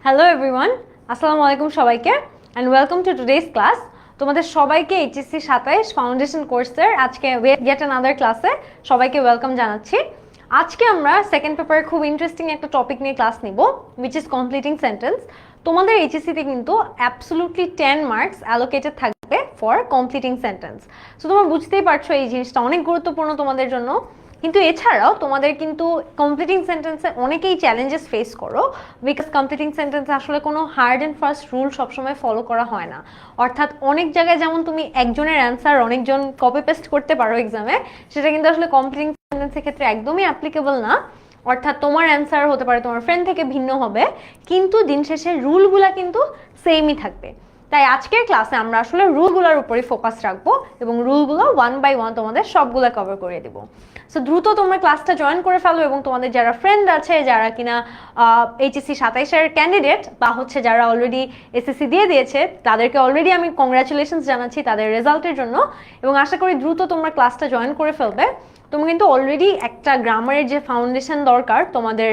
Hello everyone, আসসালামু আলাইকুম সবাইকে and welcome to today's class. তোমাদের সবাইকে এইচএসসি 27 ফাউন্ডেশন কোর্সের আজকে গেট অ্যানাদার ক্লাসে সবাইকে ওয়েলকাম জানাচ্ছি। আজকে আমরা সেকেন্ড পেপারে খুব ইন্টারেস্টিং একটা টপিক নিয়ে ক্লাস নিব, উইচ ইজ কমপ্লিটিং সেন্টেন্স। তোমাদের এইচএসসিতে কিন্তু অ্যাবসলুটলি 10 মার্কস অ্যালোকেটেড থাকবে ফর কমপ্লিটিং সেন্টেন্স। সো তোমরা বুঝতেই পারছো এই জিনিসটা অনেক গুরুত্বপূর্ণ তোমাদের জন্য। কিন্তু এছাড়াও তোমাদের কিন্তু কমপ্লিটিং সেন্টেন্সে অনেকেই চ্যালেঞ্জেস ফেস করো, বিকজ কমপ্লিটিং সেন্টেন্সে আসলে কোনো হার্ড অ্যান্ড ফাস্ট রুল সবসময় ফলো করা হয় না। অর্থাৎ অনেক জায়গায় যেমন তুমি একজনের অ্যান্সার অনেকজন কপি পেস্ট করতে পারো এক্সামে, সেটা কিন্তু আসলে কমপ্লিটিং সেন্টেন্সের ক্ষেত্রে একদমই অ্যাপ্লিকেবল না। অর্থাৎ তোমার অ্যান্সার হতে পারে তোমার ফ্রেন্ড থেকে ভিন্ন হবে, কিন্তু দিন শেষে রুলগুলা কিন্তু সেমই থাকবে। তাই আজকের ক্লাসে আমরা আসলে রুলগুলোর উপরই ফোকাস রাখবো এবং রুলগুলো 1 বাই 1 তোমাদের সবগুলো কভার করে দেবো। সো দ্রুত তোমরা ক্লাসটা জয়েন করে ফেলো এবং তোমাদের যারা ফ্রেন্ড আছে, যারা কিনা এইচএসসি 27-এর ক্যান্ডিডেট বা হচ্ছে যারা অলরেডি এসএসসি দিয়ে দিয়েছে, তাদেরকে অলরেডি আমি কংগ্রাচুলেশনস জানাচ্ছি তাদের রেজাল্টের জন্য এবং আশা করি দ্রুত তোমরা ক্লাসটা জয়েন করে ফেলবে। তুমি কিন্তু অলরেডি একটা গ্রামারের যে ফাউন্ডেশন দরকার তোমাদের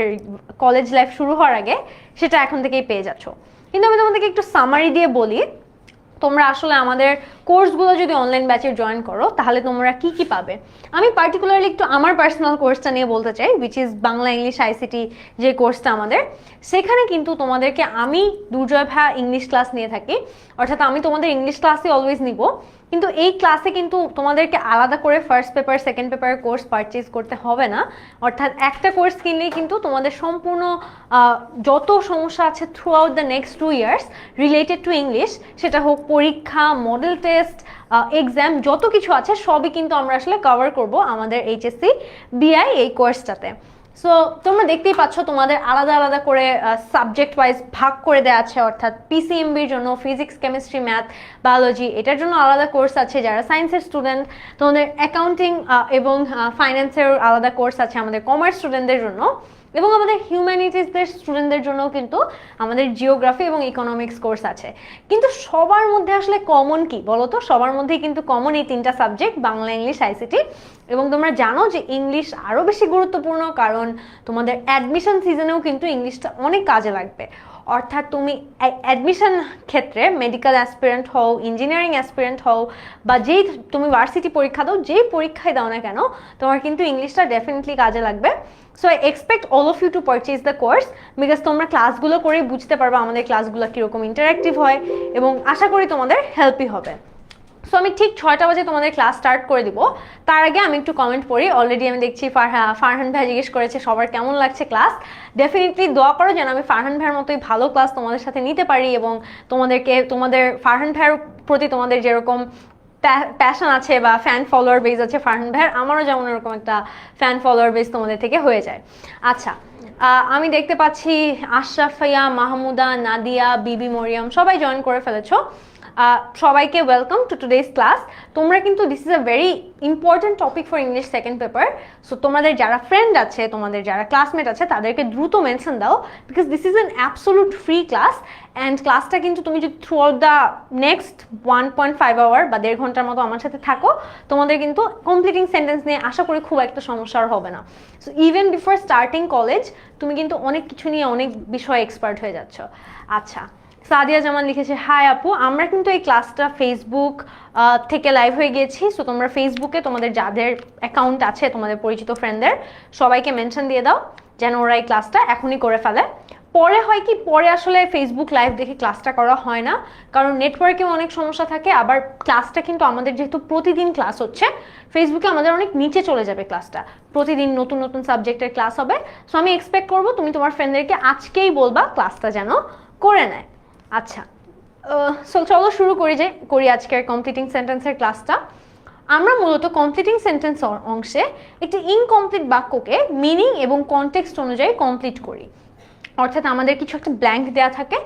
কলেজ লাইফ শুরু হওয়ার আগে, সেটা এখন থেকেই পেয়ে যাচ্ছ। কিন্তু আমি তোমাদেরকে একটু সামারি দিয়ে বলি, তোমরা আসলে আমাদের কোর্সগুলো যদি অনলাইন ব্যাচে জয়েন করো তাহলে তোমরা কি কি পাবে। আমি পার্টিকুলারলি একটু আমার পার্সোনাল কোর্সটা নিয়ে বলতে চাই, which is Bangla English ICT যে কোর্সটা আমাদের। সেখানে কিন্তু তোমাদেরকে আমি দুর্জয় ভাইয়া ইংলিশ ক্লাস নিয়ে থাকি, অর্থাৎ আমি তোমাদের ইংলিশ ক্লাসই অলওয়েজ নিব। কিন্তু এই ক্লাসে কিন্তু তোমাদেরকে আলাদা করে ফার্স্ট পেপার সেকেন্ড পেপারের কোর্স পারচেজ করতে হবে না। অর্থাৎ একটা কোর্স কিনলেই কিন্তু তোমাদের সম্পূর্ণ যত সমস্যা আছে through out the next 2 years related to English, সেটা হোক পরীক্ষা, মডেল টেস্ট, এক্সাম, যত কিছু আছে সবই কিন্তু আমরা আসলে কভার করব আমাদের এইচএসসি বিআই এই কোর্সটাতে। সো তোমরা দেখতেই পাচ্ছ তোমাদের আলাদা আলাদা করে সাবজেক্ট ওয়াইজ ভাগ করে দেওয়া আছে, অর্থাৎ পিসিএমবির জন্য ফিজিক্স, কেমিস্ট্রি, ম্যাথ, বায়োলজি, এটার জন্য আলাদা কোর্স আছে। যারা সায়েন্সের স্টুডেন্ট তোমাদের অ্যাকাউন্টিং এবং ফাইন্যান্সের আলাদা কোর্স আছে আমাদের কমার্স স্টুডেন্টদের জন্য, এবং আমাদের হিউম্যানিটিসদের স্টুডেন্টদের জন্য কিন্তু আমাদের জিওগ্রাফি এবং ইকোনমিক্স কোর্স আছে। কিন্তু সবার মধ্যে আসলে কমন কি বলো তো? সবার মধ্যেই কিন্তু কমন এই 3টা সাবজেক্ট, বাংলা ইংলিশ আইসিটি। এবং তোমরা জানো যে ইংলিশ আরও বেশি গুরুত্বপূর্ণ, কারণ তোমাদের অ্যাডমিশন সিজনেও কিন্তু ইংলিশটা অনেক কাজে লাগবে। অর্থাৎ তুমি অ্যাডমিশন ক্ষেত্রে মেডিকেল অ্যাসপিরেন্ট হও, ইঞ্জিনিয়ারিং অ্যাসপিরেন্ট হও, বা যেই তুমি ভার্সিটি পরীক্ষা দাও, যেই পরীক্ষায় দাও না কেন, তোমার কিন্তু ইংলিশটা ডেফিনেটলি কাজে লাগবে। So I expect all of you to purchase the course, because তোমরা ক্লাসগুলো করেই বুঝতে পারবে আমাদের ক্লাসগুলো কীরকম ইন্টারাক্টিভ হয় এবং আশা করি তোমাদের হেল্পই হবে। সো আমি ঠিক 6টা বাজে তোমাদের ক্লাস স্টার্ট করে দিব। তার আগে আমি একটু কমেন্ট পড়ি। অলরেডি আমি দেখছি ফারহান ভাই জিজ্ঞেস করেছে সবার কেমন লাগছে ক্লাস। ডেফিনেটলি দোয়া করো যেন আমি ফারহান ভাইয়ের মতোই ভালো ক্লাস তোমাদের সাথে নিতে পারি এবং তোমাদের ফারহান ভাইয়ের প্রতি তোমাদের যেরকম প্যাশন আছে বা ফ্যান ফলোয়ার বেস আছে ফারহান ভাইয়ের, আমারও যেমন এরকম একটা ফ্যান ফলোয়ার বেস তোমাদের থেকে হয়ে যায়। আচ্ছা, আমি দেখতে পাচ্ছি আশরাফিয়া, মাহমুদা, নাদিয়া, বিবি মরিয়ম সবাই জয়েন করে ফেলেছো। সবাইকে ওয়েলকাম টু টুডেজ ক্লাস। তোমরা কিন্তু this is a very important topic for English second paper. So তোমাদের যারা ফ্রেন্ড আছে, তোমাদের যারা ক্লাসমেট আছে, তাদেরকে দ্রুত মেনশন দাও, because this is an absolute free class. And ক্লাসটা কিন্তু তুমি যদি throughout the next 1.5 hour বা 1.5 ঘন্টার মতো আমার সাথে থাকো, তোমাদের কিন্তু কমপ্লিটিং সেন্টেন্স নিয়ে আশা করি খুব একটা সমস্যার হবে না। So even before starting college তুমি কিন্তু অনেক কিছু নিয়ে অনেক বিষয়ে এক্সপার্ট হয়ে যাচ্ছ। আচ্ছা, সাদিয়া জামান লিখেছে, হাই আপু, আমরা কিন্তু এই ক্লাসটা ফেসবুক থেকে লাইভ হয়ে গিয়েছি। সো তোমরা ফেসবুকে তোমাদের যাদের অ্যাকাউন্ট আছে, তোমাদের পরিচিত ফ্রেন্ডদের সবাইকে মেনশন দিয়ে দাও যেন ওরা এই ক্লাসটা এখনই করে ফেলে। পরে হয় কি, পরে আসলে ফেসবুক লাইভ দেখে ক্লাসটা করা হয় না, কারণ নেটওয়ার্কেও অনেক সমস্যা থাকে। আবার ক্লাসটা কিন্তু আমাদের যেহেতু প্রতিদিন ক্লাস হচ্ছে, ফেসবুকে আমাদের অনেক নিচে চলে যাবে ক্লাসটা। প্রতিদিন নতুন নতুন সাবজেক্টের ক্লাস হবে। সো আমি এক্সপেক্ট করবো তুমি তোমার ফ্রেন্ডদেরকে আজকেই বলবা ক্লাসটা যেন করে নেয়। আচ্ছা, চলো শুরু করি আজকের কমপ্লিটিং সেন্টেন্সের ক্লাসটা। আমরা মূলত কমপ্লিটিং সেন্টেন্স অংশে একটি ইনকমপ্লিট বাক্যকে মিনিং এবং কনটেক্সট অনুযায়ী কমপ্লিট করি। অর্থাৎ আমাদের কিছু একটা ব্ল্যাঙ্ক দেওয়া থাকে,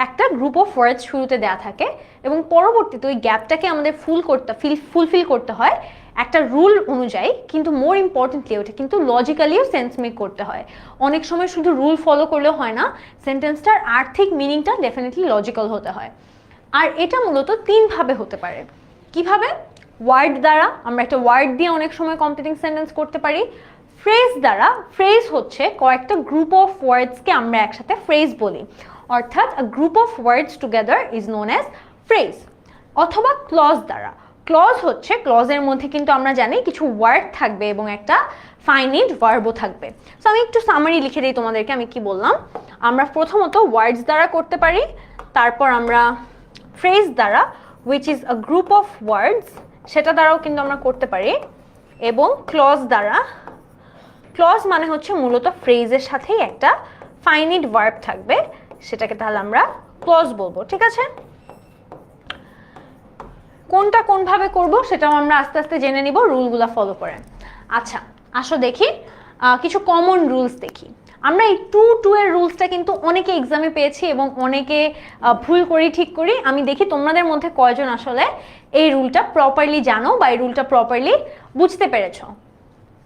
একটা গ্রুপ অফ ওয়ার্ডস শুরুতে দেওয়া থাকে এবং পরবর্তীতে ওই গ্যাপটাকে আমাদের ফুলফিল করতে হয় একটা রুল অনুযায়ী, কিন্তু মোর ইম্পর্টেন্টলি ওটা কিন্তু লজিক্যালিও সেন্স মেক করতে হয়। অনেক সময় শুধু রুল ফলো করলেও হয় না, সেন্টেন্সটার আর্থিক মিনিংটা ডেফিনেটলি লজিক্যাল হতে হয়। আর এটা মূলত 3 ভাবে হতে পারে। কিভাবে? ওয়ার্ড দ্বারা, আমরা একটা ওয়ার্ড দিয়ে অনেক সময় কমপ্লিটিং সেন্টেন্স করতে পারি। ফ্রেজ দ্বারা, ফ্রেজ হচ্ছে কয়েকটা গ্রুপ অফ ওয়ার্ডসকে আমরা একসাথে ফ্রেজ বলি। অর্থাৎ a group of words together is known as phrase. অথবা ক্লজ দ্বারা। ক্লজ হচ্ছে, ক্লজের মধ্যে কিন্তু আমরা জানি কিছু ওয়ার্ড থাকবে এবং একটা ফাইনাইট ভার্বও থাকবে। সো আমি একটু সামারি লিখে দিই তোমাদেরকে আমি কি বললাম। আমরা প্রথমত ওয়ার্ডস দ্বারা করতে পারি, তারপর আমরা ফ্রেজ দ্বারা which is a group of ওয়ার্ডস, সেটা দ্বারাও কিন্তু আমরা করতে পারি, এবং ক্লজ দ্বারা। ক্লজ মানে হচ্ছে মূলত ফ্রেজের সাথেই একটা ফাইনাইট ভার্ব থাকবে, সেটাকে তাহলে আমরা ক্লজ বলবো। ঠিক আছে, কোনটা কোনভাবে করব সেটাও আমরা আস্তে আস্তে জেনে নিব রুলগুলো ফলো করে। আচ্ছা আসো দেখি কিছু কমন রুলস দেখি। আমরা এই টু এর রুলসটা কিন্তু অনেকে এক্সামে পেয়েছি এবং অনেকে ভুল করি ঠিক করি। আমি দেখি তোমাদের মধ্যে কয়জন আসলে এই রুলটা প্রপারলি জানো বা এই রুলটা প্রপারলি বুঝতে পেরেছো।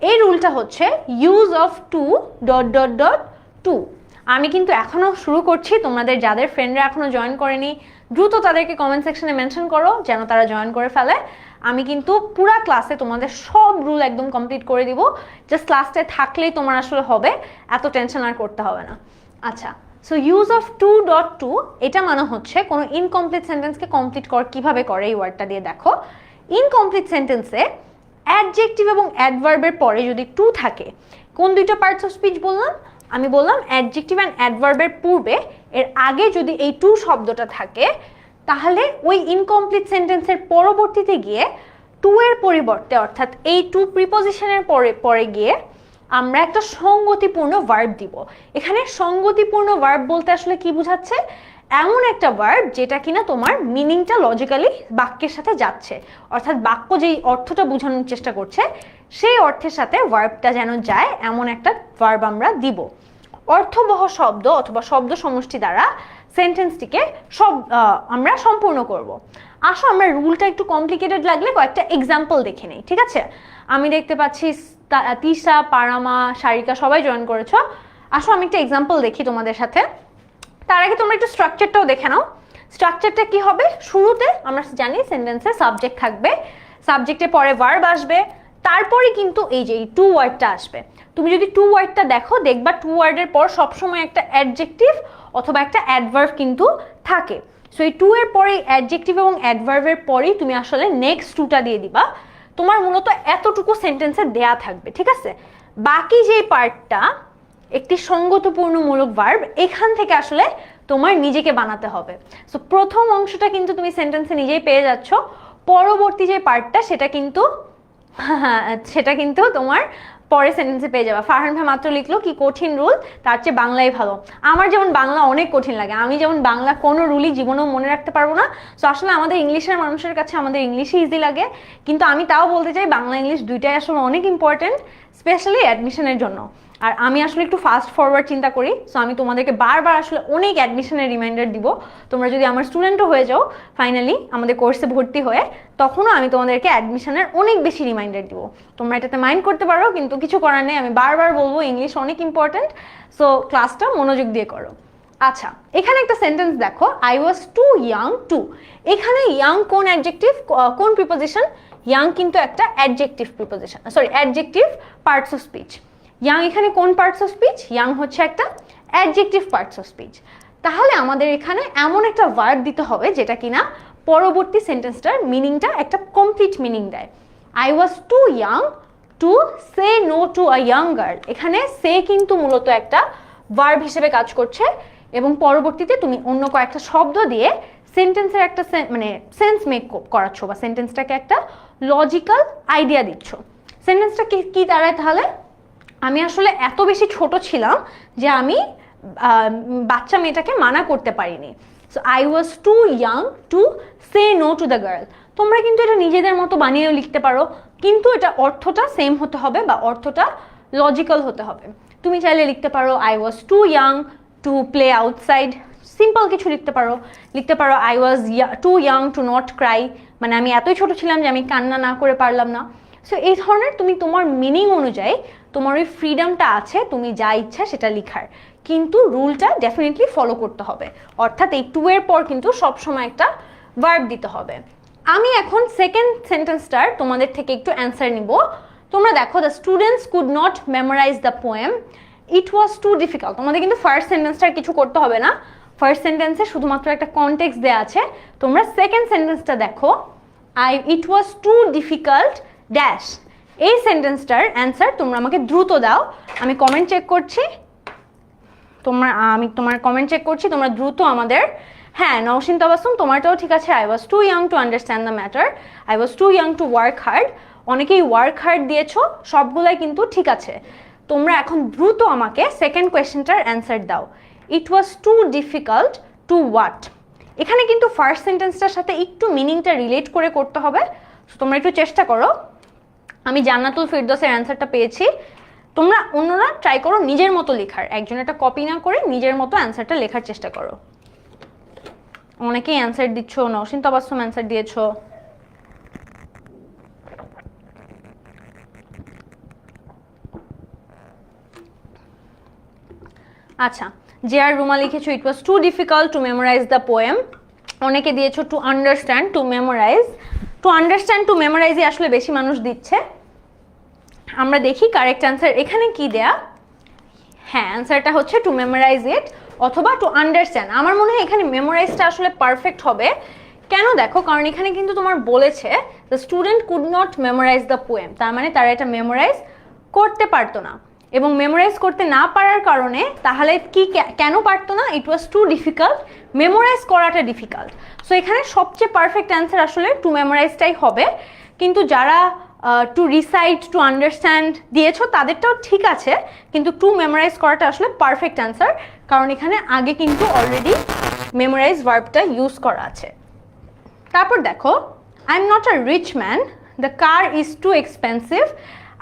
এই রুলটা হচ্ছে use of too dot dot dot to. আমি কিন্তু এখনো শুরু করছি, তোমাদের যাদের ফ্রেন্ডরা এখনো জয়েন করেনি দ্রুত তাদেরকে কমেন্ট সেকশনে মেনশন করো যেন তারা জয়েন করে ফেলে। আমি কিন্তু পুরা ক্লাসে তোমাদের সব রুল একদম কমপ্লিট করে দিব, জাস্ট ক্লাসে থাকলেই তোমার আসলে হবে, এত টেনশন আর করতে হবে না। আচ্ছা, so use of too dot to এটা মানে হচ্ছে কোনো ইনকমপ্লিট সেন্টেন্সকে কমপ্লিট কিভাবে করে এই ওয়ার্ডটা দিয়ে দেখো। ইনকমপ্লিট সেন্টেন্সে অ্যাডজেক্টিভ এবং অ্যাডভার্বের পরে যদি টু থাকে, কোন দুইটা পার্টস অফ স্পিচ বললাম? আমি বললাম অ্যাডজেক্টিভ অ্যান্ড অ্যাডভার্বের পূর্বে এর আগে যদি এই টু শব্দটা থাকে, তাহলে ওই ইনকমপ্লিট সেন্টেন্সের পরবর্তীতে গিয়ে টু এর পরিবর্তে অর্থাৎ এই টু প্রিপোজিশনের পরে গিয়ে আমরা একটা সঙ্গতিপূর্ণ ভার্ব দিব। এখানে সঙ্গতিপূর্ণ ভার্ব বলতে আসলে কি বোঝাচ্ছে? এমন একটা ভার্ব যেটা কিনা তোমার মিনিংটা লজিক্যালি বাক্যের সাথে যাচ্ছে, অর্থাৎ বাক্য যেই অর্থটা বোঝানোর চেষ্টা করছে সেই অর্থের সাথে ভার্বটা যেন যায় এমন একটা ভার্ব আমরা দিব। অর্থবহ শব্দ অথবা শব্দ সমষ্টি দ্বারা সেন্টেন্সটিকে আমরা সম্পূর্ণ করব। আসো আমরা রুলটা একটু কমপ্লিকেটেড লাগলে কয়েকটা এক্সাম্পল দেখে নেই। ঠিক আছে, আমি দেখতে পাচ্ছি তিশা, পারামা, সারিকা সবাই জয়েন করেছো। আসো আমি একটা এক্সাম্পল দেখি তোমাদের সাথে। তার আগে তোমরা একটু স্ট্রাকচারটাও দেখে নাও। স্ট্রাকচারটা কি হবে? শুরুতে আমরা জানি সেন্টেন্সে সাবজেক্ট থাকবে, সাবজেক্টের পরে ভার্ব আসবে, তারপরে কিন্তু এই যে টু ওয়ার্ডটা আসবে। তুমি যদি টু ওয়ার্ডটা দেখো দেখবা টু ওয়ার্ডের পর সবসময় একটা অ্যাডজেক্টিভ অথবা একটা অ্যাডভার্ব কিন্তু থাকে। সো এই টু এর পরে অ্যাডজেক্টিভ এবং অ্যাডভার্বের পরেই তুমি আসলে নেক্সট টুটা দিয়ে দিবা। তোমার মূলত এতটুকু সেন্টেন্সে দেয়া থাকবে। ঠিক আছে, বাকি যে পার্টটা একটি সঙ্গতিপূর্ণমূলক ভার্ব, এখান থেকে আসলে তোমার নিজেকে বানাতে হবে। সো প্রথম অংশটা কিন্তু তুমি সেন্টেন্সে নিজেই পেয়ে যাচ্ছ, পরবর্তী যে পার্টটা সেটা কিন্তু তোমার পরে সেন্টেন্সে পেয়ে যাবে। ফারহান ভাই মাত্র লিখলো কি কঠিন রুল, তার চেয়ে বাংলাই ভালো। আমার যেমন বাংলা অনেক কঠিন লাগে, আমি যেমন বাংলা কোনো রুলই জীবনেও মনে রাখতে পারবো না। সো আসলে আমাদের ইংলিশের মানুষের কাছে আমাদের ইংলিশই ইজি লাগে, কিন্তু আমি তাও বলতে চাই বাংলা ইংলিশ দুইটাই আসলে অনেক ইম্পর্টেন্ট, স্পেশালি অ্যাডমিশনের জন্য। আর আমি আসলে একটু ফাস্ট ফরওয়ার্ড চিন্তা করি, সো আমি তোমাদেরকে বারবার আসলে অনেক অ্যাডমিশনের রিমাইন্ডার দিব। তোমরা যদি আমার স্টুডেন্টও হয়ে যাও ফাইনালি আমাদের কোর্সে ভর্তি হয়ে, তখনও আমি তোমাদেরকে অ্যাডমিশনের অনেক বেশি রিমাইন্ডার দিব। তোমরা এটাতে মাইন্ড করতে পারো, কিন্তু কিছু করার নেই, আমি বারবার বলবো ইংলিশ অনেক ইম্পর্টেন্ট। সো ক্লাসটা মনোযোগ দিয়ে করো। আচ্ছা, এখানে একটা সেন্টেন্স দেখো, I was too young to. এখানে ইয়াং কোন অ্যাডজেক্টিভ, কোন প্রিপোজিশন? ইয়াং কিন্তু একটা adjective preposition, sorry adjective parts of speech. Young এখানে কোন পার্টস অফ স্পিচ? ইয়াং হচ্ছে একটা অ্যাডজেক্টিভ পার্টস অফ স্পিচ। তাহলে আমাদের এখানে এমন একটা ভার্ব দিতে হবে যেটা কিনা পরবর্তী সেন্টেন্সটার মিনিংটা একটা কমপ্লিট মিনিং দেয়। I was too young to say no to a young girl. এখানে সে কিন্তু মূলত একটা ভার্ব হিসেবে কাজ করছে এবং পরবর্তীতে তুমি অন্য কয়েকটা শব্দ দিয়ে সেন্টেন্সের একটা মানে সেন্স মেক করাচ্ছ বা সেন্টেন্সটাকে একটা লজিক্যাল আইডিয়া দিচ্ছ। সেন্টেন্সটা কি দাঁড়ায় তাহলে? আমি আসলে এত বেশি ছোট ছিলাম যে আমি বাচ্চা মেয়েটাকে মানা করতে পারিনি। So I was too young to say no to the girl. তোমরা কিন্তু এটা নিজেদের মতো বানিয়েও লিখতে পারো, কিন্তু এটা অর্থটা সেম হতে হবে বা অর্থটা লজিক্যাল হতে হবে। তুমি চাইলে লিখতে পারো I was too young to play outside, simple কিছু লিখতে পারো I was too young to not cry, মানে আমি এতই ছোট ছিলাম যে আমি কান্না না করে পারলাম না। সো এই ধরনের তুমি তোমার মিনিং অনুযায়ী তোমার ওই ফ্রিডমটা আছে তুমি যা ইচ্ছা সেটা লিখার, কিন্তু রুলটা ডেফিনেটলি ফলো করতে হবে। অর্থাৎ এই টু এর পর কিন্তু সবসময় একটা ভার্ব দিতে হবে। আমি এখন সেকেন্ড সেন্টেন্সটার তোমাদের থেকে একটু অ্যান্সার নিব। তোমরা দেখো, the students could not memorise the poem, it was too difficult. তোমাদের কিন্তু ফার্স্ট সেন্টেন্সটার কিছু করতে হবে না, ফার্স্ট সেন্টেন্সে শুধুমাত্র একটা কনটেক্সট দেয়া আছে, তোমরা সেকেন্ড সেন্টেন্সটা দেখো, ইট ওয়াজ টু ডিফিকাল্ট ড্যাশ। এই সেন্টেন্সটার অ্যান্সার তোমরা আমাকে দ্রুত দাও। আমি কমেন্ট চেক করছি, আমি তোমার কমেন্ট চেক করছি, তোমরা দ্রুত আমাদের। হ্যাঁ, নওশিন তাবাসসুম, তোমারটাও ঠিক আছে। I was too young to understand the matter, I was too young to work hard. অনেকেই ওয়ার্ক হার্ড দিয়েছো, সবগুলাই কিন্তু ঠিক আছে। তোমরা এখন দ্রুত আমাকে সেকেন্ড কোয়েশ্চেনটার অ্যান্সার দাও। ইট was too difficult two what. এখানে কিন্তু ফার্স্ট সেন্টেন্সটার সাথে একটু মিনিংটা রিলেট করে করতে হবে, তোমরা একটু চেষ্টা করো। আমি জান্নাতুল ফিরদৌসের অ্যান্সারটা পেয়েছি, তোমরা অন্যরা ট্রাই করো নিজের মতো লেখার, একজন একটা কপি না করে নিজের মতো অ্যান্সারটা লেখার চেষ্টা করো। অনেকেই অ্যান্সার দিচ্ছ, নওশিন তাবাসসুম অ্যান্সার দিয়েছো। আচ্ছা, যে আর রুমা লিখেছো it was too difficult to memorize the poem. অনেকে দিয়েছো to understand to memorize. To understand to মেমোরাইজই আসলে বেশি মানুষ দিচ্ছে। আমরা দেখি কারেক্ট অ্যান্সার এখানে কি দেয়া। হ্যাঁ, অ্যান্সারটা হচ্ছে টু মেমোরাইজ ইট অথবা টু আন্ডারস্ট্যান্ড। আমার মনে হয় এখানে মেমোরাইজটা আসলে পারফেক্ট হবে। কেন দেখো, কারণ এখানে কিন্তু তোমার বলেছে the student could not memorise the poem, তার মানে তারা এটা মেমোরাইজ করতে পারতো না। এবং মেমোরাইজ করতে না পারার কারণে তাহলে কি কেন পারতো না? ইট ওয়াজ টু ডিফিকাল্ট, মেমোরাইজ করাটা ডিফিকাল্ট। সো এখানে সবচেয়ে পারফেক্ট অ্যান্সার আসলে টু মেমোরাইজটাই হবে। কিন্তু যারা টু রিসাইট টু আন্ডারস্ট্যান্ড দিয়েছো তাদেরটাও ঠিক আছে, কিন্তু টু মেমোরাইজ করাটা আসলে পারফেক্ট অ্যান্সার, কারণ এখানে আগে কিন্তু অলরেডি মেমোরাইজ ভার্বটা ইউজ করা আছে। তারপর দেখো, I am not a rich man, the car is too expensive.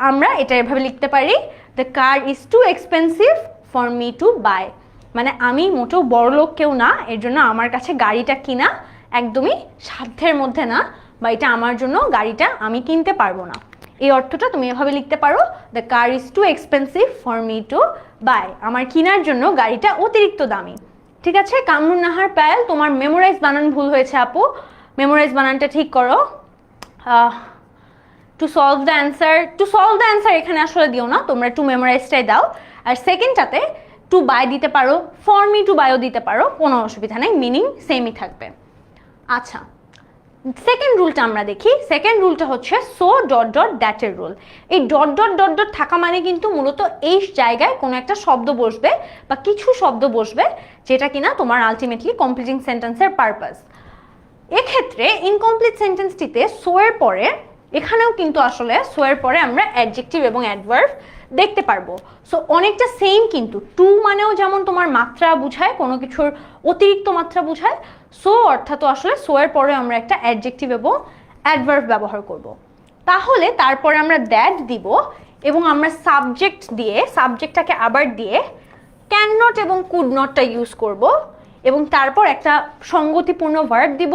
আমরা এটা এভাবে লিখতে পারি, the car is too expensive for me to buy. মানে আমি মোটেও বড় লোক কেউ না, এর জন্য আমার কাছে গাড়িটা কিনা একদমই সাধ্যের মধ্যে না, বা এটা আমার জন্য গাড়িটা আমি কিনতে পারবো না। এই অর্থটা তুমি এভাবে লিখতে পারো, the car is too expensive for me to buy. আমার কেনার জন্য গাড়িটা অতিরিক্ত দামি। ঠিক আছে, কামরুন নাহার পায়েল, তোমার মেমোরাইজ বানান ভুল হয়েছে আপু, মেমোরাইজ বানানটা ঠিক করো। To solve the answer, to solve the answer এখানে আসলে দিও না, তোমরা টু মেমোরাইজটাই দাও। আর সেকেন্ডটাতে টু বাই দিতে পারো, ফর মি টু বাইও দিতে পারো, কোনো অসুবিধা নেই, মিনিং সেমই থাকবে। আচ্ছা, সেকেন্ড রুলটা আমরা দেখি। সেকেন্ড রুলটা হচ্ছে সো ডট ডট দ্যাটের রুল। এই ডট ডট ডট ডট থাকা মানে কিন্তু মূলত এই জায়গায় কোনো একটা শব্দ বসবে বা কিছু শব্দ বসবে, যেটা কিনা তোমার আলটিমেটলি কমপ্লিটিং সেন্টেন্সের পারপাস। এক্ষেত্রে ইনকমপ্লিট সেন্টেন্সটিতে সো এর পরে, এখানেও কিন্তু আসলে সো এর পরে আমরা অ্যাডজেক্টিভ এবং অ্যাডভার্ব দেখতে পারবো। সো অনেকটা সেম, কিন্তু টু মানেও যেমন তোমার মাত্রা বুঝায়, কোনো কিছুর অতিরিক্ত মাত্রা বুঝায়, সো অর্থাৎ আসলে সো এর পরে আমরা একটা অ্যাডজেক্টিভ এবং অ্যাডভার্ব ব্যবহার করব। তাহলে তারপরে আমরা দ্যাট দিব এবং আমরা সাবজেক্ট দিয়ে, সাবজেক্টটাকে আবার দিয়ে ক্যান নট এবং কুড নটটা ইউজ করব, এবং তারপর একটা সঙ্গতিপূর্ণ ভার্ব দিব,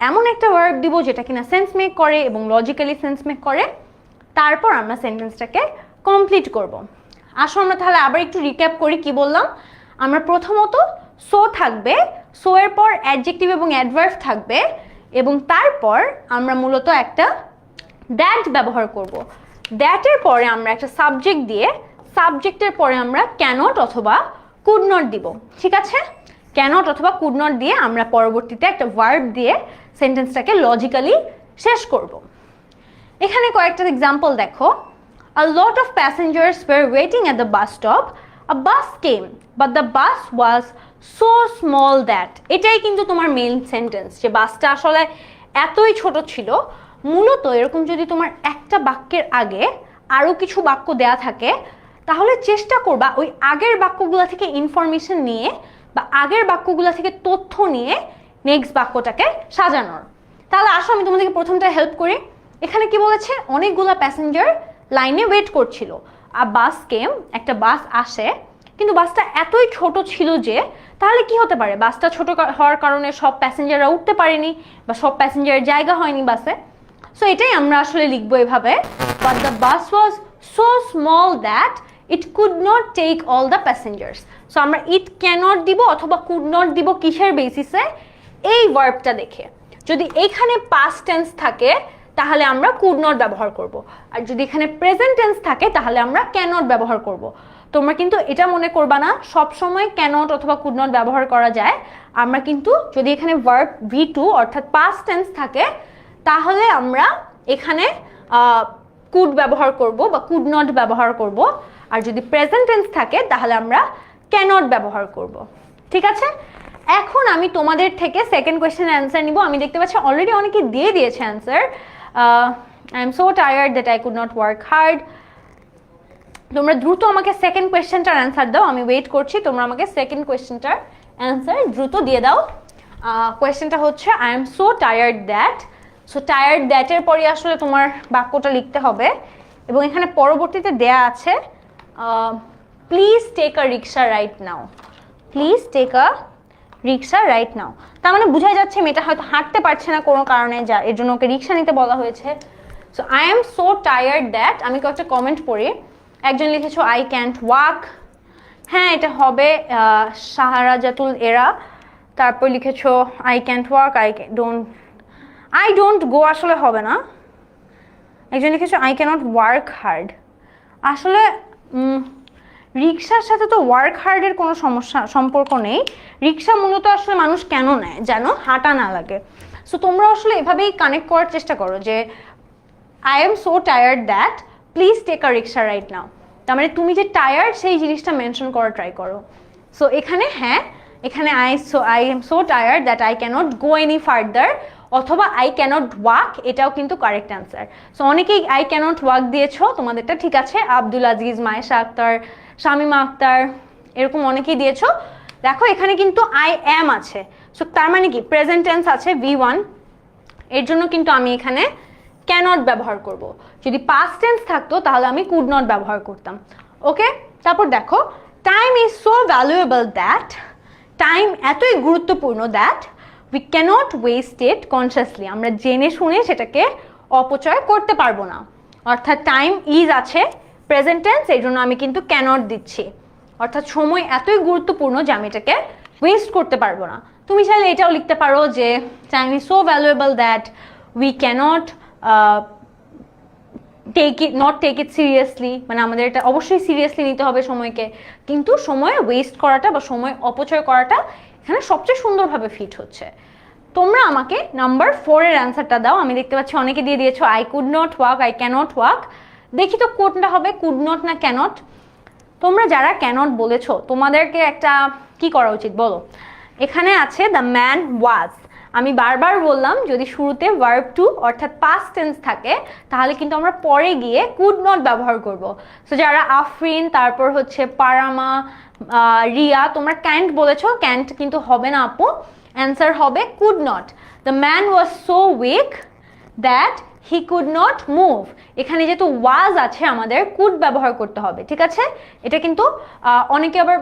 এমন একটা ভার্ব দিব যেটা কিনা সেন্স মেক করে এবং লজিক্যালি সেন্স মেক করে। তারপর আমরা সেন্টেন্সটাকে কমপ্লিট করব। আসো আমরা তাহলে আবার একটু রিক্যাপ করি কি বললাম। আমরা প্রথমত সো থাকবে, সো এর পর অ্যাডজেক্টিভ এবং অ্যাডভার্ব থাকবে, এবং তারপর আমরা মূলত একটা দ্যাট ব্যবহার করব। দ্যাটের পরে আমরা একটা সাবজেক্ট দিয়ে, সাবজেক্টের পরে আমরা ক্যানট অথবা কুড নট দিব। ঠিক আছে, ক্যানট অথবা কুড নট দিয়ে আমরা পরবর্তীতে একটা ভার্ব দিয়ে সেন্টেন্সটাকে লজিক্যালি শেষ করব। এখানে কয়েকটা এক্সাম্পল দেখো। A lot of passengers were waiting at the bus stop. A bus came, but the bus was so small that, এটাই কিন্তু তোমার মেইন সেন্টেন্স, যে বাসটা আসলে এতই ছোট ছিল। মূলত এরকম যদি তোমার একটা বাক্যের আগে আরও কিছু বাক্য দেয়া থাকে, তাহলে চেষ্টা করবা ওই আগের বাক্যগুলো থেকে ইনফরমেশন নিয়ে বা আগের বাক্যগুলো থেকে তথ্য নিয়ে নেক্সট বাক্যটাকে সাজানোর। তাহলে আসো আমি তোমাদেরকে প্রথমটা হেল্প করি। এখানে কি বলেছে, অনেকগুলো প্যাসেঞ্জার লাইনে ওয়েট করছিল। আর বাস কেম, একটা বাস আসে, কিন্তু বাসটা এতই ছোট ছিল যে, তাহলে কি হতে পারে, বাসটা ছোট হওয়ার কারণে সব প্যাসেঞ্জাররা উঠতে পারেনি বা সব প্যাসেঞ্জারের জায়গা হয়নি বাসে। সো এটাই আমরা আসলে লিখবো এভাবে, but the bus was so small that it could not take all the passengers. So আমরা ইট ক্যানট দিব অথবা কুড নট দিব কিসের বেসিসে, এই ভার্বটা দেখে। যদি এইখানে পাস্ট টেন্স থাকে তাহলে আমরা কুড নট ব্যবহার করব, আর যদি এখানে প্রেজেন্ট টেন্স থাকে তাহলে আমরা ক্যান নট ব্যবহার করব। তোমরা কিন্তু এটা মনে করবা না সবসময় ক্যানট অথবা কুড নট ব্যবহার করা যায়। আমরা কিন্তু যদি এখানে ভার্ব V2 অর্থাৎ পাস্ট টেন্স থাকে তাহলে আমরা এখানে কুড ব্যবহার করব বা কুড নট ব্যবহার করব, আর যদি প্রেজেন্ট টেন্স থাকে তাহলে আমরা ক্যানট ব্যবহার করব। ঠিক আছে, এখন আমি তোমাদের থেকে সেকেন্ড কোয়েশ্চেনের অ্যান্সার নিব। আমি দেখতে পাচ্ছি অলরেডি অনেকে দিয়ে দিয়েছে answer. I am so tired that I could not work hard. তোমরা দ্রুত আমাকে সেকেন্ড কোয়েশ্চেনটার অ্যান্সার দাও, আমি ওয়েট করছি। তোমরা আমাকে সেকেন্ড কোয়েশ্চেনটার অ্যান্সার দ্রুত দিয়ে দাও। কোয়েশ্চেনটা হচ্ছে I am so tired that. So tired দ্যাটের পরে আসলে তোমার বাক্যটা লিখতে হবে, এবং এখানে পরবর্তীতে দেয়া আছে please take a rickshaw right now. Please take a rickshaw right now, তার মানে বোঝাই যাচ্ছে মেয়েটা হয়তো হাঁটতে পারছে না কোনো কারণে, যা এর জন্য ওকে রিক্সা নিতে বলা হয়েছে। So I am so tired that, আমি কয়েকটা কমেন্ট পড়ি। একজন লিখেছো আই ক্যান্ট ওয়াক, হ্যাঁ এটা হবে শাহরাজাতুল এরা। তারপর লিখেছো I can't walk, I don't go আসলে হবে না। একজন লিখেছো আই ক্যানট ওয়ার্ক হার্ড। আসলে রিক্সার সাথে তো ওয়ার্ক হার্ডের কোনো সম্পর্ক নেই। রিক্সা মূলত আসলে মানুষ কেন নেয় যেন হাঁটা না লাগে। সো তোমরা আসলে এভাবেই কানেক্ট করার চেষ্টা করো যে I am so tired that please take a rickshaw right now, তার মানে তুমি যে টায়ার্ড সেই জিনিসটা মেনশন করা ট্রাই করো। সো এখানে হ্যাঁ, এখানে I am so tired that I cannot go any further অথবা আই ক্যানট ওয়াক, এটাও কিন্তু কারেক্ট অ্যান্সার। সো অনেকেই আই ক্যানট ওয়াক দিয়েছো, তোমাদেরটা ঠিক আছে। আব্দুল আজিজ, মায়েশা আক্তার, শামিমা আক্তার, এরকম অনেকেই দিয়েছো। দেখো এখানে কিন্তু আই অ্যাম আছে, সো তার মানে কি প্রেজেন্ট টেন্স আছে V1, এর জন্য কিন্তু আমি এখানে ক্যানট ব্যবহার করব। যদি পাস্ট টেন্স থাকতো তাহলে আমি কুড নট ব্যবহার করতাম। ওকে, তারপর দেখো time is so valuable that, time এতই গুরুত্বপূর্ণ that we cannot waste it consciously, আমরা জেনে শুনে সেটাকে অপচয় করতে পারবো না। অর্থাৎ টাইম ইজ আছে প্রেজেন্ট টেন্স, এই জন্য আমি কিন্তু ক্যানট দিচ্ছি। অর্থাৎ সময় এতই গুরুত্বপূর্ণ যে আমি এটাকে ওয়েস্ট করতে পারবো না। তুমি চাইলে এটাও লিখতে পারো যে time is so valuable that we cannot take it seriously, মানে আমাদের এটা অবশ্যই সিরিয়াসলি নিতে হবে সময়কে, কিন্তু সময় ওয়েস্ট করাটা বা সময় অপচয় করাটা এখানে সবচেয়ে সুন্দরভাবে ফিট হচ্ছে। তোমরা আমাকে নাম্বার 4 এর অ্যান্সারটা দাও। আমি দেখতে পাচ্ছি অনেকে দিয়ে দিয়েছো I could not walk, I cannot walk. দেখি তো কোনটা হবে, কুড নট না ক্যানট। তোমরা যারা ক্যানট বলেছো তোমাদেরকে একটা কি করা উচিত বলো। এখানে আছে দ্য ম্যান ওয়াজ, আমি বারবার বললাম যদি শুরুতে ভার্ব টু অর্থাৎ পাস্ট টেন্স থাকে তাহলে কিন্তু আমরা পরে গিয়ে কুড নট ব্যবহার করব। সো যারা আফরিন, তারপর হচ্ছে পারামা, রিয়া, তোমরা ক্যান্ট বলেছো, ক্যান্ট কিন্তু হবে না আপু, অ্যান্সার হবে could not. The man was so weak that he could not move, এখানে যেহেতু ওয়াজ আছে আমাদের কুড ব্যবহার করতে হবে। ঠিক আছে, এটা কিন্তু অনেকে আবার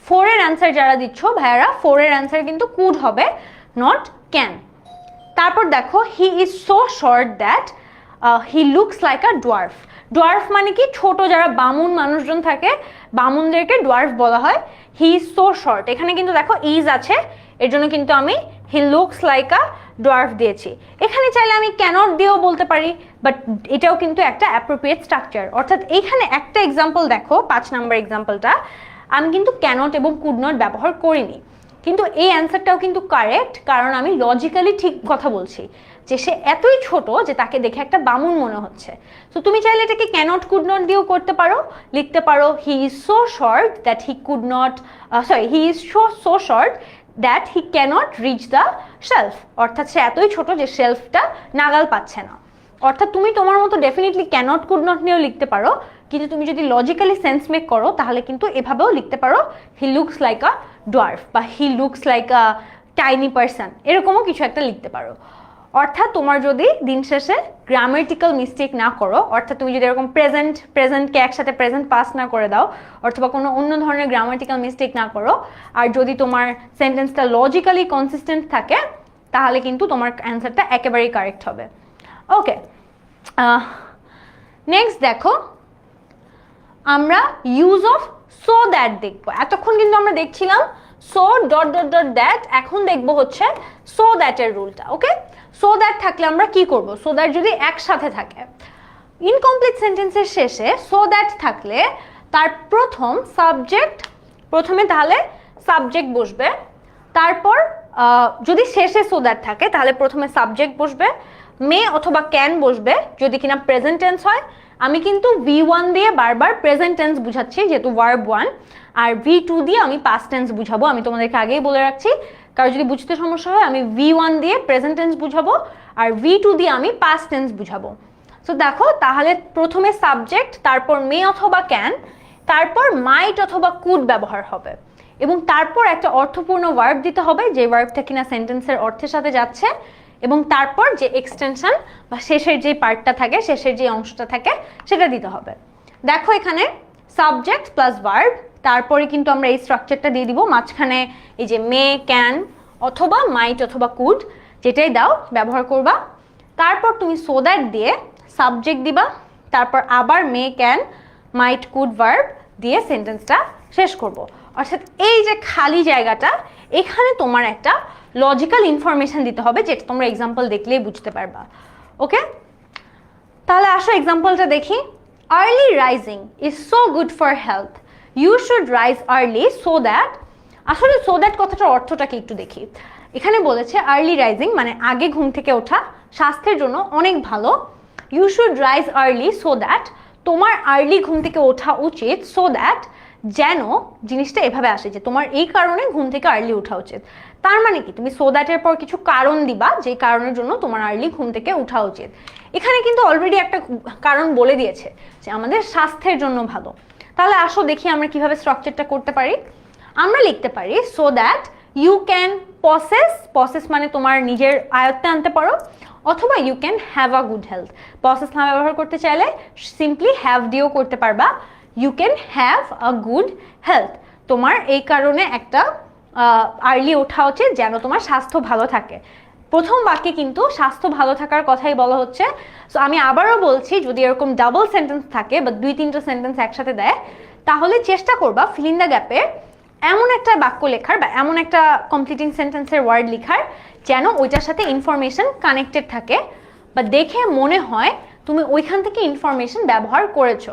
4 এর অ্যান্সার যারা দিচ্ছ ভাইয়ারা, 4 এর অ্যান্সার কিন্তু কুড হবে, নট ক্যান। তারপর দেখো হি is so short that he looks like a dwarf. Dwarf মানে কি, ছোট যারা বামুন মানুষজন থাকে বামুনদেরকে ডোয়ার্ফ বলা হয়। হি ইজ সো শর্ট, এখানে কিন্তু দেখো ইজ আছে, এর জন্য কিন্তু আমি হি লুকস লাইক আ ডোয়ার্ফ দিয়েছি। এখানে চাইলে আমি ক্যানট দিয়েও বলতে পারি, বাট এটাও কিন্তু একটা অ্যাপ্রোপ্রিয়েট স্ট্রাকচার। অর্থাৎ এইখানে একটা এক্সাম্পল দেখো, 5 নম্বর এক্সাম্পলটা, আমি কিন্তু ক্যানট এবং কুড নট ব্যবহার করিনি, কিন্তু এই অ্যান্সারটাও কিন্তু কারেক্ট, কারণ আমি লজিক্যালি ঠিক কথা বলছি যে সে এতই ছোট যে তাকে দেখে একটা বামুন মনে হচ্ছে। তো তুমি চাইলে এটাকে ক্যানট কুড নট দিয়েও করতে পারো, লিখতে পারো he is so short that he could not, he is so short that he cannot reach the shelf, অর্থাৎ সে এতই ছোট যে শেলফটা নাগাল পাচ্ছে না। অর্থাৎ তুমি তোমার মতো ডেফিনেটলি ক্যানট কুড নট নিয়েও লিখতে পারো, কিন্তু তুমি যদি লজিক্যালি সেন্স মেক করো তাহলে কিন্তু এভাবেও লিখতে পারো he looks like a dwarf বা he looks like a tiny person, এরকমও কিছু একটা লিখতে পারো। অর্থাৎ তোমার যদি দিন শেষে গ্রামাটিক্যাল মিস্টেক না করো, অর্থাৎ তুমি যদি এরকম প্রেজেন্টকে একসাথে প্রেজেন্ট পাস না করে দাও অথবা কোনো অন্য ধরনের গ্রামাটিক্যাল মিস্টেক না করো, আর যদি তোমার সেন্টেন্সটা লজিক্যালি কনসিস্টেন্ট থাকে তাহলে কিন্তু তোমার অ্যান্সারটা একেবারেই কারেক্ট হবে। ওকে, নেক্সট দেখো আমরা ইউজ অফ সো দ্যাট দেখবো। এতক্ষণ কিন্তু আমরা দেখছিলাম so dot dot dot that, এখন দেখবো হচ্ছে সো দ্যাটের রুলটা। ওকে, সো দ্যাট থাকলে আমরা কি করব, সো দ্যাট যদি একসাথে থাকে ইনকমপ্লিট সেন্টেন্সের শেষে সো দ্যাট থাকলে তার প্রথমে তাহলে সাবজেক্ট বসবে, তারপর যদি শেষে সো দ্যাট থাকে তাহলে প্রথমে সাবজেক্ট বসবে, মে অথবা ক্যান বসবে যদি কিনা প্রেজেন্ট টেন্স হয়। আমি কিন্তু V1 দিয়ে বারবার প্রেজেন্ট টেন্স বুঝাচ্ছি যেহেতু ভার্ব 1, আর V2 দিয়ে আমি পাস্ট টেন্স বুঝাবো। আমি তোমাদেরকে আগেই বলে রাখছি, কারণ যদি বুঝতে সমস্যা হয় আমি V1 দিয়ে প্রেজেন্ট টেন্স বুঝাবো আর V2 দিয়ে আমি পাস্ট টেন্স বুঝাবো। সো দেখো তাহলে প্রথমে সাবজেক্ট, তারপর মে অথবা ক্যান, তারপর মাইট অথবা কুড ব্যবহার হবে, এবং তারপর একটা অর্থপূর্ণ ভার্ব দিতে হবে যে ভার্বটা কিনা সেন্টেন্সের অর্থের সাথে যাচ্ছে, এবং তারপর যে এক্সটেনশন বা শেষের যে পার্টটা থাকে, শেষের যে অংশটা থাকে সেটা দিতে হবে। দেখো এখানে সাবজেক্ট প্লাস ভার্ব, তারপরে কিন্তু আমরা এই স্ট্রাকচারটা দিয়ে দিব, মাঝখানে এই যে মে ক্যান অথবা মাইট অথবা কুড যেটাই দাও ব্যবহার করবা। তারপর তুমি সো দ্যাট দিয়ে সাবজেক্ট দিবা, তারপর আবার মে ক্যান মাইট কুড ভার্ব দিয়ে সেন্টেন্সটা শেষ করব। অর্থাৎ এই যে খালি জায়গাটা, এখানে তোমার একটা লজিক্যাল ইনফরমেশন দিতে হবে যেটা তোমরা এক্সাম্পল দেখলেই বুঝতে পারবা। ওকে, তাহলে আসো এক্সাম্পলটা দেখি। Early rising is so good for health, you should rise early so that. আসলে সো দ্যাট কথাটার অর্থটাকে একটু দেখি। এখানে বলেছে আর্লি রাইজিং মানে আগে ঘুম থেকে ওঠা স্বাস্থ্যের জন্য অনেক ভালো। You should rise early so that, তোমার আর্লি ঘুম থেকে ওঠা উচিত, সো দ্যাট যেন জিনিসটা এভাবে আসে যে তোমার এই কারণে ঘুম থেকে আর্লি ওঠা উচিত। তার মানে কি, তুমি সো দ্যাটের পর কিছু কারণ দিবা যে কারণের জন্য তোমার আর্লি ঘুম থেকে ওঠা উচিত। এখানে কিন্তু অলরেডি একটা কারণ বলে দিয়েছে যে আমাদের স্বাস্থ্যের জন্য ভালো। তাহলে আসো দেখি আমরা কিভাবে স্ট্রাকচারটা করতে পারি। আমরা লিখতে পারি so that you can possess মানে তোমার নিজের আয়ত্তে আনতে পারো, অথবা you can have a good health. Possess না ব্যবহার করতে চাইলে সিম্পলি হ্যাভ দিয়েও করতে পারবা। You can have a good health, তোমার এই কারণে একটা আর্লি ওঠা উচিত যেন তোমার স্বাস্থ্য ভালো থাকে। প্রথম বাক্যে কিন্তু স্বাস্থ্য ভালো থাকার কথাই বলা হচ্ছে। সো আমি আবারও বলছি, যদি এরকম ডাবল সেন্টেন্স থাকে বা 2-3টা সেন্টেন্স একসাথে দেয়, তাহলে চেষ্টা করবা ফিল ইন দ্য গ্যাপে এমন একটা বাক্য লেখার বা এমন একটা কমপ্লিটিং সেন্টেন্সের ওয়ার্ড লেখার যেন ওইটার সাথে ইনফরমেশন কানেক্টেড থাকে বা দেখে মনে হয় তুমি ওইখান থেকে ইনফরমেশন ব্যবহার করেছো।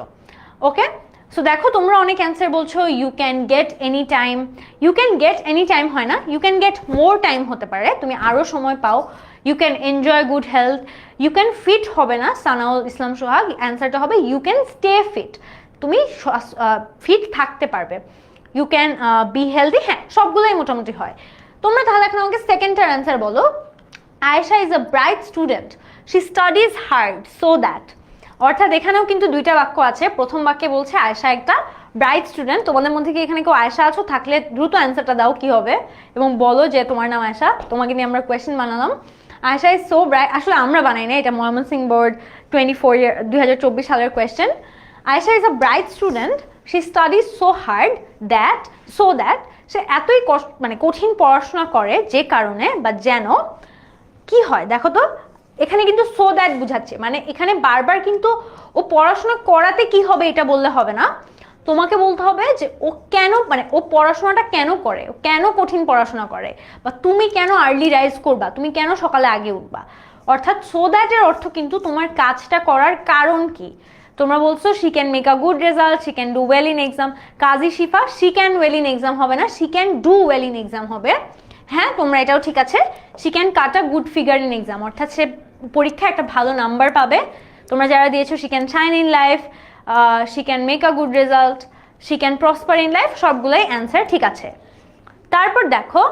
ওকে, সো দেখো তোমরা অনেক অ্যান্সার বলছো you can get any time. You can get any time হয় না, you can get more time হতে পারে, তুমি আরও সময় পাও। You can enjoy good health. You can fit হবে না, সানাউল ইসলাম সোহাগ, অ্যান্সারটা হবে ইউ ক্যান স্টে ফিট, তুমি ফিট থাকতে পারবে। ইউ ক্যান বি হেলদি, হ্যাঁ সবগুলোই মোটামুটি হয়। তোমরা তাহলে এখন আমাকে সেকেন্ডটার অ্যান্সার বলো। Ayesha is a bright student, she studies hard so that. অর্থাৎ এখানেও কিন্তু 2টা বাক্য আছে। প্রথম বাক্যে বলছে আয়েশা একটা ব্রাইট স্টুডেন্ট। তোমাদের মধ্যে কি এখানে কেউ আয়েশা আছো? থাকলে দ্রুত অ্যান্সারটা দাও কি হবে এবং বলো যে তোমার নাম আয়েশা, তোমাকে নিয়ে আমরা কোয়েশ্চেন বানালাম। আয়েশা ইজ সো ব্রাইট, আসলে আমরা বানাই না, এটা ময়মনসিংহ বোর্ড 2024 সালের question. Ayesha is a bright student, she studies so hard that, so that সে এতই মানে কঠিন পড়াশোনা করে যে কারণে বা যেন কি হয়। দেখো তো এখানে কিন্তু সো দ্যাট বুঝাচ্ছে, মানে এখানে বারবার কিন্তু ও পড়াশোনা করাতে কি হবে এটা বললে হবে না, তোমাকে বলতে হবে যে ও কেন, মানে ও পড়াশোনাটা কেন করে, ও কেন কঠিন পড়াশোনা করে, বা তুমি কেন আর্লি রাইজ করবা, তুমি কেন সকালে আগে উঠবা। অর্থাৎ সো দ্যাটের অর্থ কিন্তু তোমার কাজটা করার কারণ কি। তোমরা বলছো she can make a good result, she can do well in exam. Kazi Shifa she can well in exam হবে না, she can do well in exam হবে। হ্যাঁ তোমরা এটাও ঠিক আছে, she can cut a good figure in exam, অর্থাৎ সে পরীক্ষায় একটা ভালো নাম্বার পাবে। তোমরা যারা দিয়েছো she can shine in life, she can make a good result, she can prosper in life, সবগুলোই অ্যান্সার ঠিক আছে। তারপর দেখো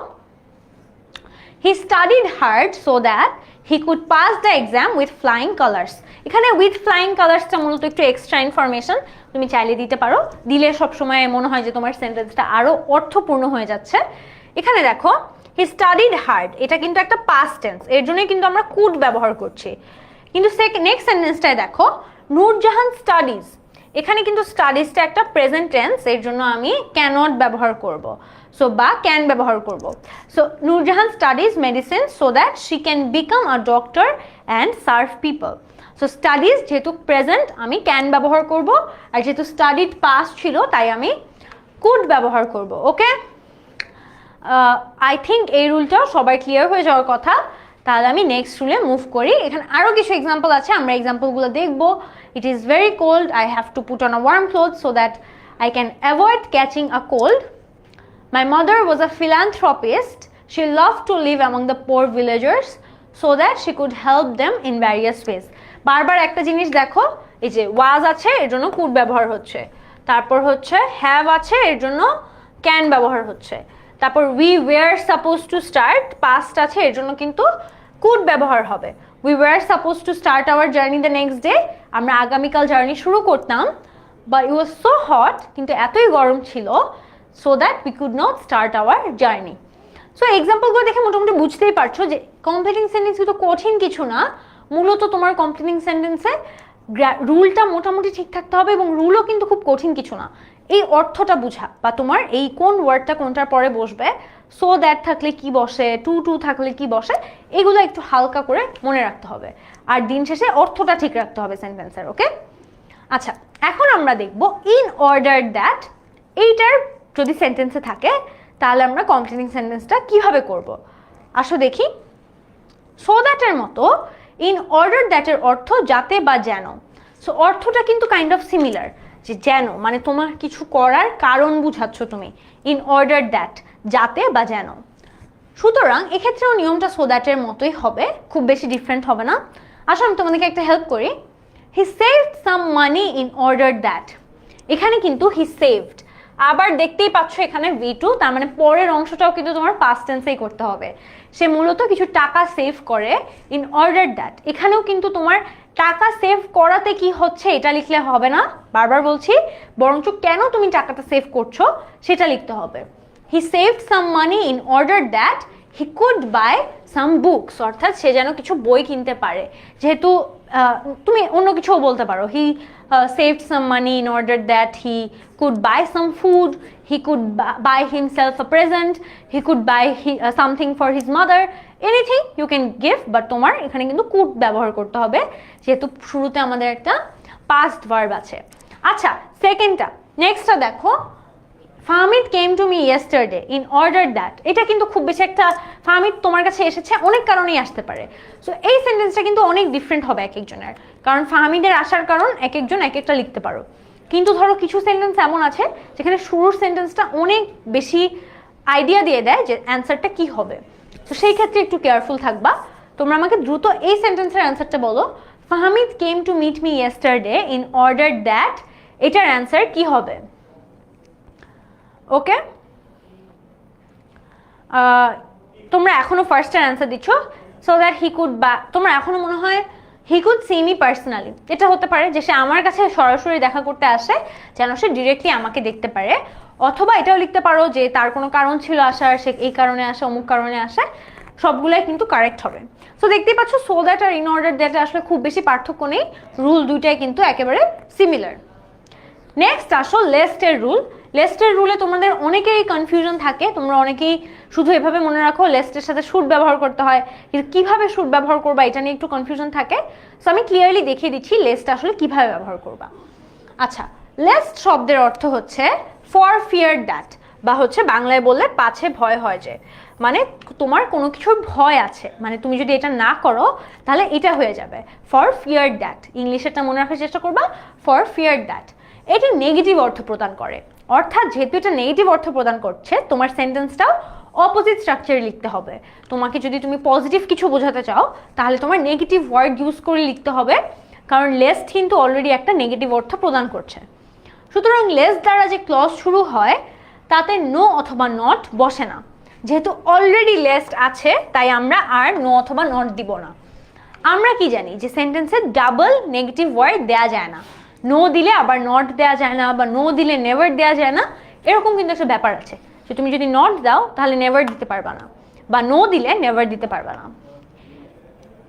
হি studied hard so that he could pass the exam with flying colours. এখানে উইথ ফ্লাইং কালার্সটা মূলত একটু extra information, তুমি চাইলে দিতে পারো, দিলে সবসময় মনে হয় যে তোমার সেন্টেন্সটা আরও অর্থপূর্ণ হয়ে যাচ্ছে। এখানে দেখো হি স্টাডিড হার্ড, এটা কিন্তু একটা পাস্ট টেন্স, এর জন্যই কিন্তু আমরা কুড ব্যবহার করছি। কিন্তু নেক্সট সেন্টেন্সটায় দেখো নূরজাহান স্টাডিজ, এখানে কিন্তু স্টাডিজটা একটা প্রেজেন্ট টেন্স, এর জন্য আমি ক্যানট ব্যবহার করব, সো বা ক্যান ব্যবহার করব। So Nurjahan studies medicine so that she can become a doctor and serve people. So studies যেহেতু প্রেজেন্ট আমি ক্যান ব্যবহার করব, আর যেহেতু স্টাডিড পাস্ট ছিল তাই আমি কুড ব্যবহার করব। ওকে, আই থিঙ্ক এই রুলটাও সবাই ক্লিয়ার হয়ে যাওয়ার কথা। তাহলে আমি নেক্সট রুলে মুভ করি। এখানে আরও কিছু এক্সাম্পল আছে, আমরা এক্সাম্পলগুলো দেখবো। It is very cold, I have to put on a warm cloth so that I can avoid catching a cold. My mother was a philanthropist. She loved to live among the poor villagers so that she could help them in various ways. বারবার একটা জিনিস দেখো, এই যে was আছে এর জন্য could ব্যবহার হচ্ছে, তারপর হচ্ছে have আছে এর জন্য can ব্যবহার হচ্ছে, তারপর we were supposed to start past আছে এর জন্য কিন্তু could ব্যবহার হবে। We were supposed to start our journey the next day. আমরা আগামীকাল জার্নি শুরু করতাম, but it was so hot, কিন্তু এতই গরম ছিল, so that we could not start our journey. So এক্সাম্পলগুলো দেখে মোটামুটি বুঝতেই পারছো যে কমপ্লিটিং সেন্টেন্স কিন্তু কঠিন কিছু না, মূলত তোমার কমপ্লিটিং সেন্টেন্সে রুলটা মোটামুটি ঠিক থাকতে হবে, এবং রুলও কিন্তু খুব কঠিন কিছু না। এই অর্থটা বোঝা বা তোমার এই কোন ওয়ার্ডটা কোনটার পরে বসবে, সো দ্যাট থাকলে কি বসে, টু টু থাকলে কি বসে, এগুলো একটু হালকা করে মনে রাখতে হবে, আর দিন শেষে অর্থটা ঠিক রাখতে হবে সেন্টেন্সের। ওকে, আচ্ছা এখন আমরা দেখব ইন অর্ডার দ্যাট, এইটার যদি সেন্টেন্সে থাকে তাহলে আমরা কমপ্লিটিং সেন্টেন্সটা কিভাবে করব। আসো দেখি। সো দ্যাটের মতো ইন অর্ডার দ্যাটের অর্থ যাতে বা যেন। সো অর্থটা কিন্তু কাইন্ড অফ সিমিলার, যে যেন মানে তোমার কিছু করার কারণ বুঝাচ্ছ তুমি, ইন অর্ডার দ্যাট যাতে বা যেন। সুতরাং এক্ষেত্রেও নিয়মটা সো দ্যাটের মতোই হবে, খুব বেশি ডিফারেন্ট হবে না। আসলে আমি তোমাদেরকে একটা হেল্প করি। হি saved some money in order that, এখানে কিন্তু হি সেভড, আবার দেখতেই পাচ্ছ এখানে V2, তার মানে পরের অংশটাও কিন্তু তোমার পাস্ট টেন্সেই করতে হবে। সে মূলত কিছু টাকা সেভ করে ইন অর্ডার দ্যাট, এখানেও কিন্তু তোমার টাকা সেভ করাতে কি হচ্ছে এটা লিখলে হবে না, বারবার বলছি, বরঞ্চ কেন তুমি টাকাটা সেভ করছো সেটা লিখতে হবে। হি saved some money in order that he could buy some books, অর্থাৎ সে যেন কিছু বই কিনতে পারে, যেহেতু তুমি অন্য কিছুও বলতে পারো। হি saved some money in order that he could buy some food, he could buy himself a present, he could buy something for his mother, anything you can give, but তোমার এখানে কিন্তু could ব্যবহার করতে হবে, যেহেতু শুরুতে আমাদের একটা past verb আছে। আচ্ছা সেকেন্ডটা, নেক্সটটা দেখো, Fahmid came to me yesterday in order that, এটা কিন্তু খুব বেশি একটা, ফাহমিদ তোমার কাছে এসেছে অনেক কারণেই আসতে পারে। সো এই সেন্টেন্সটা কিন্তু অনেক ডিফারেন্ট হবে এক একজনের, কারণ ফাহমিদের আসার কারণ এক একজন এক একটা লিখতে পারো। কিন্তু ধরো কিছু সেন্টেন্স এমন আছে যেখানে শুরুর সেন্টেন্সটা অনেক বেশি আইডিয়া দিয়ে দেয় যে অ্যান্সারটা কি হবে। তো সেই ক্ষেত্রে একটু কেয়ারফুল থাকবা। তোমরা আমাকে দ্রুত এই সেন্টেন্সের অ্যান্সারটা বলো। Fahmid came to meet me yesterday in order that, এটার অ্যান্সার কি হবে? ওকে, তোমরা এখনো ফার্স্টের অ্যান্সার দিচ্ছ, সো দ্যাট হি কুড, বা তোমরা এখনো মনে হয় he could see me personally, এটা হতে পারে যে সে আমার কাছে সরাসরি দেখা করতে আসে, যেন সে ডিরেক্টলি আমাকে দেখতে পারে। অথবা এটাও লিখতে পারো যে তার কোনো কারণ ছিল আসার, সে এই কারণে আসে, অমুক কারণে আসে, সবগুলাই কিন্তু কারেক্ট হবে। সো দেখতেই পাচ্ছ সো দ্যাট আর ইন অর্ডার দ্যাট আসলে খুব বেশি পার্থক্য নেই, রুল দুইটাই কিন্তু একেবারে সিমিলার। নেক্সট আসো লেস্টের রুল। লেস্টের রুলে তোমাদের অনেকেরই কনফিউশন থাকে, তোমরা অনেকেই শুধু এভাবে মনে রাখো লেস্টের সাথে শুড ব্যবহার করতে হয়, কিন্তু কিভাবে শুড ব্যবহার করবা এটা নিয়ে একটু কনফিউশন থাকে। সো আমি ক্লিয়ারলি দেখিয়ে দিচ্ছি লেস্ট আসলে কিভাবে ব্যবহার করবা। আচ্ছা, লেস্ট শব্দের অর্থ হচ্ছে ফর ফিয়ার দ্যাট, বা হচ্ছে বাংলায় বললে পাছে ভয় হয় যে, মানে তোমার কোনো কিছুর ভয় আছে, মানে তুমি যদি এটা না করো তাহলে এটা হয়ে যাবে, ফর ফিয়ার দ্যাট। ইংলিশেরটা মনে রাখার চেষ্টা করবা, ফর ফিয়ার দ্যাট। এটি নেগেটিভ অর্থ প্রদান করে, অর্থাৎ যেহেতু এটা নেগেটিভ অর্থ প্রদান করছে, তোমার সেন্টেন্সটাও অপোজিট স্ট্রাকচারে লিখতে হবে। তোমাকে যদি তুমি পজিটিভ কিছু বোঝাতে চাও তাহলে তোমার নেগেটিভ ওয়ার্ড ইউজ করে লিখতে হবে, কারণ লেস্ট কিন্তু অলরেডি একটা নেগেটিভ অর্থ প্রদান করছে। সুতরাং লেস দ্বারা যে ক্লজ শুরু হয় তাতে নো অথবা নট বসে না, যেহেতু অলরেডি লেস্ট আছে তাই আমরা আর নো অথবা নট দিব না। আমরা কি জানি যে সেন্টেন্সে ডাবল নেগেটিভ ওয়ার্ড দেয়া যায় না, নো দিলে আবার নট দেওয়া যায় না, বা নো দিলে নেভার দেওয়া যায় না, এরকম কিন্তু একটা ব্যাপার আছে যে তুমি যদি নট দাও তাহলে নেভার দিতে পারবা না, বা নো দিলে নেভার দিতে পারবা না।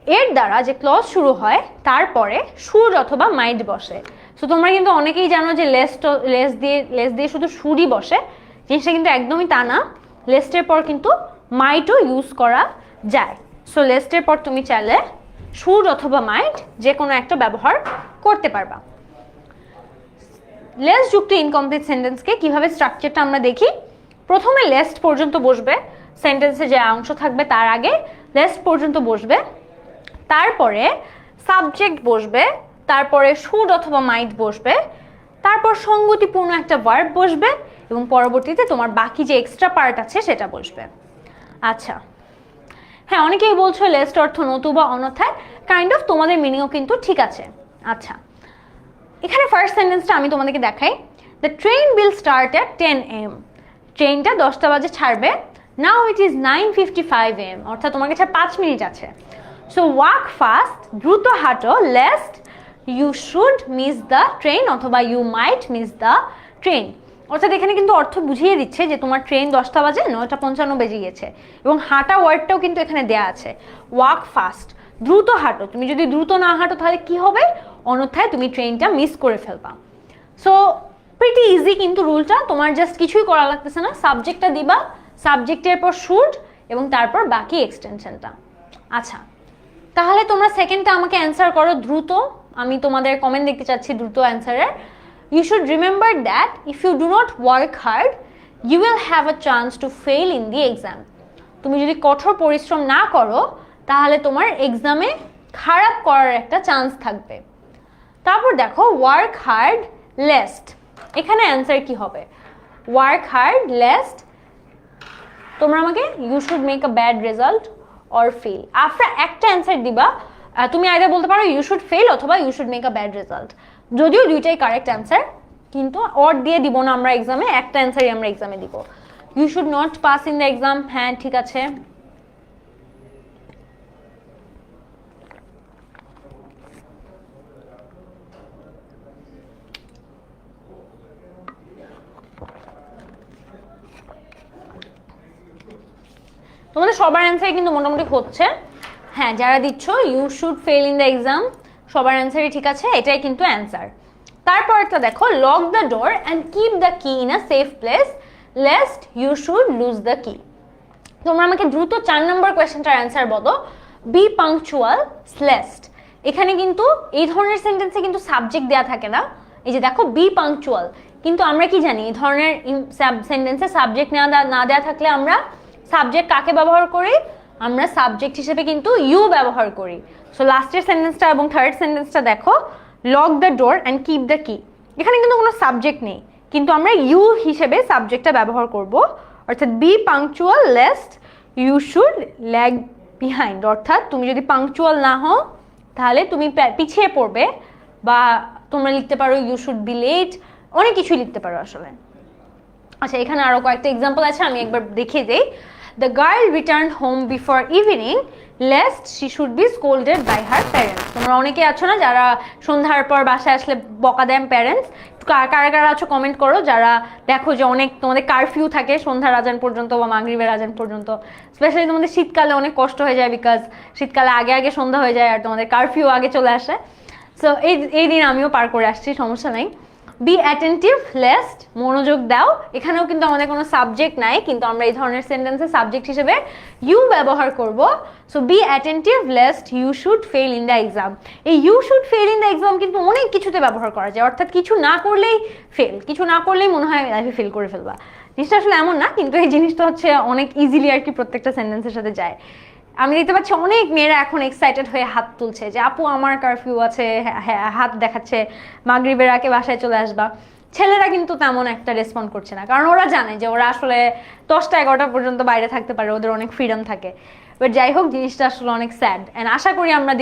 এর দ্বারা যে ক্লজ শুরু হয় তারপরে শুড অথবা মাইট বসে। সো তোমরা কিন্তু অনেকেই জানো যে লেস দিয়ে শুধু শুডই বসে, জিনিসটা কিন্তু একদমই তা না, লেস্টের পর কিন্তু মাইটও ইউজ করা যায়। সো লেস্টের পর তুমি চাইলে শুড অথবা মাইট যে কোনো একটা ব্যবহার করতে পারবা। লেস যুক্ত ইনকমপ্লিট সেন্টেন্সকে কিভাবে স্ট্রাকচারটা আমরা দেখি। প্রথমে লেস্ট পর্যন্ত বসবে, সেন্টেন্সে যে অংশ থাকবে তার আগে লেস্ট পর্যন্ত বসবে, তারপরে সাবজেক্ট বসবে, তারপরে শুড অথবা মাইট বসবে, তারপর সঙ্গতিপূর্ণ একটা ভার্ব বসবে এবং পরবর্তীতে তোমার বাকি যে এক্সট্রা পার্ট আছে সেটা বসবে। আচ্ছা, হ্যাঁ, অনেকেই বলছো লেস্ট অর্থ নতুবা অন্যথায়, কাইন্ড অফ তোমাদের মিনিংও কিন্তু ঠিক আছে। আচ্ছা, এখানে ফার্স্ট সেন্টেন্সটা আমি তোমাদেরকে দেখাই। The train will start at 10 AM। ট্রেনটা 10টা বাজে ছাড়বে। নাও ইট ইজ 9:55 AM, অর্থাৎ তোমার কাছে 5 মিনিট আছে। সো ওয়াক ফাস্ট, দ্রুত হাঁটো, lest you should miss the train অথবা you might miss the train. অর্থাৎ এখানে কিন্তু অর্থ বুঝিয়ে দিচ্ছে যে তোমার ট্রেন 10টা বাজে, 9:55 বেজে গিয়েছে। এবং হাঁটা ওয়ার্ডটাও কিন্তু এখানে দেয়া আছে, ওয়াক ফাস্ট, দ্রুত হাঁটো। তুমি যদি দ্রুত না হাঁটো তাহলে কি হবে, অন্যথায় তুমি ট্রেনটা মিস করে ফেলবা। সো প্রিটি ইজি কিন্তু রুলটা, তোমার জাস্ট কিছুই করা লাগতেছে না, সাবজেক্টটা দিবা, সাবজেক্টের পর শুড এবং তারপর বাকি এক্সটেনশনটা। আচ্ছা, তাহলে তোমরা সেকেন্ডটা আমাকে অ্যান্সার করো দ্রুত। আমি তোমাদের কমেন্ট দেখতে চাচ্ছি দ্রুত অ্যান্সারের। You should remember that if you do not work hard, you will have a chance to fail in the exam. তুমি যদি কঠোর পরিশ্রম না করো তাহলে তোমার এক্সামে খারাপ করার একটা চান্স থাকবে। তারপর দেখো ওয়ার্ক হার্ড লেস্ট, এখানে অ্যান্সার কি হবে? ওয়ার্ক হার্ড লেস্ট, তোমরা আমাকে you should make a bad result or fail, after একটা অ্যান্সার দিবা। তুমি আইদার বলতে পারো ইউ শুড ফেল অথবা you should make a bad result, যদিও দুইটাই কারেক্ট অ্যান্সার, কিন্তু অর দিয়ে দিব না আমরা এক্সামে, একটা অ্যান্সারই আমরা এক্সামে দিব। You should not pass in the exam, হ্যাঁ ঠিক আছে। তোমাদের সবার অ্যান্সার কিন্তু মোটামুটি হচ্ছে। হ্যাঁ, যারা দিচ্ছ you should fail in the exam, সবার অ্যান্সারই ঠিক আছে, এটাই কিন্তু অ্যান্সার। তারপরটা দেখো, lock the door and keep the key in a safe place lest you should lose the key. তোমরা আমাকে দ্রুত 4 নম্বর কোয়েশ্চেনটার অ্যান্সার বলো। বি পাংচুয়াল লেস্ট, এখানে কিন্তু এই ধরনের সেন্টেন্সে কিন্তু সাবজেক্ট দেওয়া থাকে না। এই যে দেখো বি পাংচুয়াল, কিন্তু আমরা কি জানি এই ধরনের সেন্টেন্সে সাবজেক্ট না দেওয়া থাকলে আমরা সাবজেক্ট কাকে ব্যবহার করি? আমরা সাবজেক্ট হিসেবে কিন্তু ইউ ব্যবহার করি। সো লাস্টের সেন্টেন্সটা এবং থার্ড সেন্টেন্সটা দেখো, lock the door and keep the কি, এখানে কিন্তু কোনো সাবজেক্ট নেই, কিন্তু আমরা ইউ হিসেবে সাবজেক্টটা ব্যবহার করব। অর্থাৎ be punctual lest you should lag behind, অর্থাৎ তুমি যদি পাংচুয়াল না হও তাহলে তুমি পিছিয়ে পড়বে, বা তোমরা লিখতে পারো ইউ শুড বি লেট, অনেক কিছুই লিখতে পারো আসলে। আচ্ছা, এখানে আরো কয়েকটা এক্সাম্পল আছে, আমি একবার দেখিয়ে দেই। The girl returned home before evening lest she should be scolded by her parents. তোমরা অনেকে আছো না যারা সন্ধ্যার পর বাসায় আসলে বকা দেন প্যারেন্টস, কারা কারা আছো কমেন্ট করো। যারা দেখো যে অনেক তোমাদের কারফিউ থাকে সন্ধ্যার আজান পর্যন্ত বা মাগরিবের আজান পর্যন্ত, স্পেশালি তোমাদের শীতকালে অনেক কষ্ট হয়ে যায়, বিকজ শীতকালে আগে আগে সন্ধ্যা হয়ে যায় আর তোমাদের কারফিউ আগে চলে আসে। সো এই দিন আমিও পার করে আসছি, সমস্যা নাই। বি অ্যাটেন্টিভ লেস্ট, মনোযোগ দাও, এখানেও কিন্তু আমাদের কোনো সাবজেক্ট নাই, কিন্তু আমরা এই ধরনের সেন্টেন্সে সাবজেক্ট হিসেবে ইউ ব্যবহার করব। So be attentive lest you should fail in the exam. এই you should fail in the exam কিন্তু অনেক কিছুতে ব্যবহার করা যায়, অর্থাৎ কিছু না করলেই ফেল, কিছু না করলেই মনে হয় লাইফে ফেল করে ফেলবা। জিনিসটা আসলে এমন না, কিন্তু এই জিনিসটা হচ্ছে অনেক ইজিলি আর কি প্রত্যেকটা সেন্টেন্সের সাথে যায়। আমি দেখতে পাচ্ছি অনেক মেয়েরা এখন এক্সাইটেড হয়ে হাত তুলছে যে আপু আমার কারফিউ আছে, হাত দেখাচ্ছে, মাগরিবের আগে বাসায় চলে আসবা। ছেলেরা কিন্তু তেমন একটা রেসপন্ড করছে না, কারণ ওরা জানে যে ওরা আসলে 10টা 11টা পর্যন্ত বাইরে থাকতে পারে, ওদের অনেক ফ্রিডম থাকে। বাট যাই হোক, জিনিসটা আসলে অনেক স্যাড, অ্যান্ড আশা করি আমরা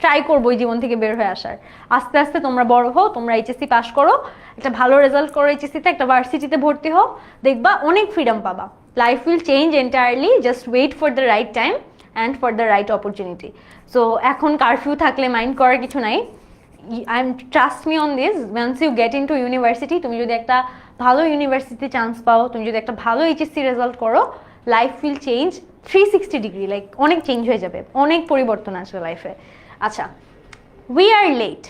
ট্রাই করবো এই জীবন থেকে বের হয়ে আসার। আস্তে আস্তে তোমরা বড় হও, তোমরা এইচএসসি পাস করো, একটা ভালো রেজাল্ট করো এইচএসসিতে, একটা ভার্সিটিতে ভর্তি হও, দেখবা অনেক ফ্রিডম পাবা। Life will change entirely, just wait for the right time and for the right opportunity. So এখন কারফিউ থাকলে মাইন্ড করার কিছু নাই। Trust me on this, once you get into university, তুমি যদি একটা ভালো ইউনিভার্সিটিতে চান্স পাও, তুমি যদি একটা ভালো এইচএসসি রেজাল্ট করো, life will change 360 degree, like অনেক চেঞ্জ হয়ে যাবে, অনেক পরিবর্তন আসবে লাইফে। আচ্ছা, we are late,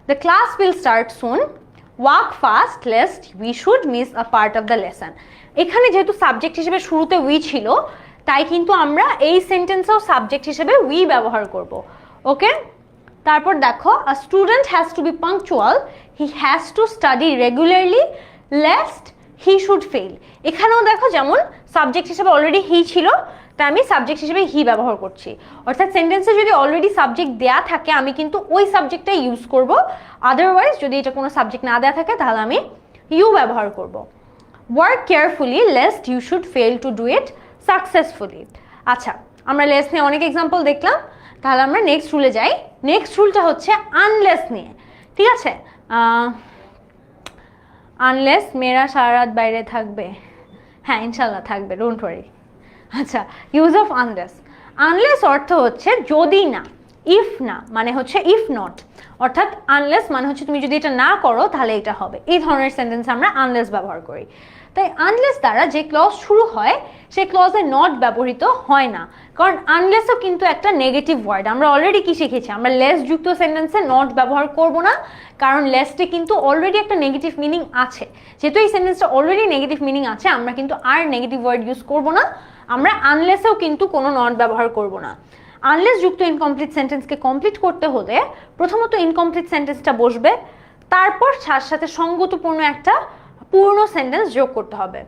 the class will start soon, walk fast lest we should miss a part of the lesson. এখানে যেহেতু সাবজেক্ট হিসেবে শুরুতে উই ছিল, তাই কিন্তু আমরা এই সেন্টেন্সেও সাবজেক্ট হিসেবে উই ব্যবহার করব। ওকে, তারপর দেখো, আ student has to be punctual, he has to study regularly lest he should fail. এখানেও দেখো যেমন সাবজেক্ট হিসেবে অলরেডি হি ছিল, তাই আমি সাবজেক্ট হিসেবে হি ব্যবহার করছি। অর্থাৎ সেন্টেন্সে যদি অলরেডি সাবজেক্ট দেয়া থাকে আমি কিন্তু ওই সাবজেক্টটাই ইউজ করব, আদারওয়াইজ যদি এটা কোনো সাবজেক্ট না দেয়া থাকে তাহলে আমি ইউ ব্যবহার করব। Work carefully lest you should fail to do it successfully. আচ্ছা, আমরা লেস নিয়ে অনেক এক্সাম্পল দেখলাম, তাহলে আমরা নেক্সট রুলে যাই। নেক্সট রুলটা হচ্ছে আনলেস নিয়ে, ঠিক আছে? আনলেস মেয়েরা সারা রাত বাইরে থাকবে, হ্যাঁ ইনশাল্লাহ থাকবে, ডোন্ট ওয়ারি। আচ্ছা, ইউজ অফ আনলেস। আনলেস অর্থ হচ্ছে যদি না, ইফ না মানে হচ্ছে ইফ নট, অর্থাৎ আনলেস মানে হচ্ছে তুমি যদি এটা না করো তাহলে এটা হবে, এই ধরনের সেন্টেন্স আমরা আনলেস ব্যবহার করি। তাই আনলেস দ্বারা যে ক্লজ শুরু হয় সেই ক্লজে নট ব্যবহৃত হয় না, কারণ আনলেসও কিন্তু একটা নেগেটিভ ওয়ার্ড। আমরা অলরেডি কি শিখেছি, আমরা লেস যুক্ত সেন্টেন্সে নট ব্যবহার করব না, কারণ লেসটে কিন্তু অলরেডি একটা নেগেটিভ মিনিং আছে। যেহেতু এই সেন্টেন্সটা অলরেডি নেগেটিভ মিনিং আছে, আমরা কিন্তু আর নেগেটিভ ওয়ার্ড ইউজ করব না। আমরা আনলেসেও কিন্তু কোনো নট ব্যবহার করব না। আনলেস যুক্ত ইনকমপ্লিট সেন্টেন্সকে কমপ্লিট করতে হলে প্রথমত ইনকমপ্লিট সেন্টেন্সটা বসবে, তারপর তার সাথে সঙ্গতপূর্ণ একটা পূর্ণ সেন্টেন্স যোগ করতে হবে।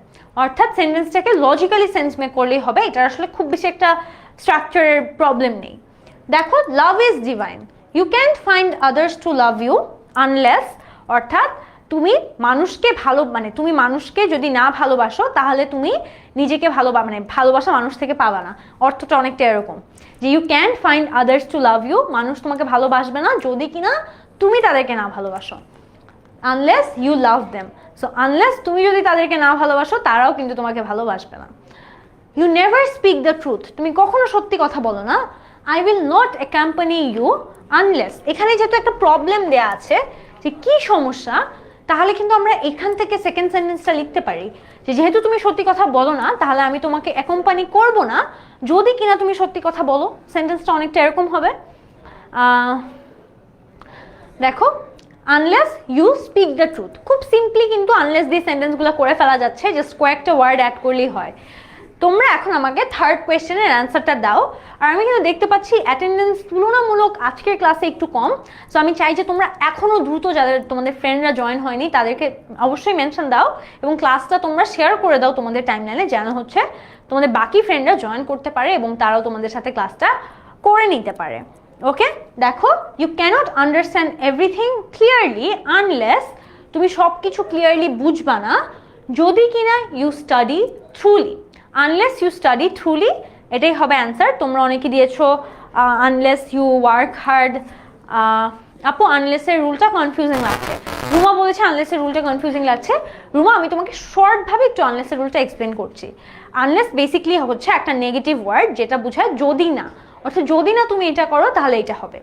অর্থাৎ সেন্টেন্সটাকে লজিক্যালি সেন্স মেক করলেই হবে, এটার আসলে খুব বেশি একটা স্ট্রাকচারের প্রবলেম নেই। দেখো, love is divine, you can't find others to love you unless, অর্থাৎ তুমি মানুষকে তুমি মানুষকে যদি না ভালোবাসো তাহলে তুমি নিজেকে ভালোবাসা মানুষ থেকে পাবা না। অর্থটা অনেকটা এরকম যে you can't find others to love you, মানুষ তোমাকে ভালোবাসবে না যদি কিনা তুমি তাদেরকে না ভালোবাসো, unless you love them. So unless তুমি যদি তাদেরকে না ভালোবাসো তারাও কিন্তু তোমাকে ভালোবাসবে না। You never speak the truth, তুমি কখনো সত্যি কথা বলো না। I will not accompany you unless, এখানে যেহেতু একটা প্রবলেম দেয়া আছে যে কি সমস্যা, তাহলে কিন্তু আমরা এখান থেকে সেকেন্ড সেন্টেন্সটা লিখতে পারি যে যেহেতু তুমি সত্যি কথা বলো না তাহলে আমি তোমাকে অ্যাকম্পানি করব না যদি কিনা তুমি সত্যি কথা বলো। সেন্টেন্সটা অনেকটা এরকম হবে। দেখো, unless you speak the truth, খুব সিম্পলি কিন্তু আনলেস দিয়ে সেন্টেন্সগুলো করে ফেলা যাচ্ছে, জাস্ট কয়েকটা ওয়ার্ড অ্যাড করলেই হয়। তোমরা এখন আমাকে থার্ড কোয়েশ্চেনের অ্যান্সারটা দাও। আর আমি কিন্তু দেখতে পাচ্ছি অ্যাটেন্ডেন্স তুলনামূলক আজকের ক্লাসে একটু কম, সো আমি চাই যে তোমরা এখনও দ্রুত যাদের তোমাদের ফ্রেন্ডরা জয়েন হয়নি তাদেরকে অবশ্যই মেনশন দাও এবং ক্লাসটা তোমরা শেয়ার করে দাও তোমাদের টাইমলাইনে, যেন হচ্ছে তোমাদের বাকি ফ্রেন্ডরা জয়েন করতে পারে এবং তারাও তোমাদের সাথে ক্লাসটা করে নিতে পারে। ওকে, দেখো, you cannot understand everything clearly unless, তুমি সব কিছু ক্লিয়ারলি বুঝবা না যদি কিনা you study thoroughly. Unless you study thoroughly, এটাই হবে অ্যান্সার। তোমরা অনেকে দিয়েছো আনলেস ইউ ওয়ার্ক হার্ড। আপু, আনলেসের রুলটা কনফিউজিং লাগছে। রুমা বলেছে আনলেসের রুলটা কনফিউজিং লাগছে। রুমা, আমি তোমাকে শর্টভাবে একটু আনলেসের রুলটা এক্সপ্লেন করছি। আনলেস বেসিক্যালি হচ্ছে একটা নেগেটিভ ওয়ার্ড যেটা বোঝায় যদি না, অর্থাৎ যদি না তুমি এটা করো তাহলে এটা হবে।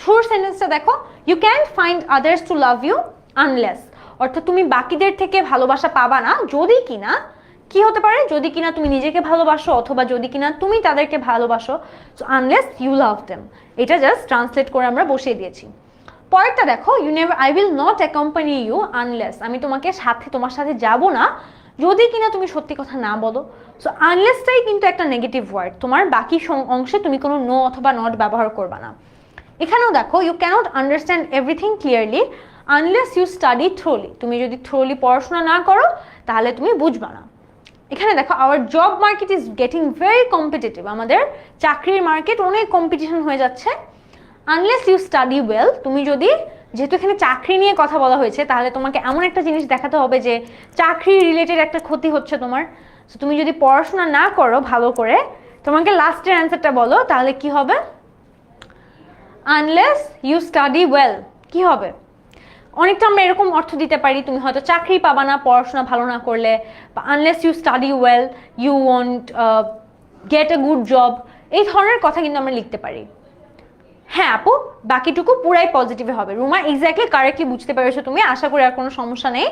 শুরুর সেন্টেন্সটা দেখো, you can't find others to love you unless, অর্থাৎ তুমি বাকিদের থেকে ভালোবাসা পাবা না যদি কিনা কি হতে পারে, যদি কিনা তুমি নিজেকে ভালোবাসো অথবা যদি কিনা তুমি তাদেরকে ভালোবাসো। So unless you love them, এটা জাস্ট ট্রান্সলেট করে আমরা বসিয়ে দিয়েছি। পরেরটা দেখো, I will not accompany you unless, আমি তোমার সাথে যাব না যদি কিনা তুমি সত্যি কথা না বলো। সো আনলেসটাই কিন্তু একটা নেগেটিভ ওয়ার্ড, তোমার বাকি অংশে তুমি কোনো নো অথবা নট ব্যবহার করবা না। এখানেও দেখো, you cannot understand everything clearly unless you study thoroughly, তুমি যদি থ্রোলি পড়াশোনা না করো তাহলে তুমি বুঝবা না। এখানে দেখো, hour job market is getting very competitive, আমাদের চাকরির মার্কেট অনেক কম্পিটিশন হয়ে যাচ্ছে। আনলেস ইউ স্টাডি ওয়েল, তুমি যদি, যেহেতু এখানে চাকরি নিয়ে কথা বলা হয়েছে তাহলে তোমাকে এমন একটা জিনিস দেখাতে হবে যে চাকরি রিলেটেড একটা ক্ষতি হচ্ছে তোমার। সো তুমি যদি পড়াশোনা না করো ভালো করে, তোমাকে লাস্টের অ্যান্সারটা বলো তাহলে কি হবে। আনলেস ইউ স্টাডি ওয়েল কি হবে, অনেকটা আমরা এরকম অর্থ দিতে পারি, তুমি হয়তো চাকরি পাবা না পড়াশোনা ভালো না করলে, বা unless you study well you won't get a good job, এই ধরনের কথা কিন্তু আমরা লিখতে পারি। হ্যাঁ আপু, বাকিটুকু পুরাই পজিটিভে হবে। রুমা, এক্স্যাক্টলি কারেক্টলি বুঝতে পেরেছো তুমি, আশা করি আর কোনো সমস্যা নেই।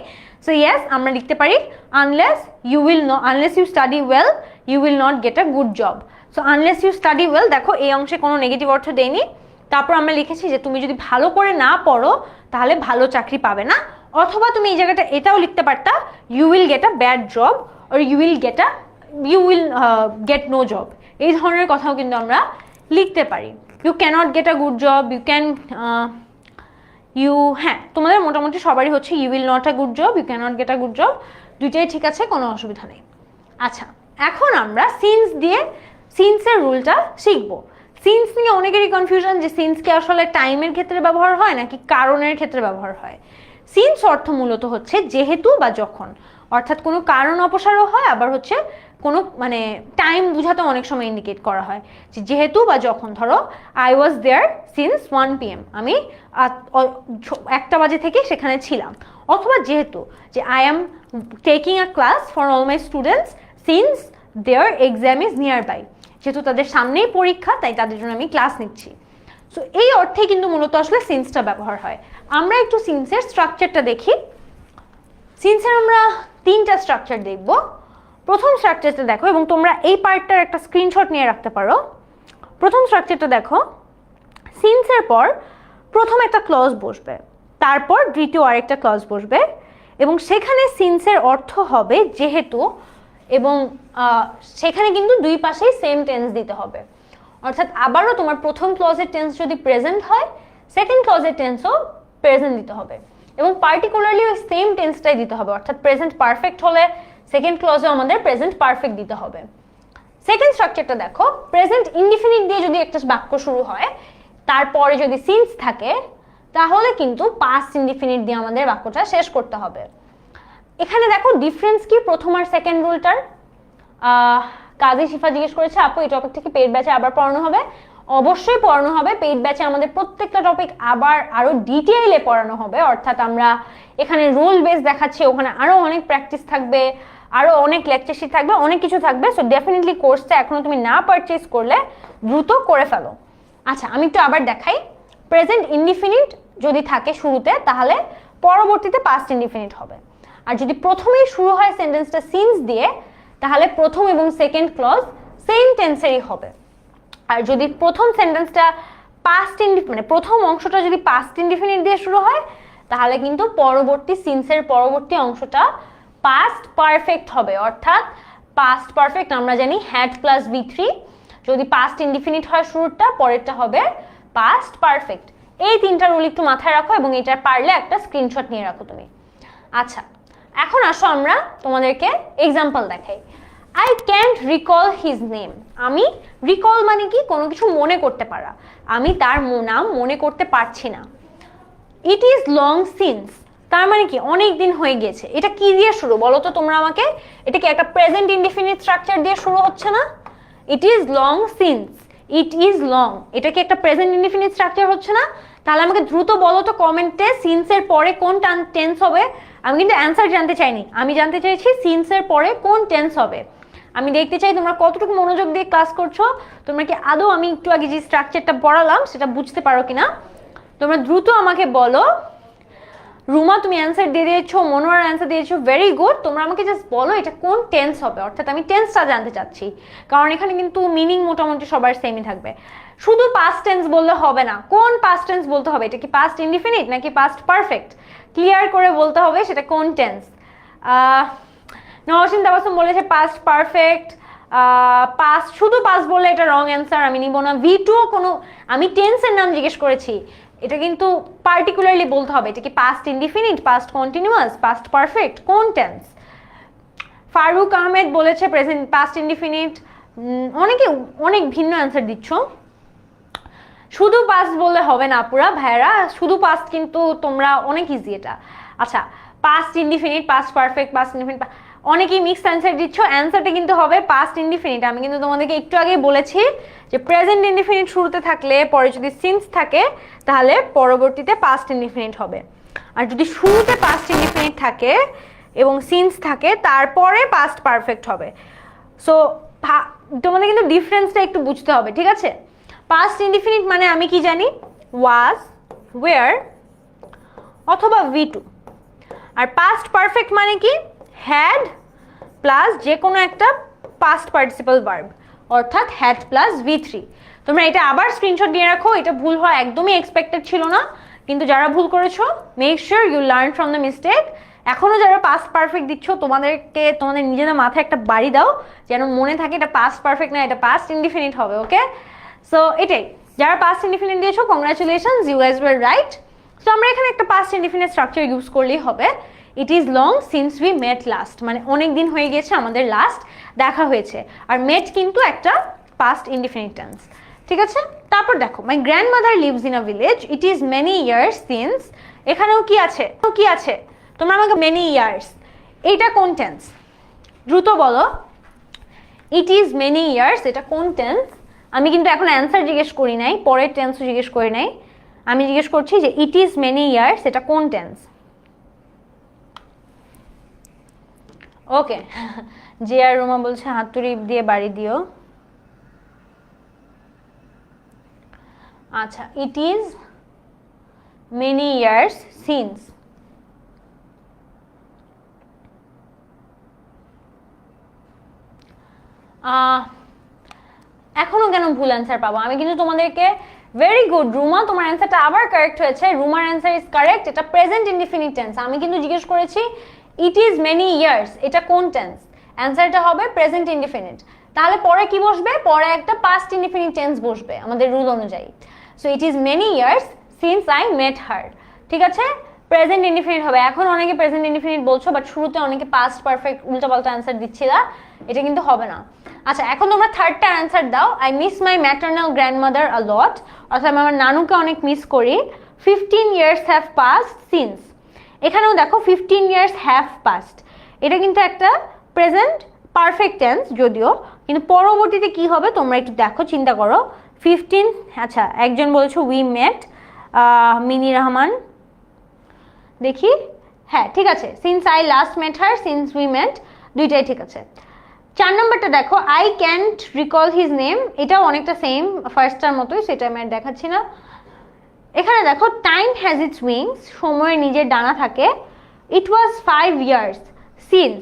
সো ইয়েস, আমরা লিখতে পারি unless you study well you will not get a good job. So unless you study well, দেখো এই অংশে কোনো নেগেটিভ অর্থ দেয়নি। তারপর আমরা লিখেছি যে তুমি যদি ভালো করে না পড়ো তাহলে ভালো চাকরি পাবে না, অথবা তুমি এই জায়গাটা এটাও লিখতে পারতা, you will get a bad job or you will get no job, এই ধরনের কথাও কিন্তু আমরা লিখতে পারি। You cannot get a good job, হ্যাঁ তোমাদের মোটামুটি সবারই হচ্ছে you will not a good job, you cannot get a good job, দুইটাই ঠিক আছে, কোনো অসুবিধা নেই। আচ্ছা, এখন আমরা সিন্স দিয়ে সিন্সের রুলটা শিখবো। সিন্স নিয়ে অনেকেরই কনফিউশন যে সিন্সকে আসলে টাইমের ক্ষেত্রে ব্যবহার হয় নাকি কারণের ক্ষেত্রে ব্যবহার হয়। সিন্স অর্থ মূলত হচ্ছে যেহেতু বা যখন, অর্থাৎ কোনো কারণ অপসারও হয়, আবার হচ্ছে কোনো মানে টাইম বুঝাতে অনেক সময় ইন্ডিকেট করা হয় যে যেহেতু বা যখন। ধরো I was there since 1 PM, আমি 1টা বাজে থেকে সেখানে ছিলাম। অথবা যেহেতু যে I am taking a class for all my students since their exam is nearby, যেহেতু তাদের সামনেই পরীক্ষা তাই তাদের জন্য আমি ক্লাস নিচ্ছি। সো এই অর্থে কিন্তু মূলত আসলে সিন্সটা ব্যবহার হয়। আমরা একটু সিন্সের স্ট্রাকচারটা দেখি। সিন্সের আমরা 3টা স্ট্রাকচার দেখব। প্রথম স্ট্রাকচারটা দেখো, এবং তোমরা এই পার্টটার একটা স্ক্রিনশট নিয়ে রাখতে পারো। প্রথম স্ট্রাকচারটা দেখো, সিন্সের পর প্রথম একটা ক্লজ বসবে, তারপর দ্বিতীয় আরেকটা ক্লজ বসবে, এবং সেখানে সিন্সের অর্থ হবে যেহেতু, এবং সেখানে কিন্তু দুই পাশেই সেম টেন্স দিতে হবে। অর্থাৎ আবারও তোমার প্রথম ক্লজের টেন্স যদি প্রেজেন্ট হয়, সেকেন্ড ক্লজের টেন্সও প্রেজেন্ট দিতে হবে, এবং পার্টিকুলারলি ওই সেম টেন্সটাই দিতে হবে। অর্থাৎ প্রেজেন্ট পারফেক্ট হলে সেকেন্ড ক্লজে আমাদের প্রেজেন্ট পারফেক্ট দিতে হবে। সেকেন্ড স্ট্রাকচারটা দেখো, প্রেজেন্ট ইনডিফিনিট দিয়ে যদি একটা বাক্য শুরু হয়, তারপরে যদি সিন্স থাকে, তাহলে কিন্তু পাস্ট ইনডিফিনিট দিয়ে আমাদের বাক্যটা শেষ করতে হবে। এখানে দেখো ডিফারেন্স কি প্রথম আর সেকেন্ড রুলটার। কাজী শিফা জিজ্ঞেস করেছে, আপু এই টপিকটা কি পেইড ব্যাচে আবার পড়ানো হবে? অবশ্যই পড়ানো হবে। পেইড ব্যাচে আমাদের প্রত্যেকটা টপিক আবার আরো ডিটেইলে পড়ানো হবে। অর্থাৎ আমরা এখানে রুল বেস দেখাচ্ছি, ওখানে আরো অনেক প্র্যাকটিস থাকবে, আরো অনেক লেকচার শিট থাকবে, অনেক কিছু থাকবে। সো ডেফিনেটলি কোর্সটা এখনো তুমি না পারচেজ করলে দ্রুত করে ফেলো। আচ্ছা, আমি একটু আবার দেখাই। প্রেজেন্ট ইনডিফিনিট যদি থাকে শুরুতে, তাহলে পরবর্তীতে পাস্ট ইনডিফিনিট হবে। আর যদি প্রথমেই শুরু হয় সেন্টেন্সটা সিন্স দিয়ে, তাহলে প্রথম এবং সেকেন্ড ক্লজ সেম টেন্সেরই হবে। আর যদি প্রথম সেন্টেন্সটা পাস্ট মানে প্রথম অংশটা যদি পাস্ট ইনডিফিনিট দিয়ে শুরু হয়, তাহলে কিন্তু পরবর্তী সিন্সের পরবর্তী অংশটা পাস্ট পারফেক্ট হবে। অর্থাৎ পাস্ট পারফেক্ট আমরা জানি হ্যাড প্লাস V3, যদি পাস্ট ইনডিফিনিট হয় শুরুটা, পরেরটা হবে পাস্ট পারফেক্ট। এই 3টা রুল একটু মাথায় রাখো, এবং এটার পারলে একটা স্ক্রিনশট নিয়ে রাখো তুমি। আচ্ছা, এখন আসো আমরা তোমাদেরকে এক্সাম্পল দেখাই। I can't recall his name. আমি রিকল মানে কি, কোনো কিছু মনে করতে পারা। আমি তার নাম মনে করতে পারছি না। ইট ইজ লং সিন্স, তার মানে কি অনেক দিন হয়ে গেছে। এটা কি দিয়ে শুরু বলো তো তোমরা আমাকে? এটা কি একটা প্রেজেন্ট ইনডিফিনিট স্ট্রাকচার দিয়ে শুরু হচ্ছে না? ইট is long since, it is long, এটা কি একটা প্রেজেন্ট ইনডিফিনিট স্ট্রাকচার হচ্ছে না? তাহলে আমাকে দ্রুত বলো তো কমেন্টে সিন্সের পরে কোন টেন্স হবে। আমি কিন্তু অ্যান্সার জানতে চাইনি, আমি জানতে চাইছি সিন্সের পরে কোন টেন্স হবে। আমি দেখতে চাই তোমরা কতটুকু মনোযোগ দিয়ে ক্লাস করছো, তোমরা কি আদৌ আমি একটু আগে যে স্ট্রাকচারটা পড়ালাম সেটা বুঝতে পারো কিনা। তোমরা দ্রুত আমাকে বলো। রুমা তুমি অ্যান্সার দিয়ে দিয়েছো, মনোয়ার অ্যান্সার দিয়েছো, ভেরি গুড। তোমরা আমাকে জাস্ট বলো এটা কোন টেন্স হবে। অর্থাৎ আমি টেন্সটা জানতে চাচ্ছি, কারণ এখানে কিন্তু মিনিং মোটামুটি সবার সেমই থাকবে। শুধু পাস্ট টেন্স বললে হবে না, কোন পাস্ট টেন্স বলতে হবে। এটা কি পাস্ট ইনডিফিনিট নাকি পাস্ট পারফেক্ট, ক্লিয়ার করে বলতে হবে সেটা কোন টেন্স। নওশিন তাবাসুম বলেছে পাস্ট পারফেক্ট। পাস্ট, শুধু পাস্ট বললে এটা রং অ্যান্সার, আমি নিব না। V2 কোনো, আমি টেন্সের নাম জিজ্ঞেস করেছি, এটা কিন্তু পার্টিকুলারলি বলতে হবে এটা কি past indefinite, past continuous, past perfect, কোন টেন্স। ফারুক আহমেদ বলেছে প্রেজেন্ট পাস্ট ইনডিফিনিট। অনেকে অনেক ভিন্ন অ্যান্সার দিচ্ছ। শুধু পাস্ট বললে হবে না পুরা ভাইরা, শুধু পাস্ট কিন্তু তোমরা অনেক ইজি এটা। আচ্ছা, past indefinite, past perfect, past indefinite, অনেকেই মিক্সড অ্যান্সার দিচ্ছ। অ্যান্সারটা কিন্তু হবে পাস্ট ইনডিফিনিট। আমি কিন্তু তোমাদেরকে একটু আগেই বলেছি যে প্রেজেন্ট ইনডিফিনিট শুরুতে থাকলে, পরে যদি সিন্স থাকে, তাহলে পরবর্তীতে পাস্ট ইনডিফিনিট হবে। আর যদি শুরুতে পাস্ট ইনডিফিনিট থাকে এবং সিন্স থাকে, তারপরে পাস্ট পারফেক্ট হবে। সো তোমাদের কিন্তু ডিফারেন্সটা একটু বুঝতে হবে, ঠিক আছে। পাস্ট ইনডিফিনিট মানে আমি কি জানি, ওয়াজ, ওয়্যার অথবা V2। আর পাস্ট পারফেক্ট মানে কি, হ্যাড প্লাস যে কোনো একটা পাস্ট পার্টিসিপাল ভার্ব, অর্থাৎ হ্যাড প্লাস V3। তোমরা এটা আবার স্ক্রিনশট দিয়ে রাখো, এটা ভুল হওয়া একদমই এক্সপেক্টেড ছিল না, কিন্তু যারা ভুল করেছো make sure you learn from the mistake. এখনো যারা পাস্ট পারফেক্ট দিচ্ছ, তোমাদের নিজেদের মাথায় একটা বাড়ি দাও, যেন মনে থাকে এটা পাস্ট পারফেক্ট না, এটা পাস্ট ইনডিফিনিট হবে। ওকে, সো এটাই, যারা পাস্ট ইনডিফিনিট দিয়েছো congratulations, you guys were right. So আমরা এখানে একটা পাস্ট ইনডিফিনিট স্ট্রাকচার ইউজ করলেই হবে। It is long since we met last, মানে অনেক দিন হয়ে গেছে আমাদের লাস্ট দেখা হয়েছে। আর মেট কিন্তু একটা পাস্ট ইনডিফিনিট টেন্স। ঠিক আছে, তারপর দেখো my grandmother lives in a village, it is many years since, এখানেও কি আছে তোমরা আমাকে মেনি ইয়ার্স, এইটা কোন টেন্স? দ্রুত বলো, ইট ইজ মেনি ইয়ার্স এটা কোন টেন্স? আমি কিন্তু এখন অ্যান্সার জিজ্ঞেস করি নাই, পরের টেন্সও জিজ্ঞেস করি নাই, আমি জিজ্ঞেস করছি যে ইট ইজ মেনি ইয়ার্স এটা কোন টেন্স? ওকে, যে আর রুমা বলছে হাতুড়ি দিয়ে বাড়ি দিও। আচ্ছা, ইট ইজ মেনি ইয়ার্স সিন্স, এখনো কেন ভুল অ্যান্সার পাবো? আমি কিন্তু তোমাদেরকে ভেরি গুড রুমা, তোমার অ্যান্সারটা আবার কারেক্ট হয়েছে। রুমার অ্যান্সার ইজ কারেক্ট, এটা প্রেজেন্ট ইনডিফিনিট টেন্স। আমি কিন্তু জিজ্ঞেস করেছি ইট ইজ মেনি ইয়ার্স এটা কোন টেন্স? অ্যান্সারটা হবে প্রেজেন্ট ইনডিফিনিট। তাহলে পরে কি বসবে? পরে একটা পাস্ট ইনডিফিনিট টেন্স বসবে আমাদের রুল অনুযায়ী। So it is many years since I met her. ঠিক আছে, প্রেজেন্ট ইনডিফিনিট হবে। এখন অনেকে প্রেজেন্ট ইনডিফিনিট বলছো, বাট শুরুতে অনেকে পাস্ট পারফেক্ট উল্টাপাল্টা অ্যান্সার দিচ্ছিলা, এটা কিন্তু হবে না। আচ্ছা, এখন তোমরা থার্ডটা অ্যান্সার দাও। I miss my maternal grandmother a lot, অর্থাৎ আমি আমার নানুকে অনেক মিস করি। 15 years হ্যাভ পাস্ট সিন্স, এখানেও দেখো 15 years হ্যাভ পাস্ট, এটা কিন্তু একটা প্রেজেন্ট পারফেক্ট টেন্স যদিও, কিন্তু পরবর্তীতে কি হবে তোমরা একটু দেখো, চিন্তা করো। 15, আচ্ছা একজন বলেছো উই মেট, মিনি রহমান, দেখি হ্যাঁ ঠিক আছে, since I last met her, since we met, দুইটাই ঠিক আছে। 4 নম্বরটা দেখো, I can't recall his name, এটাও অনেকটা সেম ফার্স্টটার মতোই, সেটা আমি আর দেখাচ্ছি না। এখানে দেখো টাইম হ্যাজ ইটস উইংস, সময়ের নিজের ডানা থাকে। ইট ওয়াজ 5 years since,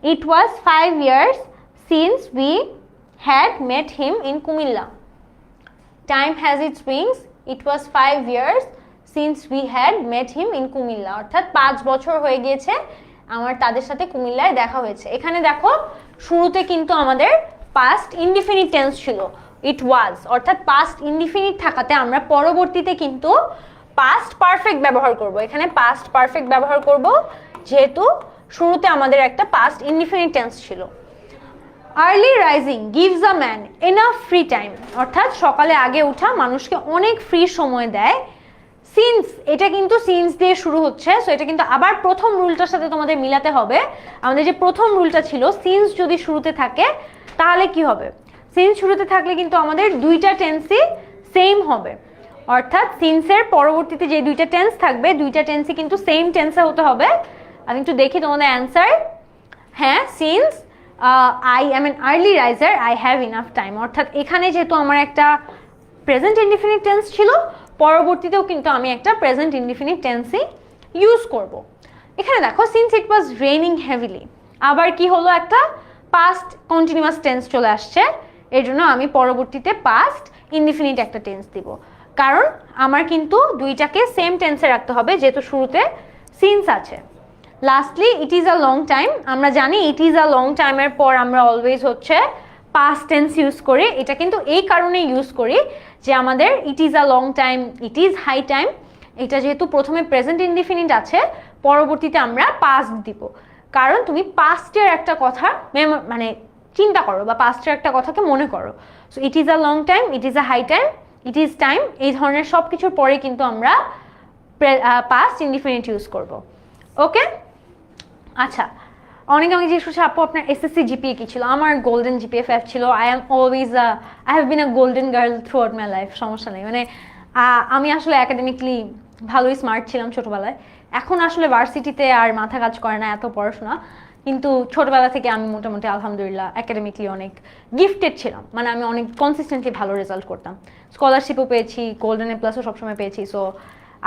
it was 5 years since we had mate him in Comilla. Time has its wings, it was 5 years since we had mate him in Comilla, অর্থাৎ 5 বছর হয়ে গিয়েছে আমার তাদের সাথে কুমিল্লায় দেখা হয়েছে। এখানে দেখো শুরুতে কিন্তু আমাদের পাস্ট ইনডিফিনিট টেন্স ছিল ইট ওয়াজ, অর্থাৎ পাস্ট ইনডিফিনিট থাকাতে আমরা পরবর্তীতে কিন্তু পাস্ট পারফেক্ট ব্যবহার করব। এখানে পাস্ট পারফেক্ট ব্যবহার করব যেহেতু শুরুতে আমাদের একটা পাস্ট ইনডিফিনিট টেন্স ছিল। Early rising gives a man enough free time, অর্থাৎ সকালে আগে ওঠা মানুষকে অনেক ফ্রি সময় দেয়। সিন্স, এটা কিন্তু সিন্স দিয়ে শুরু হচ্ছে, সো এটা কিন্তু আবার প্রথম রুলটার সাথে তোমাদের মিলাতে হবে। আমাদের যে প্রথম রুলটা ছিল সিন্স যদি শুরুতে থাকে তাহলে কি হবে? সিন্স শুরুতে থাকলে কিন্তু আমাদের দুইটা টেন্সই সেম হবে, অর্থাৎ সিন্সের পরবর্তীতে যে দুইটা টেন্স থাকবে দুইটা টেন্সই কিন্তু সেম টেন্সে হতে হবে। আমি একটু দেখি তোমাদের অ্যান্সার। হ্যাঁ, since I am an early raiser I have enough time, অর্থাৎ এখানে যেহেতু আমার একটা প্রেজেন্ট ইনডিফিনিট টেন্স ছিল, পরবর্তীতেও কিন্তু আমি একটা প্রেজেন্ট ইনডিফিনিট টেন্সই ইউজ করব। এখানে দেখো since it was raining heavily, আবার কি হলো? একটা পাস্ট কন্টিনিউয়াস টেন্স চলে আসছে, এর জন্য আমি পরবর্তীতে পাস্ট ইনডিফিনিট একটা টেন্স দিব, কারণ আমার কিন্তু দুইটাকে সেম টেন্সে রাখতে হবে যেহেতু শুরুতে সিন্স আছে। Lastly it is a long time, আমরা জানি ইট ইজ আ লং টাইমের পর আমরা অলওয়েজ হচ্ছে পাস্ট টেন্স ইউজ করি। এটা কিন্তু এই কারণে ইউজ করি যে আমাদের it is a long time, it is high time, এটা যেহেতু প্রথমে প্রেজেন্ট ইনডিফিনিট আছে পরবর্তীতে আমরা পাস্ট দিব, কারণ তুমি পাস্টের একটা কথা মানে চিন্তা করো বা পাস্টের একটা কথাকে মনে করো। So it is a long time, it is a high time, it is time, এই ধরনের সব কিছুর পরে কিন্তু আমরা পাস্ট ইনডিফিনিট ইউজ করব। ওকে, আচ্ছা অনেকে আমাকে জিজ্ঞেস করছে আপু আপনার এসএসসি জিপিএ কি ছিল? আমার গোল্ডেন জিপিএ 5 ছিল। I have been a golden girl through out my life, সমস্যা নেই। মানে আমি আসলে একাডেমিকলি ভালোই স্মার্ট ছিলাম ছোটবেলায়, এখন আসলে ভার্সিটিতে আর মাথা কাজ করে না এত পড়াশোনা, কিন্তু ছোটবেলা থেকে আমি মোটামুটি আলহামদুলিল্লাহ একাডেমিকলি অনেক গিফটেড ছিলাম, মানে আমি অনেক কনসিস্টেন্টলি ভালো রেজাল্ট করতাম, স্কলারশিপও পেয়েছি, গোল্ডেন এ প্লাসও সবসময় পেয়েছি। সো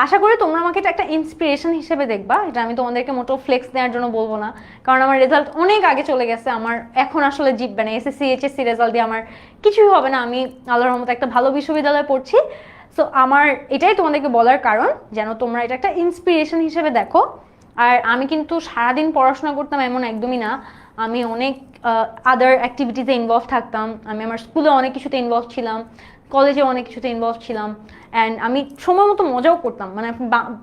আশা করি তোমরা আমাকে এটা একটা ইন্সপিরেশন হিসেবে দেখবা, এটা আমি তোমাদেরকে মোটো ফ্লেক্স দেওয়ার জন্য বলবো না, কারণ আমার রেজাল্ট অনেক আগে চলে গেছে, আমার এখন আসলে জিতবে না, এসএসসি এইচএসসি রেজাল্ট দিয়ে আমার কিছুই হবে না, আমি আল্লাহর রহমতে একটা ভালো বিশ্ববিদ্যালয়ে পড়ছি। সো আমার এটাই তোমাদেরকে বলার কারণ যেন তোমরা এটা একটা ইন্সপিরেশন হিসেবে দেখো। আর আমি কিন্তু সারাদিন পড়াশোনা করতাম এমন একদমই না, আমি অনেক আদার অ্যাক্টিভিটিসে ইনভলভ থাকতাম, আমি আমার স্কুলে অনেক কিছুতে ইনভলভ ছিলাম, কলেজে অনেক কিছুতে ইনভলভ ছিলাম, অ্যান্ড আমি সময় মতো মজাও করতাম, মানে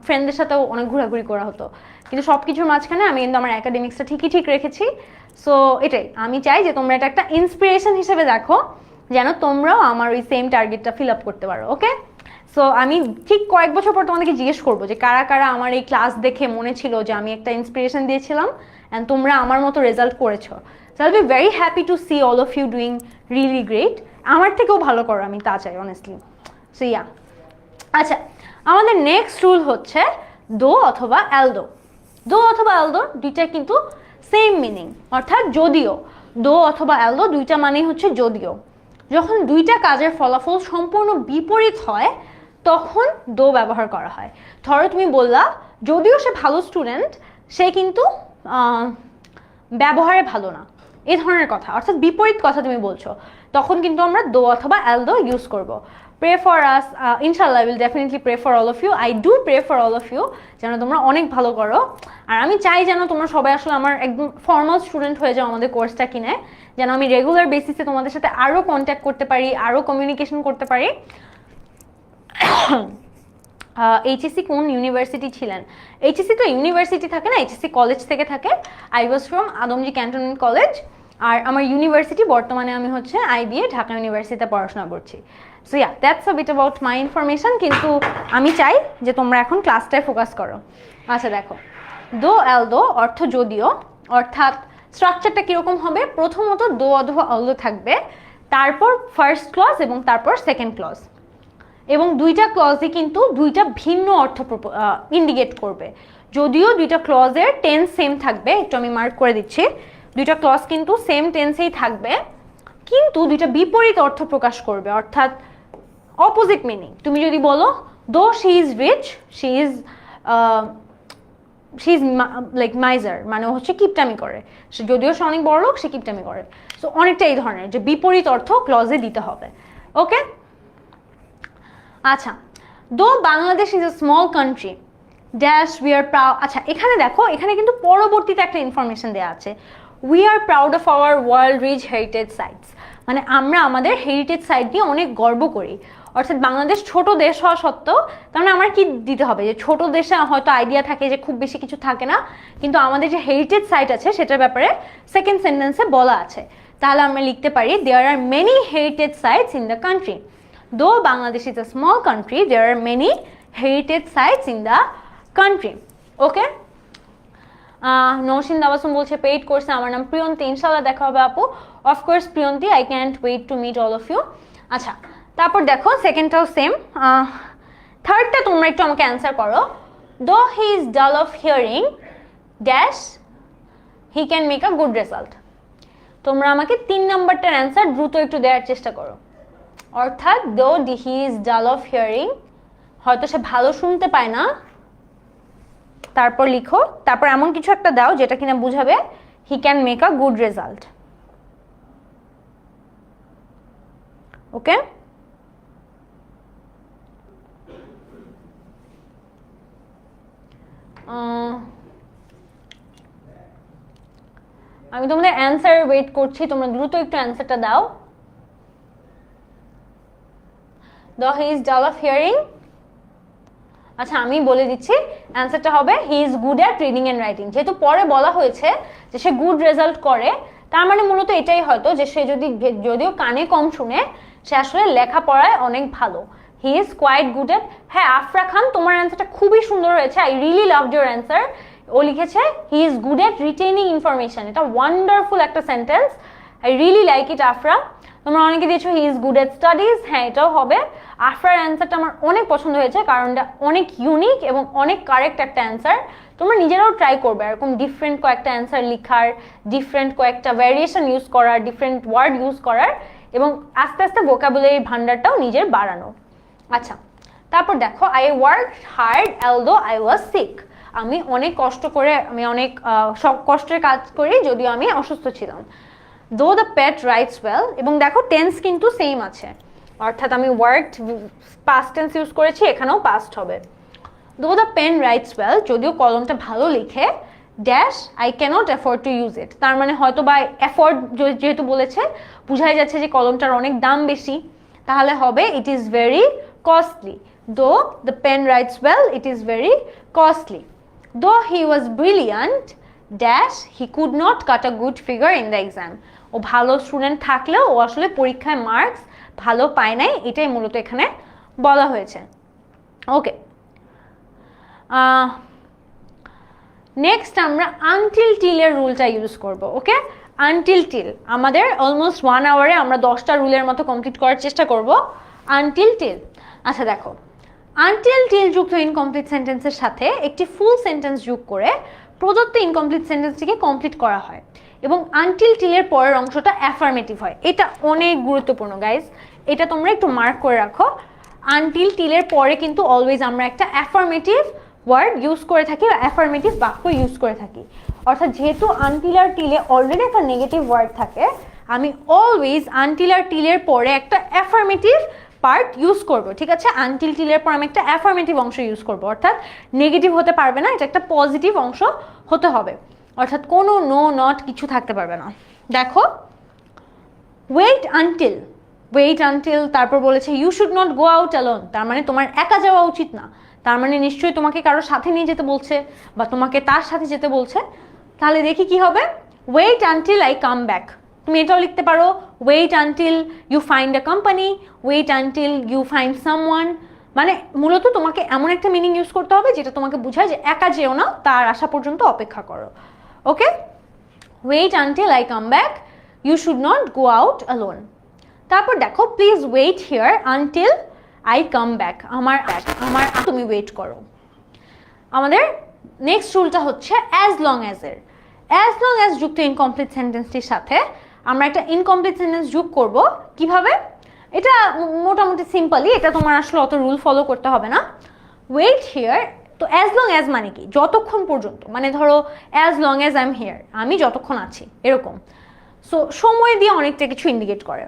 ফ্রেন্ডদের সাথেও অনেক ঘোরাঘুরি করা হতো, কিন্তু সব কিছুর মাঝখানে আমি কিন্তু আমার অ্যাকাডেমিক্সটা ঠিকই ঠিক রেখেছি। সো এটাই আমি চাই যে তোমরা এটা একটা ইন্সপিরেশন হিসেবে দেখো, যেন তোমরাও আমার ওই সেম টার্গেটটা ফিল আপ করতে পারো। ওকে, সো আমি ঠিক কয়েক বছর পর তোমাদেরকে জিজ্ঞেস করবো যে কারা কারা আমার এই ক্লাস দেখে মনে ছিল যে আমি একটা ইন্সপিরেশন দিয়েছিলাম অ্যান্ড তোমরা আমার মতো রেজাল্ট করেছো। So I be very happy to see all of you doing really great. আমার থেকেও ভালো করো, আমি তা চাই অনেস্টলি। সো ইয়া, আচ্ছা, আমাদের নেক্সট রুল হচ্ছে দো অথবা এলদো। দো অথবা এলদো দুইটা কিন্তু সেম মিনিং, অর্থাৎ যদিও। দো অথবা এলদো দুইটা মানেই হচ্ছে যদিও। যখন দুইটা কাজের ফলাফল সম্পূর্ণ বিপরীত হয় তখন দো ব্যবহার করা হয়। ধরো তুমি বললা যদিও সে ভালো স্টুডেন্ট, সে কিন্তু ব্যবহারে ভালো না, এই ধরনের কথা, অর্থাৎ বিপরীত কথা তুমি বলছো, তখন কিন্তু আমরা দো অথবা এলদো ইউজ করব। প্রে ফর আস, ইনশাল্লাহ I will definitely pray for all of you. I do pray for all of you যেন তোমরা অনেক ভালো করো। আর আমি চাই যেন তোমরা সবাই আসলে আমার একদম ফর্মাল স্টুডেন্ট হয়ে যাও আমাদের কোর্সটা কিনে, যেন আমি রেগুলার বেসিসে তোমাদের সাথে আরও কন্ট্যাক্ট করতে পারি, আরও কমিউনিকেশন করতে পারি। এইচএসসি কোন ইউনিভার্সিটি ছিলেন? এইচএসসি তো ইউনিভার্সিটি থাকে না, এইচএসসি কলেজ থেকে থাকে। I was from Adamjee cantonment college. আর আমার ইউনিভার্সিটি বর্তমানে আমি হচ্ছে আইবিএ ঢাকা ইউনিভার্সিটিতে পড়াশোনা করছি। So yeah, that's a bit about my information. কিন্তু আমি চাই যে তোমরা এখন ক্লাসটায় ফোকাস করো। আচ্ছা দেখো, দো এলদো অর্থ যদিও, অর্থাৎ স্ট্রাকচারটা কীরকম হবে? প্রথমত দো অথবা এলদো থাকবে, তারপর ফার্স্ট ক্লজ এবং তারপর সেকেন্ড ক্লজ, এবং দুইটা ক্লজই কিন্তু দুইটা ভিন্ন অর্থ ইন্ডিকেট করবে। যদিও দুইটা ক্লজের টেন্স সেম থাকবে, একটু আমি মার্ক করে দিচ্ছি, দুইটা ক্লজ কিন্তু সেম টেন্সেই থাকবে, কিন্তু দুইটা বিপরীত অর্থ প্রকাশ করবে, অর্থাৎ অপোজিট মিনিং। তুমি যদি বলো though she is rich, she is like miser, মানে হচ্ছে কিপটামি করে, সে যদিও সে অনেক বড় লোক, সে কিপটামি করে। সো অনেকটা এই ধরনের যে বিপরীত অর্থ ক্লজে দিতে হবে। ওকে, আচ্ছা, দো Bangladesh is a small country dash we are proud. আচ্ছা, এখানে দেখো, এখানে কিন্তু পরবর্তীতে একটা ইনফরমেশন দেওয়া আছে, we are proud of our world rich heritage sites, মানে আমরা আমাদের হেরিটেজ সাইট দিয়ে অনেক গর্ব করি। অর্থাৎ বাংলাদেশ ছোট দেশ হওয়া সত্ত্বেও, তার মানে আমার কি দিতে হবে, যে ছোট দেশে হয়তো আইডিয়া থাকে যে খুব বেশি কিছু থাকে না, কিন্তু আমাদের যে হেরিটেজ সাইট আছে সেটার ব্যাপারে সেকেন্ড সেন্টেন্সে বলা আছে। তাহলে আমরা লিখতে পারি there are many heritage sites in the country. Though Bangladesh is a small country, there are many heritage sites in the country. Okay? Naushin দাবাসুম বলছে পেইড কোর্সে আমার নাম প্রিয়ন্তি, ইনশাল্লাহ দেখা হবে আপু। Of course Priyonti, I can't wait to meet all of you. আচ্ছা, তারপর দেখো সেকেন্ডটাও সেম। থার্ডটা তোমরা একটু আমাকে অ্যান্সার করো। দো হি ইজ ডাল of hearing dash he can make a good result. তোমরা আমাকে 3 নাম্বারটার অ্যান্সার দ্রুত একটু দেওয়ার চেষ্টা করো। অর্থাৎ দো হি ইজ ডাল অফ হিয়ারিং, হয়তো সে ভালো শুনতে পায় না, তারপর লিখো, তারপর এমন কিছু একটা দাও যেটা কিনা বুঝাবে he can make a good result. Okay, আমি তোমাদের অ্যান্সার ওয়েট করছি, তোমরা দ্রুত একটু অ্যান্সারটা দাও। The he is dull of hearing, আচ্ছা আমি বলে দিচ্ছি অ্যান্সারটা হবে হি is good at reading and writing. যেহেতু পরে বলা হয়েছে যে সে গুড রেজাল্ট করে, তার মানে মূলত এটাই হয়তো যে সে যদিও কানে কম শুনে, সে আসলে লেখাপড়ায় অনেক ভালো। He is quite good at. হ্যাঁ আফরা খান, তোমার অ্যান্সারটা খুবই সুন্দর হয়েছে, I really loved your answer. ও লিখেছে he is good at retaining information, এটা ওয়ান্ডারফুল একটা sentence, I really like it Afra. তোমরা অনেকে দিয়েছো he is good at studies, হ্যাঁ এটাও হবে। আফরার অ্যান্সারটা আমার অনেক পছন্দ হয়েছে, কারণ এটা অনেক ইউনিক এবং অনেক কারেক্ট একটা অ্যান্সার। তোমরা নিজেরাও ট্রাই করবে এরকম ডিফারেন্ট কয়েকটা অ্যান্সার লিখার, ডিফারেন্ট কয়েকটা ভ্যারিয়েশন ইউজ করার, ডিফারেন্ট ওয়ার্ড ইউজ করার, এবং আস্তে আস্তে ভোকাবুলারি ভান্ডারটাও নিজের বাড়ানো। আচ্ছা, তারপর দেখো I work hard although I was sick, আমি অনেক কষ্ট করে, আমি অনেক সব কষ্টের কাজ করি যদিও আমি অসুস্থ ছিলাম। দো দ্য পেট রাইটস ওয়েল, এবং দেখো টেন্স কিন্তু সেম আছে, অর্থাৎ আমি ওয়ার্কড পাস্ট টেন্স ইউজ করেছি, এখানেও পাস্ট হবে। দো দ্য পেন রাইটস ওয়েল, যদিও কলমটা ভালো লিখে, dash I cannot afford to use it, তার মানে হয়তো বা অ্যাফোর্ড যেহেতু বলেছে বোঝাই যাচ্ছে যে কলমটার অনেক দাম বেশি, তাহলে হবে it is very costly. Though the pen writes well it is very costly. Though he was brilliant dash he could not cut a good figure in the exam, ও ভালো স্টুডেন্ট থাকলেও ও আসলে পরীক্ষায় মার্কস ভালো পায় নাই, এটাই মূলত এখানে বলা হয়েছে। ওকে, নেক্সট আমরা আনটিল টিলের রুলটা ইউজ করব। ওকে, আনটিল টিল আমাদের অলমোস্ট 1 আওয়ারে আমরা 10টা রুলের মতো কমপ্লিট করার চেষ্টা করব। আনটিল টিল, আচ্ছা দেখো, আনটিল টিল যুক্ত ইনকমপ্লিট সেন্টেন্সের সাথে একটি ফুল সেন্টেন্স যোগ করে প্রদত্ত ইনকমপ্লিট সেন্টেন্সটিকে কমপ্লিট করা হয় এবং আনটিল টিলের পরের অংশটা অ্যাফার্মেটিভ হয়। এটা অনেক গুরুত্বপূর্ণ গাইজ, এটা তোমরা একটু মার্ক করে রাখো। আনটিল টিলের পরে কিন্তু অলওয়েজ আমরা একটা অ্যাফার্মেটিভ ওয়ার্ড ইউজ করে থাকি বা অ্যাফার্মেটিভ বাক্য ইউজ করে থাকি। অর্থাৎ যেহেতু আনটিল আর টিলে অলরেডি একটা নেগেটিভ ওয়ার্ড থাকে, আমি অলওয়েজ আনটিল আর টিলের পরে একটা অ্যাফার্মেটিভ পার্ট ইউজ করব। ঠিক আছে, আনটিল টিলের পর আমি একটা অ্যাফার্মেটিভ অংশ ইউজ করব, অর্থাৎ নেগেটিভ হতে পারবে না, এটা একটা পজিটিভ অংশ হতে হবে, অর্থাৎ কোনো নো নট কিছু থাকতে পারবে না। দেখো, ওয়েট আনটিল, ওয়েট আনটিল, তারপর বলেছে you should not go out alone, তার মানে তোমার একা যাওয়া উচিত না, তার মানে নিশ্চয়ই তোমাকে কারোর সাথে নিয়ে যেতে বলছে বা তোমাকে তার সাথে যেতে বলছে। তাহলে দেখি কি হবে, wait until I come back, তুমি এটাও লিখতে পারো wait until you find a company, wait until you find someone. মানে মূলত তোমাকে এমন একটা মিনিং ইউজ করতে হবে যেটা তোমাকে বোঝায় যে একা যেও না, তার আসা পর্যন্ত অপেক্ষা করো। Okay, wait until I come back, you should not go out alone. তারপর দেখো, please wait here until I come back, আমার তুমি ওয়েট করো। আমাদের নেক্সট রুলটা হচ্ছে অ্যাজ লং অ্যাজ এর। অ্যাজ লং অ্যাজ যুক্ত ইনকমপ্লিট সেন্টেন্সটির সাথে আমরা একটা ইনকমপ্লিট সেন্টেন্স যোগ করব। কিভাবে? এটা মোটামুটি সিম্পলি, এটা তোমার আসলে অত রুল ফলো করতে হবে না। ওয়েট হিয়ার, তো অ্যাজ লং অ্যাজ মানে কি? যতক্ষণ পর্যন্ত, মানে ধরো as long as I am here, আমি যতক্ষণ আছি, এরকম। সো সময় দিয়ে অনেকটা কিছু ইন্ডিকেট করে।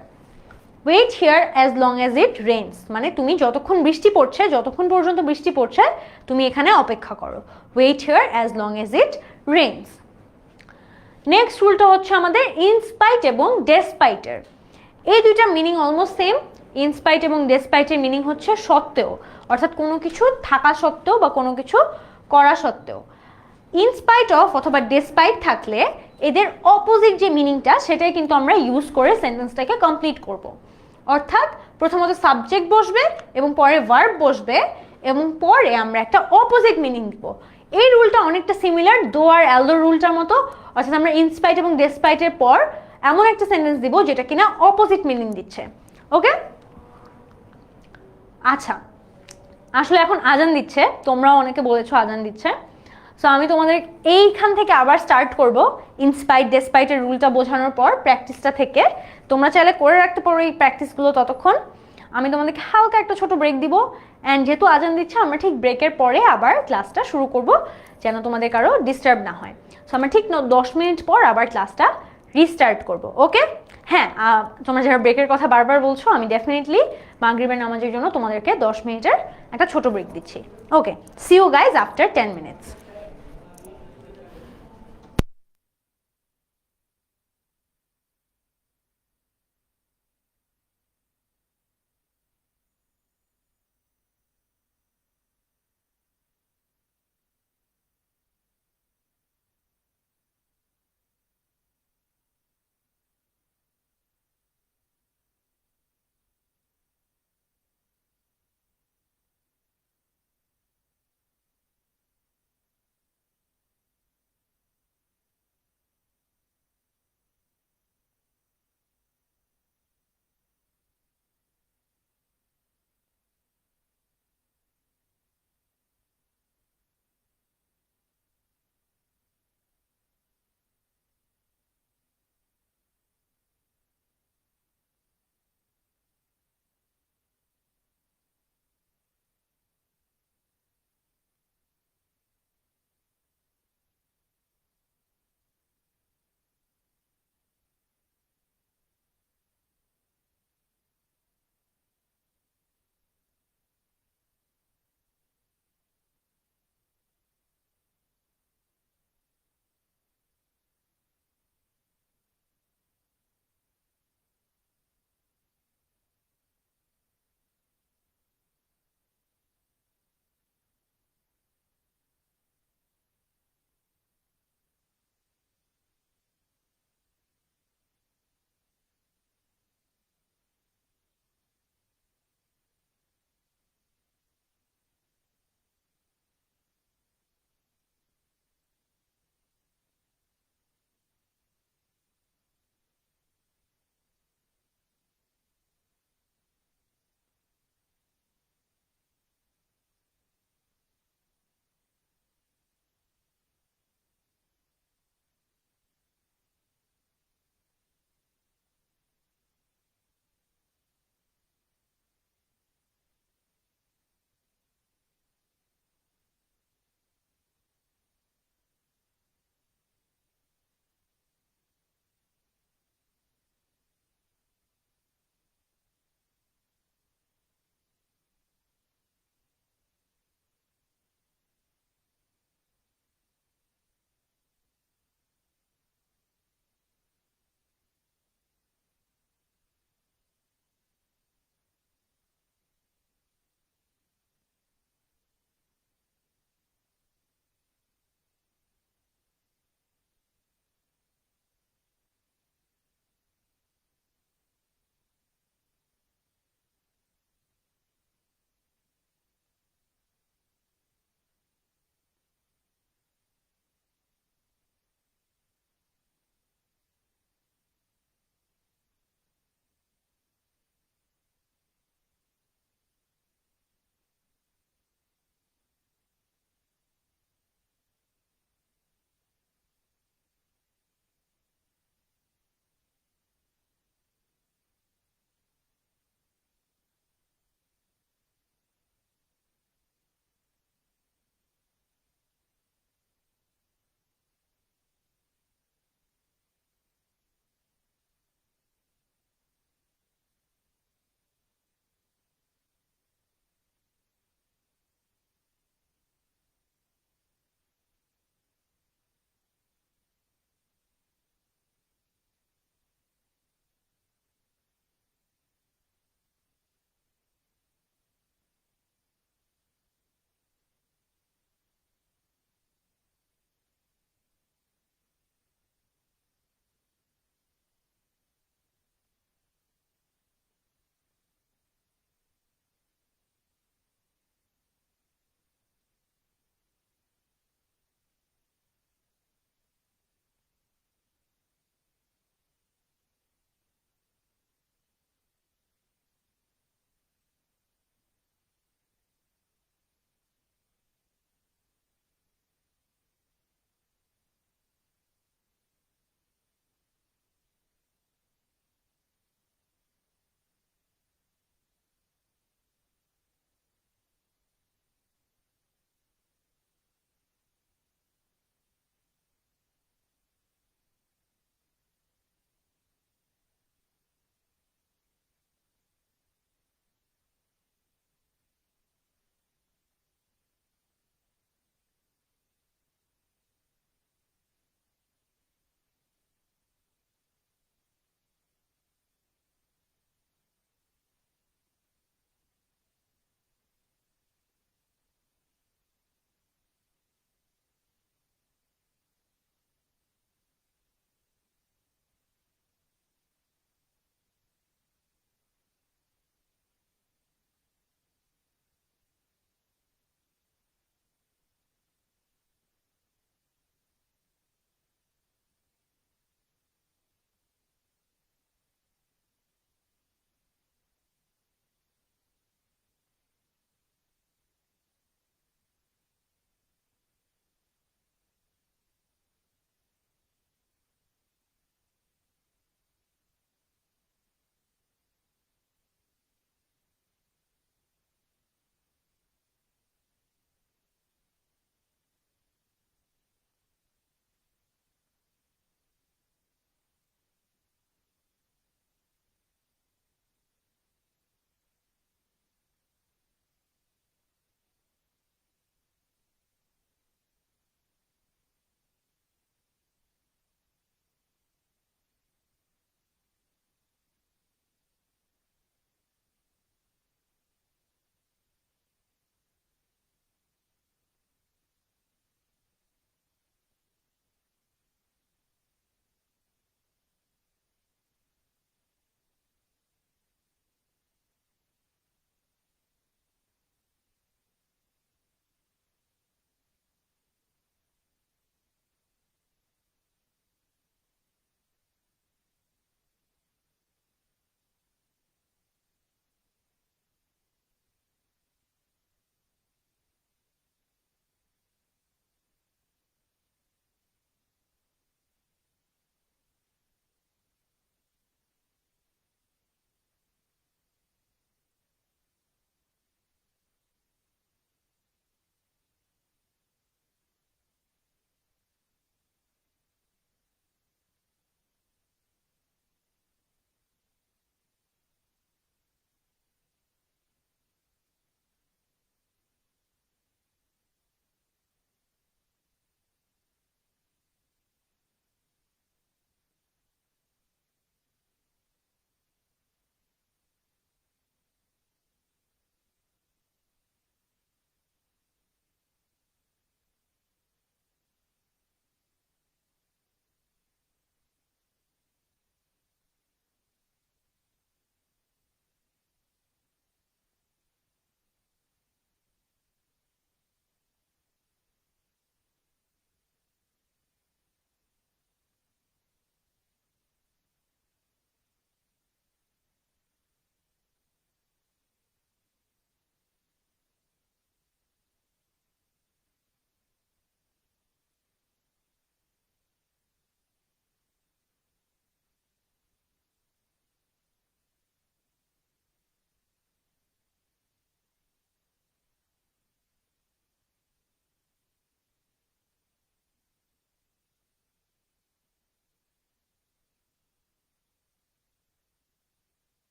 Wait here as long as it rains, মানে তুমি যতক্ষণ বৃষ্টি পড়ছে, যতক্ষণ পর্যন্ত বৃষ্টি পড়ছে তুমি এখানে অপেক্ষা করো। Wait here as long as it rains. Next রুলটা হচ্ছে আমাদের ইনস্পাইট এবং ডেসপাইটের। এই দুইটা মিনিং অলমোস্ট সেম। ইনস্পাইট এবং ডেসপাইটের মিনিং হচ্ছে সত্ত্বেও, অর্থাৎ কোনো কিছু থাকা সত্ত্বেও বা কোনো কিছু করা সত্ত্বেও। ইনস্পাইট অফ অথবা ডেসপাইট থাকলে এদের অপোজিট যে মিনিংটা সেটাই কিন্তু আমরা ইউজ করে সেন্টেন্সটাকে কমপ্লিট করব। অর্থাৎ প্রথমত সাবজেক্ট বসবে এবং পরে ভার্ব বসবে এবং পরে আমরা একটা অপোজিট মিনিং দিব। এই রুলটা অনেকটা সিমিলার দো আর অ্যালদোর রুলটার মতো, অর্থাৎ আমরা ইনস্পাইট এবং ডেসপাইটের পর এমন একটা সেন্টেন্স দিব যেটা কিনা অপোজিট মিনিং দিচ্ছে। ওকে, আচ্ছা, আসলে এখন আজান দিচ্ছে, তোমরাও অনেকে বলেছো আজান দিচ্ছে, সো আমি তোমাদের এইখান থেকে আবার স্টার্ট করব ইনস্পাইট ডেসপাইটের রুলটা বোঝানোর পর প্র্যাকটিসটা থেকে। তোমরা চাইলে করে রাখতে পারো এই প্র্যাকটিসগুলো, ততক্ষণ আমি তোমাদেরকে হালকা একটা ছোট ব্রেক দিব। অ্যান্ড যেহেতু আজান দিচ্ছে, আমরা ঠিক ব্রেকের পরে আবার ক্লাসটা শুরু করব, যেন তোমাদের কারো ডিস্টার্ব না হয়। সো আমরা ঠিক 10 মিনিট পর আবার ক্লাসটা রিস্টার্ট করব। ওকে, হ্যাঁ, তোমরা যারা ব্রেকের কথা বারবার বলছো, আমি ডেফিনেটলি মাগরিবের নামাজের জন্য তোমাদেরকে 10 মিনিটের একটা ছোট ব্রেক দিচ্ছি। Okay, see you guys after 10 minutes.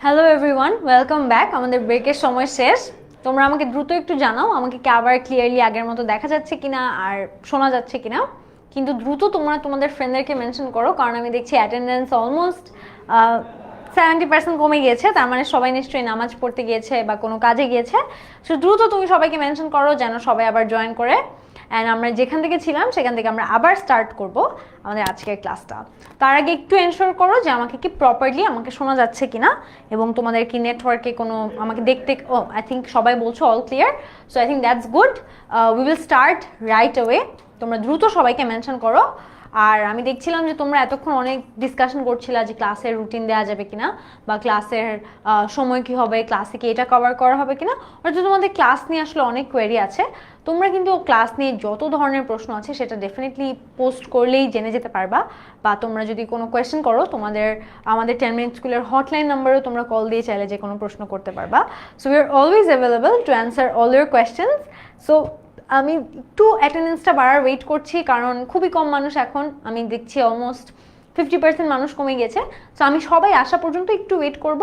Hello everyone, welcome back. আমাদের ব্রেকের সময় শেষ। তোমরা আমাকে দ্রুত একটু জানাও আমাকে কি আবার ক্লিয়ারলি আগের মতো দেখা যাচ্ছে কিনা আর শোনা যাচ্ছে কিনা। কিন্তু দ্রুত তোমরা তোমাদের ফ্রেন্ডদেরকে মেনশন করো, কারণ আমি দেখছি অ্যাটেন্ডেন্স অলমোস্ট 70% কমে গিয়েছে। তার মানে সবাই নিশ্চয়ই নামাজ পড়তে গিয়েছে বা কোনো কাজে গিয়েছে। সো দ্রুত তুমি সবাইকে মেনশন করো যেন সবাই আবার জয়েন করে। অ্যান্ড আমরা যেখান থেকে ছিলাম সেখান থেকে আমরা আবার স্টার্ট করব আমাদের আজকের ক্লাসটা। তার আগে একটু এনশোর করো যে আমাকে কি প্রপারলি আমাকে শোনা যাচ্ছে কিনা, এবং তোমাদের কি নেটওয়ার্কে কোনো আমাকে দেখতে, ও আই থিঙ্ক সবাই বলছো all clear. So I think that's good. We will start right away. তোমরা দ্রুত সবাইকে মেনশন করো। আর আমি দেখছিলাম যে তোমরা এতক্ষণ অনেক ডিসকাশন করছিলা যে ক্লাসের রুটিন দেওয়া যাবে কিনা, বা ক্লাসের সময় কি হবে, ক্লাসে কি এটা কভার করা হবে কিনা। অর্থাৎ তোমাদের ক্লাস নিয়ে আসলে অনেক কোয়েরি আছে। তোমরা কিন্তু ক্লাস নিয়ে যত ধরনের প্রশ্ন আছে সেটা ডেফিনেটলি পোস্ট করলেই জেনে যেতে পারবা, বা তোমরা যদি কোনো কোয়েশ্চেন করো আমাদের 10 মিনিট স্কুলের হটলাইন নাম্বারেও তোমরা কল দিয়ে চাইলে যে কোনো প্রশ্ন করতে পারবা। So we are always available to answer all your questions. So আমি একটু অ্যাটেন্ডেন্সটা বাড়ার ওয়েট করছি, কারণ খুবই কম মানুষ এখন। আমি দেখছি অলমোস্ট 50% মানুষ কমে গেছে। সো আমি সবাই আসা পর্যন্ত একটু ওয়েট করব,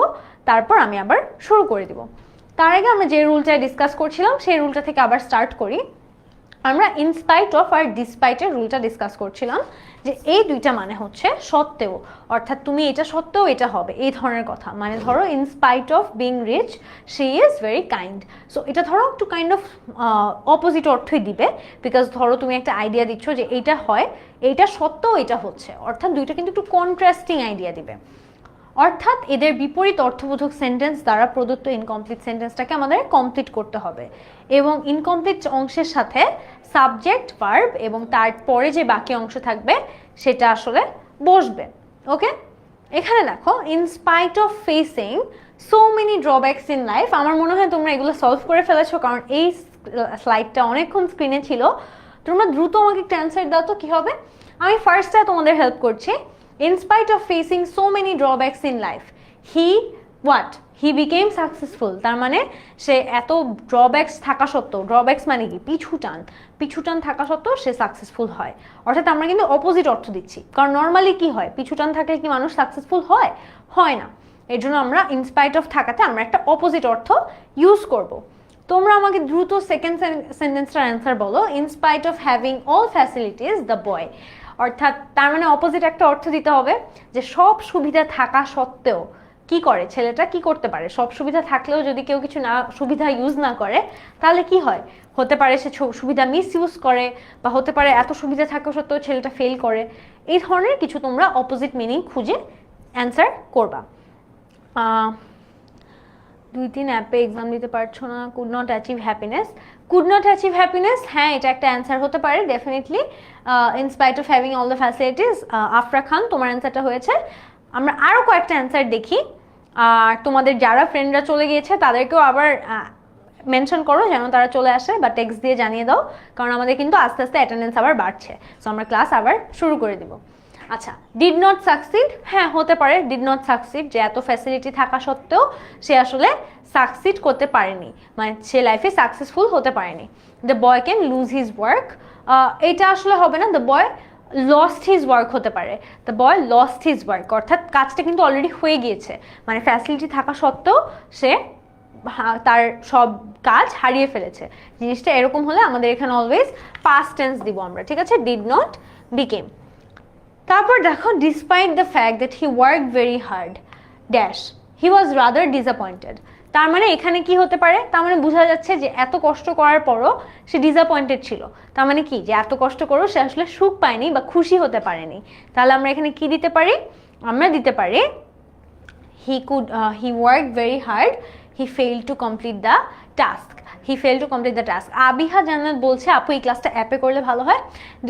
তারপর আমি আবার শুরু করে দিব। তার আগে আমরা যে রুলটা ডিসকাস করছিলাম সেই রুলটা থেকে আবার স্টার্ট করি। আমরা ইনস্পাইট অফ আর ডিসপাইটের রুলটা ডিসকাস করছিলাম, যে এই দুইটা মানে হচ্ছে সত্ত্বেও, অর্থাৎ তুমি এটা সত্ত্বেও এটা হবে, এই ধরনের কথা। মানে ধরো in spite of being rich she is very kind. So এটা ধরো একটু কাইন্ড অফ অপোজিট অর্থই দিবে, বিকজ ধরো তুমি একটা আইডিয়া দিচ্ছ যে এইটা হয়, এইটা সত্ত্বেও এটা হচ্ছে, অর্থাৎ দুইটা কিন্তু একটু কন্ট্রাস্টিং আইডিয়া দিবে। অর্থাৎ এদের বিপরীত অর্থবোধক সেন্টেন্স দ্বারা প্রদত্ত ইনকমপ্লিট সেন্টেন্সটাকে আমাদের কমপ্লিট করতে হবে, এবং ইনকমপ্লিট অংশের সাথে সাবজেক্ট ভার্ব এবং তারপরে যে বাকি অংশ থাকবে সেটা আসলে বসবে। ওকে, এখানে দেখো in spite of facing so many drawbacks in life. আমার মনে হয় তোমরা এগুলো সলভ করে ফেলেছো, কারণ এই স্লাইডটা অনেকক্ষণ স্ক্রিনে ছিল। তোমরা দ্রুত আমাকে একটা অ্যান্সার দাও তো কি হবে। আমি ফার্স্টটা তোমাদের হেল্প করছি। In spite of facing so many drawbacks in life, he became successful. তার মানে সে এত ড্রব্যাকস থাকা সত্ত্বেও, ড্রব্যাকস মানে কি পিছুটান থাকা সত্ত্বেও সে সাকসেসফুল হয়। অর্থাৎ আমরা কিন্তু অপোজিট অর্থ দিচ্ছি, কারণ নর্মালি কি হয়, পিছুটান থাকলে কি মানুষ সাকসেসফুল হয় না। এর জন্য আমরা ইনস্পাইট অফ থাকাতে আমরা একটা অপোজিট অর্থ ইউজ করব। তোমরা আমাকে দ্রুত সেকেন্ড সেন্টেন্সটার অ্যান্সার বলো। In spite of having all facilities the boy, অর্থাৎ তার মানে অপোজিট একটা অর্থ দিতে হবে, যে সব সুবিধা থাকা সত্ত্বেও কি করে ছেলেটা, কি করতে পারে। সব সুবিধা থাকলেও যদি কেউ কিছু না সুবিধা ইউজ না করে তাহলে কি হয়, হতে পারে সে সুবিধা মিস ইউজ করে, বা হতে পারে এত সুবিধা থাকা সত্ত্বেও ছেলেটা ফেল করে। এই ধরনের কিছু তোমরা অপোজিট মিনিং খুঁজে অ্যান্সার করবা। 2-3 অ্যাপে এক্সাম দিতে পারছো না, কুড নট অ্যাচিভ হ্যাপিনেস। হ্যাঁ, এটা একটা অ্যান্সার হতে পারে definitely. In spite of having all the facilities, Afra Khan তোমার অ্যান্সারটা হয়েছে। আমরা আরও কয়েকটা অ্যান্সার দেখি। আর তোমাদের যারা ফ্রেন্ডরা চলে গিয়েছে তাদেরকেও আবার মেনশন করো যেন তারা চলে আসে, বা টেক্সট দিয়ে জানিয়ে দাও, কারণ আমাদের কিন্তু আস্তে আস্তে অ্যাটেন্ডেন্স আবার বাড়ছে। সো আমরা ক্লাস আবার শুরু করে দিব। আচ্ছা, ডিড নট সাকসিড, হ্যাঁ হতে পারে ডিড নট সাকসিড, যে এত ফ্যাসিলিটি থাকা সত্ত্বেও সে আসলে সাকসিড করতে পারেনি, মানে সে লাইফে সাকসেসফুল হতে পারেনি। The boy can loose his work, এটা আসলে হবে না, the boy lost his work হতে পারে। The boy lost his work, অর্থাৎ কাজটা কিন্তু অলরেডি হয়ে গিয়েছে, মানে ফ্যাসিলিটি থাকা সত্ত্বেও সে তার সব কাজ হারিয়ে ফেলেছে। জিনিসটা এরকম হলে আমাদের এখানে অলওয়েজ পাস্ট টেন্স দিব আমরা, ঠিক আছে। Did not became. তারপর দেখো, despite the fact that he work very hard dash he was rather disappointed. তার মানে এখানে কি হতে পারে, তার মানে বোঝা যাচ্ছে যে এত কষ্ট করার পরও সে ডিসঅ্যাপয়েন্টেড ছিল। তার মানে কি, যে এত কষ্ট করেও সে আসলে সুখ পায়নি বা খুশি হতে পারেনি। তাহলে আমরা এখানে কি দিতে পারি, আমরা দিতে পারি he work very hard, he fail to complete the task. Abiha জান্নাত বলছে আপু এই ক্লাসটা অ্যাপে করলে ভালো হয়।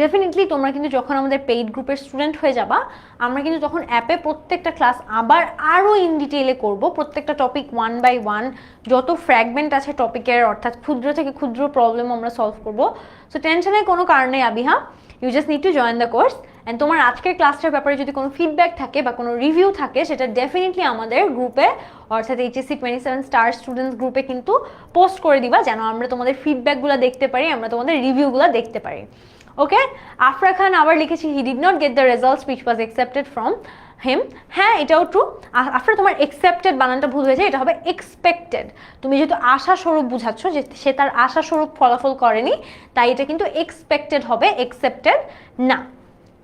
ডেফিনেটলি তোমরা কিন্তু যখন আমাদের পেইড গ্রুপের স্টুডেন্ট হয়ে যাবা, আমরা কিন্তু তখন অ্যাপে প্রত্যেকটা ক্লাস আবার আরও ইন ডিটেইলে করব। প্রত্যেকটা টপিক 1 by 1, যত ফ্র্যাগমেন্ট আছে টপিকের, অর্থাৎ ক্ষুদ্র থেকে ক্ষুদ্র প্রবলেম আমরা সলভ করব। সো টেনশনের কোনো কারণ নেই Abiha, you just need to join the course. And তোমার আজকের ক্লাসটার ব্যাপারে যদি কোনো ফিডব্যাক থাকে বা কোনো রিভিউ থাকে, সেটা ডেফিনেটলি আমাদের গ্রুপে, অর্থাৎ HSC 27 স্টার স্টুডেন্টস গ্রুপে কিন্তু পোস্ট করে দিবা, যেন আমরা তোমাদের ফিডব্যাকগুলো দেখতে পারি, আমরা তোমাদের রিভিউগুলো দেখতে পারি। ওকে, আফরা খান আবার লিখেছি he did not get the results which was accepted from him, হ্যাঁ এটাও ট্রু। আফটার তোমার এক্সেপ্টেড বানানটা ভুল হয়েছে, এটা হবে এক্সপেক্টেড। তুমি যেহেতু আশাস্বরূপ বুঝাচ্ছ যে সে তার আশাস্বরূপ ফলাফল করেনি, তাই এটা কিন্তু এক্সপেক্টেড হবে, এক্সেপ্টেড না।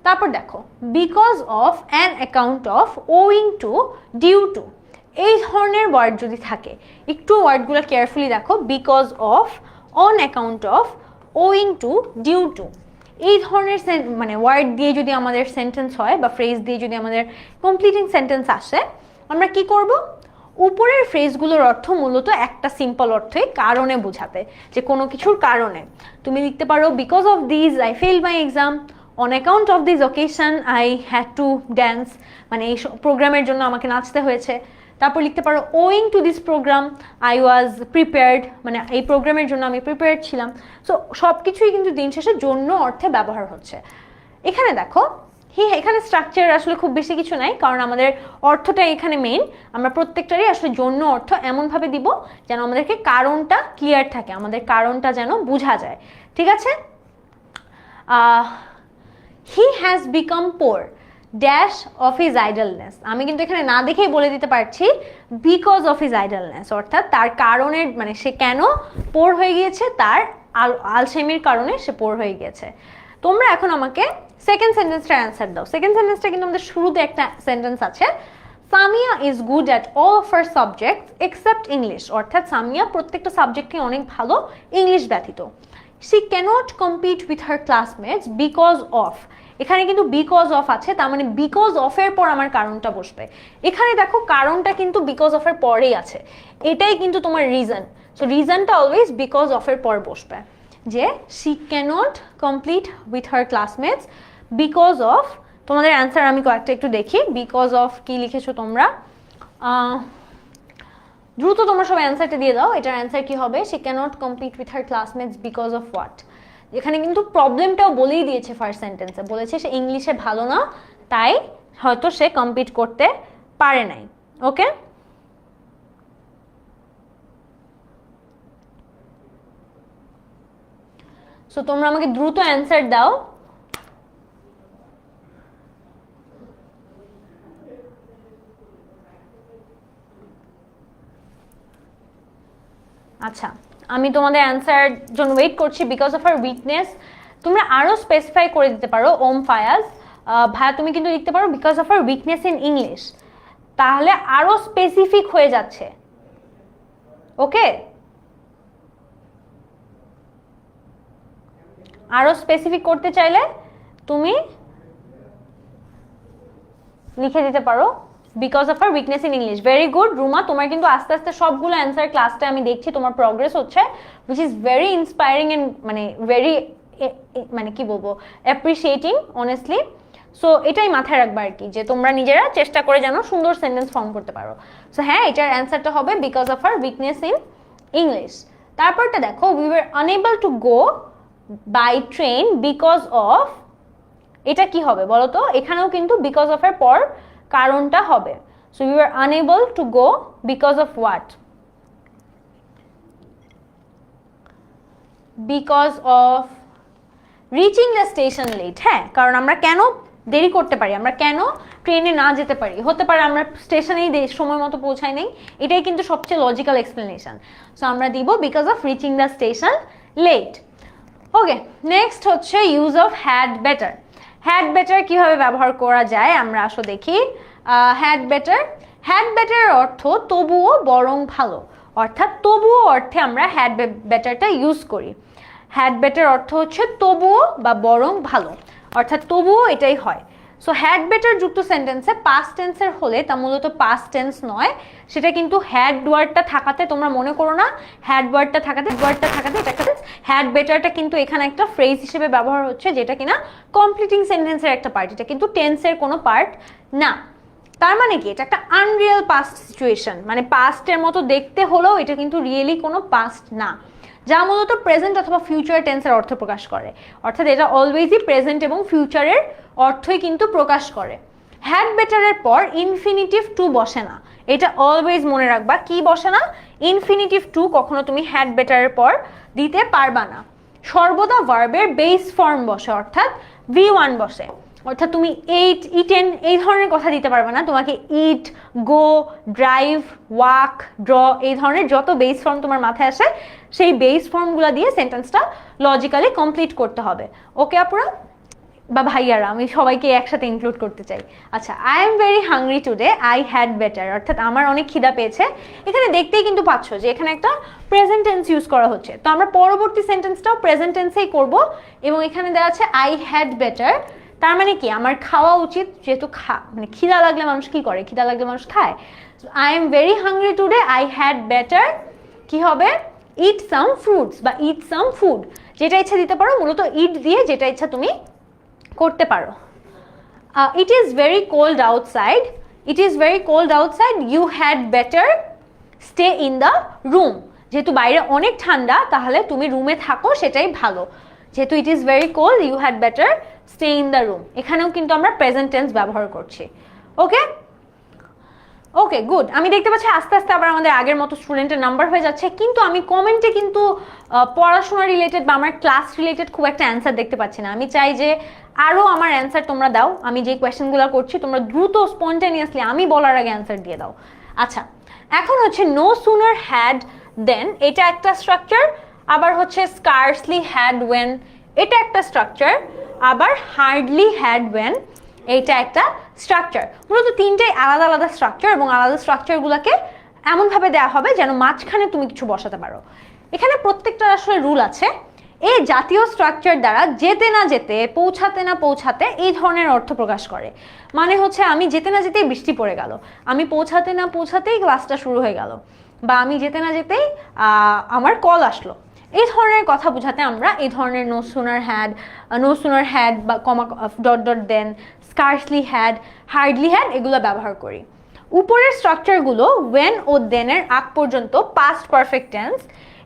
তারপর দেখো because of, an account of, owing to, due to, এই ধরনের ওয়ার্ড যদি থাকে, একটু ওয়ার্ডগুলো কেয়ারফুলি দেখো, because of, on account of, owing to, due to, এই ধরনের মানে ওয়ার্ড দিয়ে যদি আমাদের সেন্টেন্স হয় বা ফ্রেজ দিয়ে যদি আমাদের কমপ্লিটিং সেন্টেন্স আসে, আমরা কি করব? উপরের ফ্রেজগুলোর অর্থ মূলত একটা সিম্পল অর্থই, কারণে বোঝাতে, যে কোনো কিছুর কারণে। তুমি লিখতে পারো because of this I fail my exam, on account of this occasion I had to dance, মানে এই প্রোগ্রামের জন্য আমাকে নাচতে হয়েছে। তারপর লিখতে পারো owing to this program I was prepared, মানে এই প্রোগ্রামের জন্য আমি প্রিপেয়ার্ড ছিলাম। সো সব কিছুই কিন্তু দিন শেষে জন্য অর্থে ব্যবহার হচ্ছে। এখানে দেখো এখানে স্ট্রাকচার আসলে খুব বেশি কিছু নাই, কারণ আমাদের অর্থটা এখানে মেইন। আমরা প্রত্যেকটারই আসলে জন্য অর্থ এমনভাবে দিব যেন আমাদেরকে কারণটা ক্লিয়ার থাকে, আমাদের কারণটা যেন বোঝা যায়। ঠিক আছে? He has become poor dash of his idleness, আমি কিন্তু এখানে না দেখেই বলে দিতে পারছি বিকজ অফ হিজ আইডলনেস, অর্থাৎ তার কারণের, মানে সে কেন পোর হয়ে গিয়েছে, তার আলসেমির কারণে সে পোর হয়ে গিয়েছে। তোমরা এখন আমাকে সেকেন্ড সেন্টেন্সটার অ্যান্সার দাও। সেকেন্ড সেন্টেন্সটা কিন্তু আমাদের শুরুতে একটা সেন্টেন্স আছে, Samia is good at all of her subjects except English, অর্থাৎ সামিয়া প্রত্যেকটা সাবজেক্টে অনেক ভালো, ইংলিশ ব্যতীত। She cannot compete with her classmates because of, এখানে কিন্তু বিকজ অফ আছে, তার মানে বিকজ অফের পর আমার কারণটা বসবে। এখানে দেখো কারণটা কিন্তু বিকজ অফের পরেই আছে, এটাই কিন্তু তোমার রিজন। সো রিজনটা অলওয়েজ বিকজ অফের পর বসবে, যে she cannot complete with her classmates because of. তোমাদের অ্যান্সার আমি কয়েকটা একটু দেখি। বিকজ অফ কি লিখেছো তোমরা? দ্রুত তোমরা সব অ্যান্সারটা দিয়ে দাও। এটার অ্যান্সার কি হবে? She cannot complete with her classmates because of what? এখানে কিন্তু প্রবলেমটাও বলেই দিয়েছে ফার্স্ট সেন্টেন্সে, বলেছে সে ইংলিশে ভালো না, তাই হয়তো সে কম্পিট করতে পারে নাই। ওকে, সো তোমরা আমাকে দ্রুত অ্যান্সার দাও। আচ্ছা, আমি তোমাদের অ্যান্সার জন্য ওয়েট করছি। বিকজ অফ হার উইকনেস, তোমরা আরো স্পেসিফাই করে দিতে পারো। ওম ফায়াজ ভাইয়া তুমি কিন্তু লিখতে পারো because of her weakness in English, তাহলে আরো স্পেসিফিক হয়ে যাচ্ছে। ওকে, আরো স্পেসিফিক করতে চাইলে তুমি লিখে দিতে পারো because of her weakness in English. Very good Ruma, তোমার কিন্তু আস্তে আস্তে সবগুলো অ্যান্সার ক্লাসটা আমি দেখছি, তোমার প্রগ্রেস হচ্ছে, which is very inspiring and মানে ভেরি মানে কি বলবো, অ্যাপ্রিসিয়েটিং অনেস্টলি। সো এটাই মাথায় রাখবে আর কি, যে তোমরা নিজেরা চেষ্টা করে যেন সুন্দর সেন্টেন্স ফর্ম করতে পারো। সো হ্যাঁ, এটার অ্যান্সারটা হবে because of her weakness in English. তারপরটা দেখো, we were unable to go by train because of, এটা কি হবে বলো তো? এখানেও কিন্তু বিকজ অফ এর পর কারণটা হবে। So we were unable to go because of what? Because of reaching the station late. হ্যাঁ, কারণ আমরা কেন দেরি করতে পারি, আমরা কেন ট্রেনে না যেতে পারি, হতে পারে আমরা স্টেশনেই সময় মতো পৌঁছাই নেই, এটাই কিন্তু সবচেয়ে লজিক্যাল এক্সপ্লেনেশন। সো আমরা দিব because of reaching the station late. Okay, next হচ্ছে use of had better. Had better কিভাবে ব্যবহার করা যায় আমরা আসো দেখি। হ্যাড বেটার, হ্যাড বেটারের অর্থ তবুও বরং ভালো, অর্থাৎ তবুও অর্থে আমরা হ্যাড বেটারটা ইউজ করি। হ্যাড বেটার অর্থ হচ্ছে তবুও বা বরং ভালো, অর্থাৎ তবুও এটাই হয়। সো হ্যাড বেটার যুক্ত সেন্টেন্সে পাস্ট টেন্সের হলে তা মূলত পাস্ট টেন্স নয়, সেটা কিন্তু হ্যাড ওয়ার্ডটা থাকাতে, তোমরা মনে করো না হ্যাড ওয়ার্ডটা থাকাতে এটা একটা হ্যাড বেটারটা কিন্তু এখানে একটা ফ্রেজ হিসেবে ব্যবহার হচ্ছে, যেটা কিনা কমপ্লিটিং সেন্টেন্সের একটা পার্ট, এটা কিন্তু টেন্সের কোনো পার্ট না। তার মানে কি, এটা একটা আনরিয়েল পাস্ট সিচুয়েশন, মানে পাস্টের মতো দেখতে হলেও এটা কিন্তু রিয়েলি কোনো পাস্ট না, যা মূলত প্রেজেন্ট অথবা ফিউচার টেন্সের অর্থ প্রকাশ করে। অর্থাৎ এটা অলওয়েজই প্রেজেন্ট এবং ফিউচারের অর্থই কিন্তু প্রকাশ করে। হ্যাড বেটারের পর ইনফিনিটিভ টু বসে না, এটা অলওয়েজ মনে রাখবা। কি বসে না? ইনফিনিটিভ টু কখনো তুমি হ্যাড বেটারের পর দিতে পারবা না। সর্বদা ভার্বের বেস ফর্ম বসে, অর্থাৎ V1 বসে। অর্থাৎ তুমি এইট, ইটেন এই ধরনের কথা দিতে পারবে না, তোমাকে ইট, গো, ড্রাইভ, ওয়াক, ড্র এই ধরনের যত বেস ফর্ম তোমার মাথায় আসে সেই বেস ফর্মগুলো দিয়ে সেন্টেন্সটা লজিক্যালি কমপ্লিট করতে হবে। ওকে আপুরা বা ভাইয়ারা, আমি সবাইকে একসাথে ইনক্লুড করতে চাই। আচ্ছা, I am very hungry today, I had better, অর্থাৎ আমার অনেক খিদা পেয়েছে। এখানে দেখতেই কিন্তু পাচ্ছ যে এখানে একটা প্রেজেন্ট টেন্স ইউজ করা হচ্ছে, তো আমরা পরবর্তী সেন্টেন্সটাও প্রেজেন্ট টেন্সেই করব। এবং এখানে দেওয়া আছে আই হ্যাড বেটার, তার মানে কি আমার খাওয়া উচিত, যেহেতু মানে খিদা লাগলে মানুষ কি করে, খিদা লাগলে মানুষ খায়। I am very hungry today, I had better কি হবে, ইট সাম ফ্রুটস বা ইট সাম ফুড, যেটা ইচ্ছা দিতে পারো, মূলত ইট দিয়ে যেটা ইচ্ছা তুমি করতে পারো। It is very cold outside, it is very cold outside, you had better stay in the room, যেহেতু বাইরে অনেক ঠান্ডা তাহলে তুমি রুমে থাকো, সেটাই ভালো। যেহেতু it is very cold, you had better stay in the room, এখানেও কিন্তু আমরা প্রেজেন্ট টেন্স ব্যবহার করছি। Okay okay good. আমি দেখতে পাচ্ছি আস্তে আস্তে আবার আমাদের আগের মতো স্টুডেন্টের নাম্বার হয়ে যাচ্ছে, কিন্তু আমি কমেন্টে কিন্তু পড়াশোনা রিলেটেড বা আমার ক্লাস রিলেটেড খুব একটা অ্যান্সার দেখতে পাচ্ছি না। আমি চাই যে আরও আমার অ্যান্সার তোমরা দাও, আমি যে কোয়েশ্চেনগুলো করছি তোমরা দ্রুত স্পন্টেনিয়াসলি আমি বলার আগে অ্যান্সার দিয়ে দাও। আচ্ছা, এখন হচ্ছে নো সুনার হ্যাড দেন, এটা একটা স্ট্রাকচার। আবার হচ্ছে স্কার্সলি হ্যাড ওয়েন, এটা একটা স্ট্রাকচার। আবার হার্ডলি হ্যাড ওয়েন, এইটা একটা স্ট্রাকচার। মূলত তিনটাই আলাদা আলাদা স্ট্রাকচার, এবং আলাদা স্ট্রাকচারগুলোকে এমনভাবে দেওয়া হবে যেন মাঝখানে তুমি কিছু বসাতে পারো। এখানে প্রত্যেকটা আসলে রুল আছে। এই জাতীয় স্ট্রাকচার দ্বারা যেতে না যেতে, পৌঁছাতে না পৌঁছাতে এই ধরনের অর্থ প্রকাশ করে। মানে হচ্ছে আমি যেতে না যেতেই বৃষ্টি পড়ে গেল, আমি পৌঁছাতে না পৌঁছাতেই ক্লাসটা শুরু হয়ে গেল, বা আমি যেতে না যেতেই আমার কল আসলো। এই ধরনের কথা বোঝাতে আমরা এই ধরনের নো সুনার হ্যাড বা comma dot dot then, scarcely had, hardly had এগুলো ব্যবহার করি। উপরের স্ট্রাকচারগুলো ওয়েন ও দেনের আগ পর্যন্ত পাস্ট পারফেক্ট টেন্স,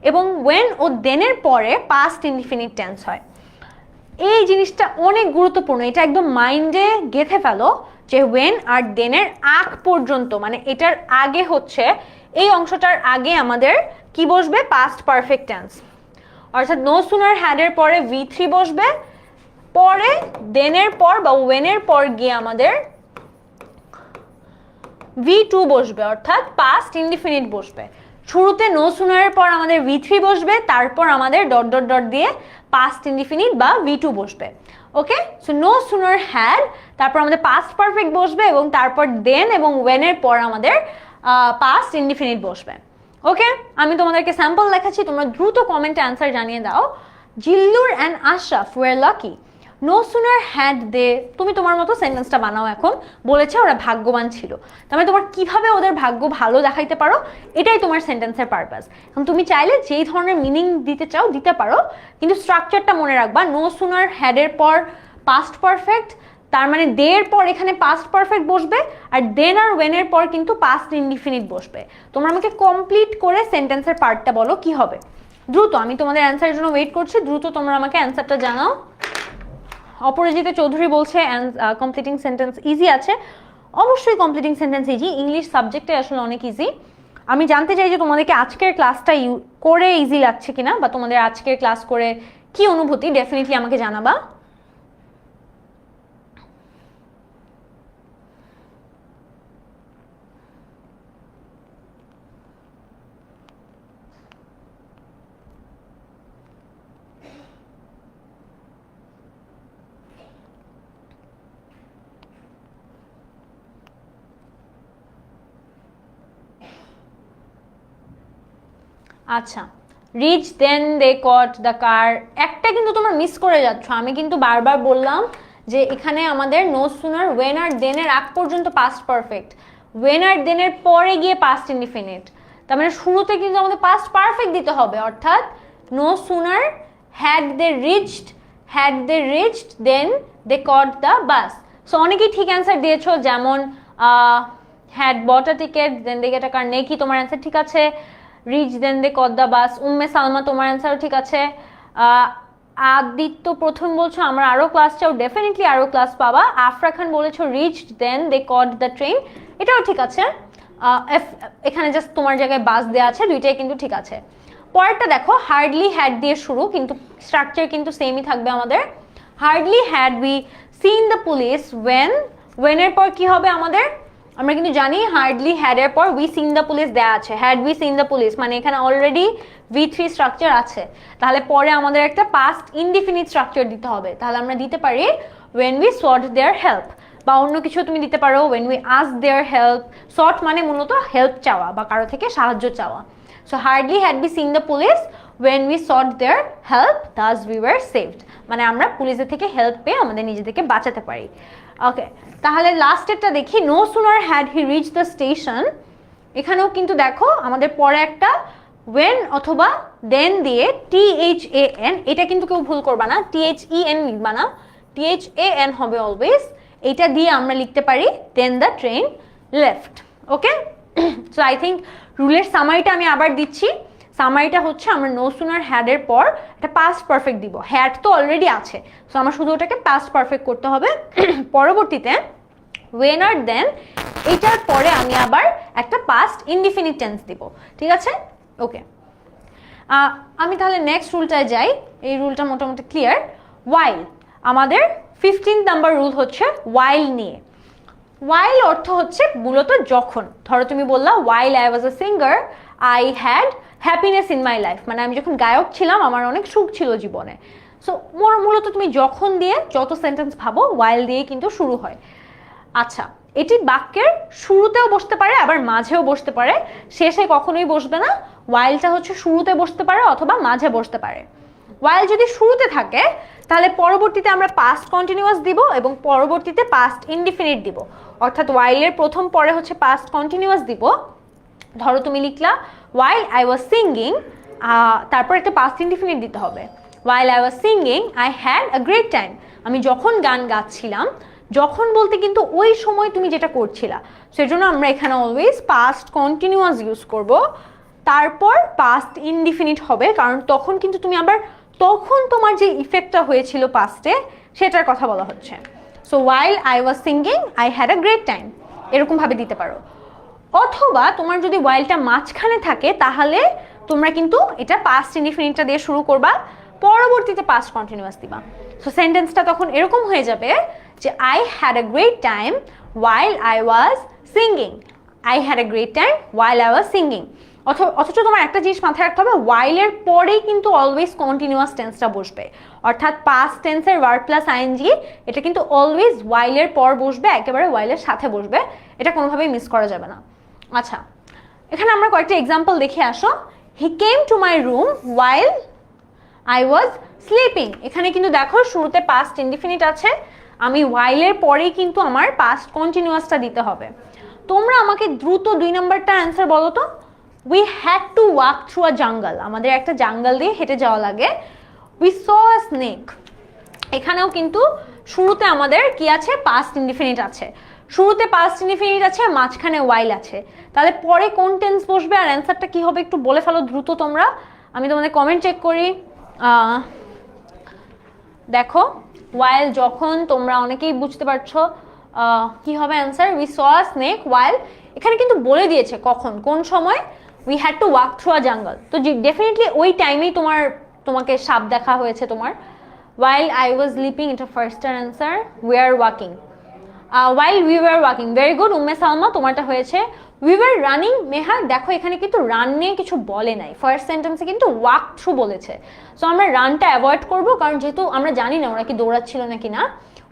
এবং ওয়েন ও দেনের পরে পাস্ট ইনডিফিনিট টেন্স হয়। এই জিনিসটা অনেক গুরুত্বপূর্ণ, এটা একদম মাইন্ডে গেঁথে ফেলো যে ওয়েন আর দেনের আগ পর্যন্ত, মানে এটার আগে হচ্ছে এই অংশটার আগে আমাদের কি বসবে, পাস্ট পারফেক্ট টেন্স। অর্থাৎ নো সুনার হ্যাডের পরে V3 বসবে, পরে দেনের পর বা ওয়েনের পর গিয়ে আমাদের V2 বসবে, অর্থাৎ পাস্ট ইনডিফিনিট বসবে। শুরুতে নো সুনারের পর আমাদের V3 বসবে, তারপর আমাদের ডট ডট ডট দিয়ে পাস্ট ইনডিফিনিট বা V2 বসবে। ওকে, সো নো সুনার হ্যাড, তারপর আমাদের পাস্ট পারফেক্ট বসবে, এবং তারপর দেন এবং ওয়েনের পর আমাদের পাস্ট ইনডিফিনিট বসবে। ওকে, আমি তোমাদেরকে স্যাম্পল দেখাচ্ছি, তোমরা দ্রুত কমেন্টে অ্যান্সার জানিয়ে দাও। Zillur and Ashraf were lucky, no sooner had they, তুমি তোমার মতো সেন্টেন্সটা বানাও। এখন বলেছে ওরা ভাগ্যবান ছিল, তার মানে তোমার কিভাবে ওদের ভাগ্য ভালো দেখাইতে পারো, এটাই তোমার সেন্টেন্সের পারপাস। এখন তুমি চাইলে যেই ধরনের মিনিং দিতে চাও দিতে পারো, কিন্তু স্ট্রাকচারটা মনে রাখবা। নো সুনার হ্যাডের পর পাস্ট পারফেক্ট, তার মানে দে এর পর এখানে পাস্ট পারফেক্ট বসবে, আর দেন আর ওয়েনের পর কিন্তু পাস্ট ইনডিফিনিট বসবে। তোমরা আমাকে কমপ্লিট করে সেন্টেন্সের পার্টটা বলো কি হবে দ্রুত। আমি তোমাদের অ্যান্সারের জন্য ওয়েট করছি, দ্রুত তোমরা আমাকে অ্যান্সারটা জানাও। অপরাজিতা চৌধুরী বলছে কমপ্লিটিং সেন্টেন্স ইজি আছে। অবশ্যই কমপ্লিটিং সেন্টেন্স ইজি, ইংলিশ সাবজেক্টে আসলে অনেক ইজি। আমি জানতে চাই যে তোমাদেরকে আজকের ক্লাসটা করে ইজি লাগছে কিনা, বা তোমাদের আজকের ক্লাস করে কি অনুভূতি, ডেফিনেটলি আমাকে জানাবা। আচ্ছা, rich then they caught the car, একটা কিন্তু তোমরা মিস করে যাচ্ছ। আমি কিন্তু বারবার বললাম যে এখানে আমাদের নো সুনার ওয়েন আর দেনের আগ পর্যন্ত পাস্ট পারফেক্ট, ওয়েন আর দেনের পরে গিয়ে পাস্ট ইনডিফিনিট, তার মানে শুরুতে কিন্তু আমাদের পাস্ট পারফেক্ট দিতে হবে। অর্থাৎ no sooner had they reached then they caught the bus. So অনেকেই ঠিক অ্যান্সার দিয়েছো, যেমন had bought a ticket then they get a car, Neki তোমার অ্যান্সার ঠিক আছে। Reach then they caught the bus, Umme Salma তোমার অ্যান্সারও ঠিক আছে। আদিত্য প্রথম বলছো আমরা আরও ক্লাস চাও, ডেফিনেটলি আরও ক্লাস পাবা। আফরা খান বলেছো reach then they caught the train, এটাও ঠিক আছে। এখানে জাস্ট তোমার জায়গায় বাস দেওয়া আছে, দুইটাই কিন্তু ঠিক আছে। পরেরটা দেখো, হার্ডলি হ্যাড দিয়ে শুরু, কিন্তু স্ট্রাকচার কিন্তু সেমই থাকবে আমাদের। Hardly had we seen the police when এর পর কি হবে আমাদের? আমরা কিন্তু জানি হার্ডলি হ্যাড এর পর we seen the police দেয়া আছে, had we seen the police মানে এখানে অলরেডি V3 স্ট্রাকচার আছে, তাহলে পরে আমাদের একটা পাস্ট ইনডিফিনিট স্ট্রাকচার দিতে হবে। তাহলে আমরা দিতে পারি when we sought their help, বা অন্য কিছু তুমি দিতে পারো when we asked their help। sought মানে মূলত হেল্প চাওয়া বা কারো থেকে সাহায্য চাওয়া। So hardly had we seen the police when we sought their help thus we were saved, মানে আমরা পুলিশের থেকে হেল্প পেয়ে আমাদের নিজেদেরকে বাঁচাতে পারি। ওকে, তাহলে লাস্টেরটা দেখি, no sooner had he reached the station। এখানেও কিন্তু দেখো আমাদের পরে একটা when অথবা then দিয়ে THAN, এটা কিন্তু কেউ ভুল করবা না, THEN লিখবা না, THAN হবে অলওয়েজ। এটা দিয়ে আমরা লিখতে পারি then the train left। Okay, so I think রুলের সামারিটা আমি আবার দিচ্ছি। সামারিটা হচ্ছে আমরা নো সুনার হ্যাড এর পর একটা পাস্ট পারফেক্ট দিব, হ্যাড তো অলরেডি আছে, সো আমরা শুধু ওটাকে পাস্ট পারফেক্ট করতে হবে। পরবর্তীতে when আর then এটার পরে আমি আবার একটা পাস্ট ইনডিফিনিট টেন্স দিব, ঠিক আছে? ওকে, আমি তাহলে নেক্সট রুলটায় যাই। এই রুলটা মোটামুটি ক্লিয়ার। while, আমাদের 15 নাম্বার রুল হচ্ছে while নিয়ে। while অর্থ হচ্ছে মূলত যখন, ধরো তুমি বললা while I was a singer I had happiness in my life, মানে আমি যখন গায়ক ছিলাম আমার অনেক সুখ ছিল জীবনে। সো মূলত তুমি যখন দিয়ে যত সেন্টেন্স ভাবো while দিয়ে কিন্তু শুরু হয়। আচ্ছা, এটি বাক্যের শুরুতেও বসতে পারে আবার মাঝেও বসতে পারে, শেষে কখনোই বসবে না। whileটা হচ্ছে শুরুতে বসতে পারে অথবা মাঝে বসতে পারে। while যদি শুরুতে থাকে তাহলে পরবর্তীতে আমরা পাস্ট কন্টিনিউয়াস দিব এবং পরবর্তীতে পাস্ট ইনডিফিনিট দিব, অর্থাৎ while এর প্রথম পরে হচ্ছে পাস্ট কন্টিনিউয়াস দিব। ধরো তুমি লিখলা while I was singing, তারপর একটা পাস্ট ইনডিফিনিট দিতে হবে। while I was singing I had a great time, আমি যখন গান গাচ্ছিলাম, যখন বলতে কিন্তু ওই সময় তুমি যেটা করছিলা, সেজন্য আমরা এখানে অলওয়েজ পাস্ট কন্টিনিউয়াস ইউজ করব, তারপর পাস্ট ইনডিফিনিট হবে, কারণ তখন কিন্তু তুমি আবার তখন তোমার যে ইফেক্টটা হয়েছিল পাস্টে সেটার কথা বলা হচ্ছে। So while I was singing I had a great time, এরকম ভাবে দিতে পারো। অথবা তোমার যদি whileটা মাঝখানে থাকে তাহলে তোমরা কিন্তু এটা পাস্ট ইনডিফিনিটটা দিয়ে শুরু করবা, পরবর্তীতে পাস্ট কন্টিনিউয়াস দিবা। সো সেন্টেন্সটা তখন এরকম হয়ে যাবে যে I had a great time while I was singing, I had a great time while I was singing। অথচ তোমার একটা জিনিস মাথায় রাখতে হবে, while এর পরেই কিন্তু অলওয়েজ কন্টিনিউয়াস টেন্সটা বসবে, অর্থাৎ পাস্ট টেন্সের ভার্ব প্লাস আইএনজি এটা কিন্তু অলওয়েজ while এর পর বসবে, একেবারে while এর সাথে বসবে, এটা কোনোভাবেই মিস করা যাবে না। আচ্ছা, এখানে আমরা কয়েকটা এক্সাম্পল দেখে আসো। He came to my room while I was sleeping, এখানে কিন্তু দেখো শুরুতে পাস্ট ইনডিফিনিট আছে, আমি while এর পরেই কিন্তু আমার পাস্ট কন্টিনিউয়াসটা দিতে হবে। তোমরা আমাকে দ্রুত 2 নাম্বারটা অ্যান্সার বলো তো। we had to walk through a jungle, আমাদের একটা জাঙ্গল দিয়ে হেঁটে যাওয়া লাগে। we saw a snake, এখানেও কিন্তু শুরুতে আমাদের কি আছে, পাস্ট ইনডিফিনিট আছে, শুরুতে পাস্ট ইনডিফিনিট আছে, মাঝখানে while আছে, তাহলে পরে কোন টেন্স বসবে আর অ্যান্সারটা কি হবে একটু বলে ফেলো দ্রুত তোমরা, আমি তোমাদের কমেন্ট চেক করি। দেখো while যখন, তোমরা অনেকেই বুঝতে পারছো কি হবে answer, we saw a snake while, এখানে কিন্তু বলে দিয়েছে কখন কোন সময়, we had to walk through a jungle, তো ডেফিনেটলি ওই টাইমেই তোমাকে সাপ দেখা হয়েছে তোমার। while I was sleeping, এটা first answer, we are walking, while we were walking, very good Umme Salma, তোমারটা হয়েছে। we were running, মেহার দেখো এখানে কিন্তু রান নিয়ে কিছু বলে নাই, ফার্স্ট সেন্টেন্সে কিন্তু ওয়াক থ্রু বলেছে, সো আমরা রানটা অ্যাভয়েড করব, কারণ যেহেতু আমরা জানি না ওরা কি দৌড়াচ্ছিল নাকি না,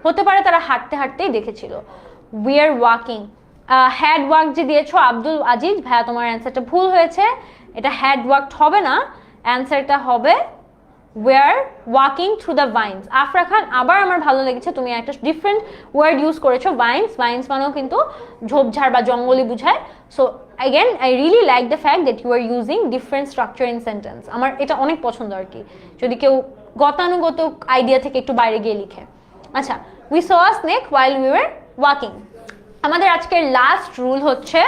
হতে পারে তারা হাঁটতে হাঁটতেই দেখেছিল। we are walking, had work যে দিয়েছো আব্দুল আজিজ ভাইয়া, তোমার অ্যান্সারটা ভুল হয়েছে, এটা হ্যাড ওয়ার্কড হবে না, অ্যান্সারটা হবে we are walking through the vines। Afra খান, আবার আমার ভালো লেগেছে তুমি একটা ডিফারেন্ট ওয়ার্ড ইউজ করেছো, ভাইন্স, ভাইন্স মানেও কিন্তু ঝোপঝাড় বা জঙ্গলি বুঝায়। So again I really like the fact that you are using different structure in sentence, আমার এটা অনেক পছন্দ আর কি, যদি কেউ গতানুগত আইডিয়া থেকে একটু বাইরে গিয়ে লিখে। আচ্ছা, we saw a snake while we were walking। আমাদের আজকের লাস্ট রুল হচ্ছে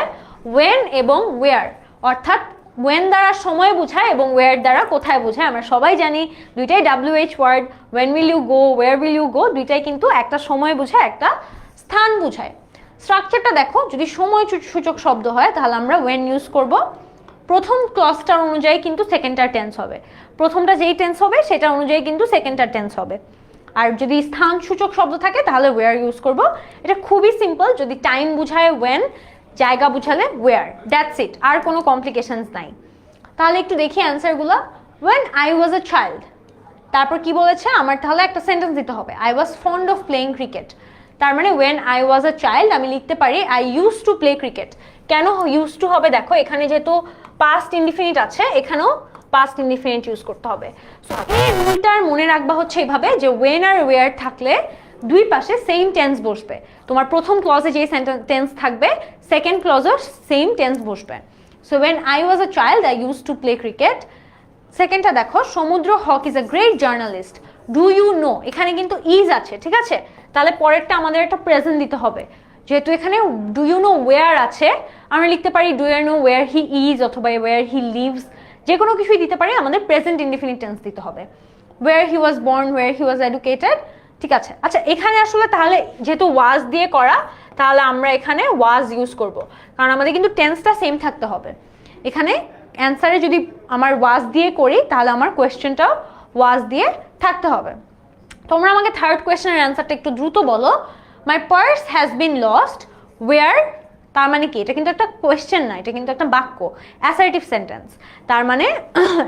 when এবং where, অর্থাৎ when দ্বারা সময় বোঝায় এবং where দ্বারা কোথায় বোঝায়। আমরা সবাই জানি দুইটাই WH word, when will you go, where will you go, দুইটাই কিন্তু একটা সময় বোঝায় একটা স্থান বোঝায়। স্ট্রাকচারটা দেখো, যদি সময় সূচক শব্দ হয় তাহলে আমরা when ইউজ করব, প্রথম ক্লজটার অনুযায়ী কিন্তু সেকেন্ডটার টেন্স হবে, প্রথমটা যেই টেন্স হবে সেটা অনুযায়ী কিন্তু সেকেন্ডটার টেন্স হবে। আর যদি স্থান সূচক শব্দ থাকে তাহলে ওয়্যার ইউজ করব। এটা খুবই সিম্পল, যদি টাইম বুঝায় ওয়েন, জায়গা বুঝালে ওয়্যার, দ্যাটস ইট, আর কোনো কমপ্লিকেশনস নাই। তাহলে একটু দেখি অ্যান্সারগুলো। When I was a child, তারপর কি বলেছে, আমার তাহলে একটা সেন্টেন্স দিতে হবে, I was fond of playing cricket. তার মানে when I was a child আমি লিখতে পারি I use to play cricket. কেন ইউজ টু হবে, দেখো এখানে যেহেতু পাস্ট ইনডিফিনিট আছে, এখানেও পাস্ট ইনডিফিনিট ইউজ করতে হবে। সো এই রুলটার মনে রাখবা হচ্ছে এইভাবে যে ওয়েন আর ওয়্যার থাকলে দুই পাশে সেম টেন্স বসবে। তোমার প্রথম ক্লজে যে টেন্স থাকবে, সেকেন্ড ক্লজেও সেম টেন্স বসবে। So when I was a child I use to play cricket. সেকেন্ডটা দেখো, Samudra Haque is a great journalist. Do you know, এখানে কিন্তু ইজ আছে, ঠিক আছে, তাহলে পরেরটা আমাদের একটা প্রেজেন্ট দিতে হবে। যেহেতু এখানে ডু ইউ নো ওয়্যার আছে, আমরা লিখতে পারি do you know where he is অথবা ওয়্যার হি লিভস, যে কোনো কিছুই দিতে পারি, আমাদের প্রেজেন্ট ইনডিফিনিট টেন্স দিতে হবে। Where he was born, where he was educated, ঠিক আছে। আচ্ছা এখানে আসলে তাহলে যেহেতু ওয়াজ দিয়ে করা, তাহলে আমরা এখানে ওয়াজ ইউজ করব, কারণ আমাদের কিন্তু টেন্সটা সেম থাকতে হবে। এখানে অ্যান্সারে যদি আমার ওয়াজ দিয়ে করি তাহলে আমার কোয়েশ্চেনটাও ওয়াজ দিয়ে থাকতে হবে। তোমরা আমাকে থার্ড কোয়েশ্চেনের অ্যান্সারটা একটু দ্রুত বলো। My purse has been lost where, তার মানে কি, এটা কিন্তু একটা কোয়েশ্চেন না, এটা কিন্তু একটা বাক্য, অ্যাসার্টিভ সেন্টেন্স। তার মানে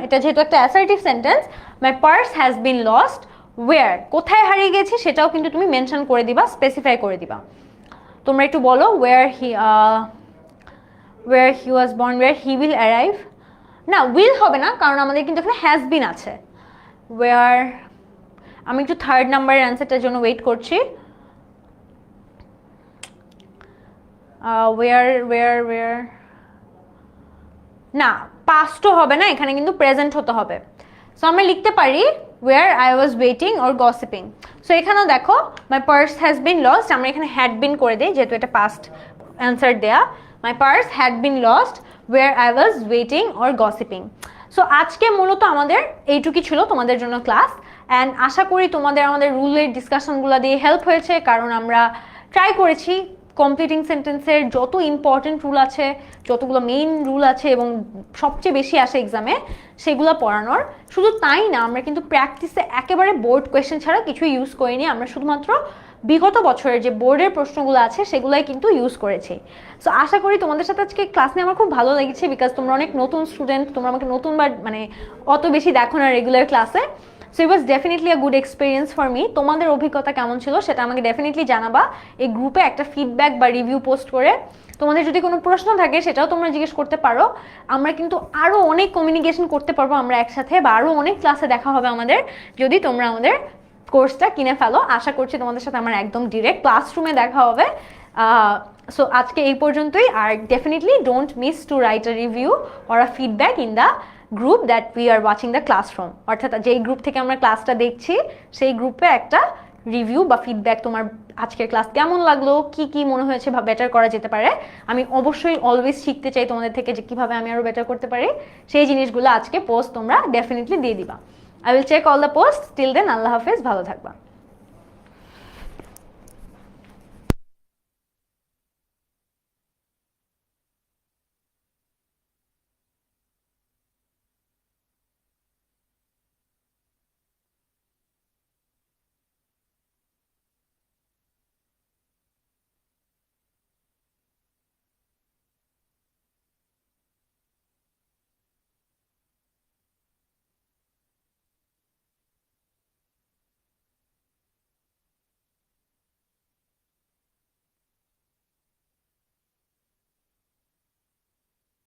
এটা যেহেতু একটা assertive sentence, my purse has been lost where, কোথায় হারিয়ে গেছে সেটাও কিন্তু তুমি মেনশন করে দিবা, স্পেসিফাই করে দিবা। তোমরা একটু বলো, where he was born, where he will arrive, না উইল হবে না, কারণ আমাদের কিন্তু এখানে হ্যাজ বিন আছে। ওয়্যার, আমি একটু থার্ড নাম্বারের অ্যান্সারটার জন্য ওয়েট করছি। ওয়্যার না, পাস্টও হবে না, এখানে কিন্তু প্রেজেন্ট হতে হবে। সো আমরা লিখতে পারি where I was waiting or gossiping. So এখানেও দেখো my purse has been lost, আমরা এখানে হ্যাড বিন করে দিই যেহেতু এটা পাস্ট অ্যান্সার দেয়া। My purse had been lost where I was waiting or gossiping. So আজকে মূলত আমাদের এইটুকুই ছিল তোমাদের জন্য ক্লাস, অ্যান্ড আশা করি তোমাদের আমাদের রুলের ডিসকাশনগুলো দিয়ে হেল্প হয়েছে, কারণ আমরা ট্রাই করেছি কমপ্লিটিং সেন্টেন্সের যত ইম্পর্টেন্ট রুল আছে, যতগুলো মেইন রুল আছে এবং সবচেয়ে বেশি আসে এক্সামে, সেগুলো পড়ানোর। শুধু তাই না, আমরা কিন্তু প্র্যাকটিসে একেবারে বোর্ড কোয়েশ্চেন ছাড়া কিছু ইউজ করিনি, আমরা শুধুমাত্র বিগত বছরের যে বোর্ডের প্রশ্নগুলো আছে সেগুলাই কিন্তু ইউজ করেছি। সো আশা করি তোমাদের সাথে আজকে ক্লাস নিয়ে আমার খুব ভালো লেগেছে, বিকজ তোমরা অনেক নতুন স্টুডেন্ট, তোমরা আমাকে নতুনবার মানে অত বেশি দেখো না রেগুলার ক্লাসে। So it was definitely a good experience for me. তোমাদের অভিজ্ঞতা কেমন ছিল সেটা আমাকে ডেফিনেটলি জানাবা এই গ্রুপে একটা ফিডব্যাক বা রিভিউ পোস্ট করে। তোমাদের যদি কোনো প্রশ্ন থাকে সেটাও তোমরা জিজ্ঞেস করতে পারো। আমরা কিন্তু আরও অনেক কমিউনিকেশন করতে পারবো আমরা একসাথে, বা আরও অনেক ক্লাসে দেখা হবে আমাদের যদি তোমরা আমাদের কোর্সটা কিনে ফেলো। আশা করছি তোমাদের সাথে আমার একদম ডিরেক্ট ক্লাসরুমে দেখা হবে। সো আজকে এই পর্যন্তই, আর definitely don't miss to write a review or a feedback in the group that we are watching the classroom, অর্থাৎ যেই গ্রুপ থেকে আমরা ক্লাসটা দেখছি সেই গ্রুপে একটা রিভিউ বা ফিডব্যাক, তোমার আজকের ক্লাস কেমন লাগলো, কি কি মনে হয়েছে বা বেটার করা যেতে পারে। আমি অবশ্যই অলওয়েজ শিখতে চাই তোমাদের থেকে যে কীভাবে আমি আরও বেটার করতে পারি, সেই জিনিসগুলো আজকে পোস্ট তোমরা ডেফিনেটলি দিয়ে দিবা। I will check all the post. Till then আল্লাহ হাফেজ, ভালো থাকবা।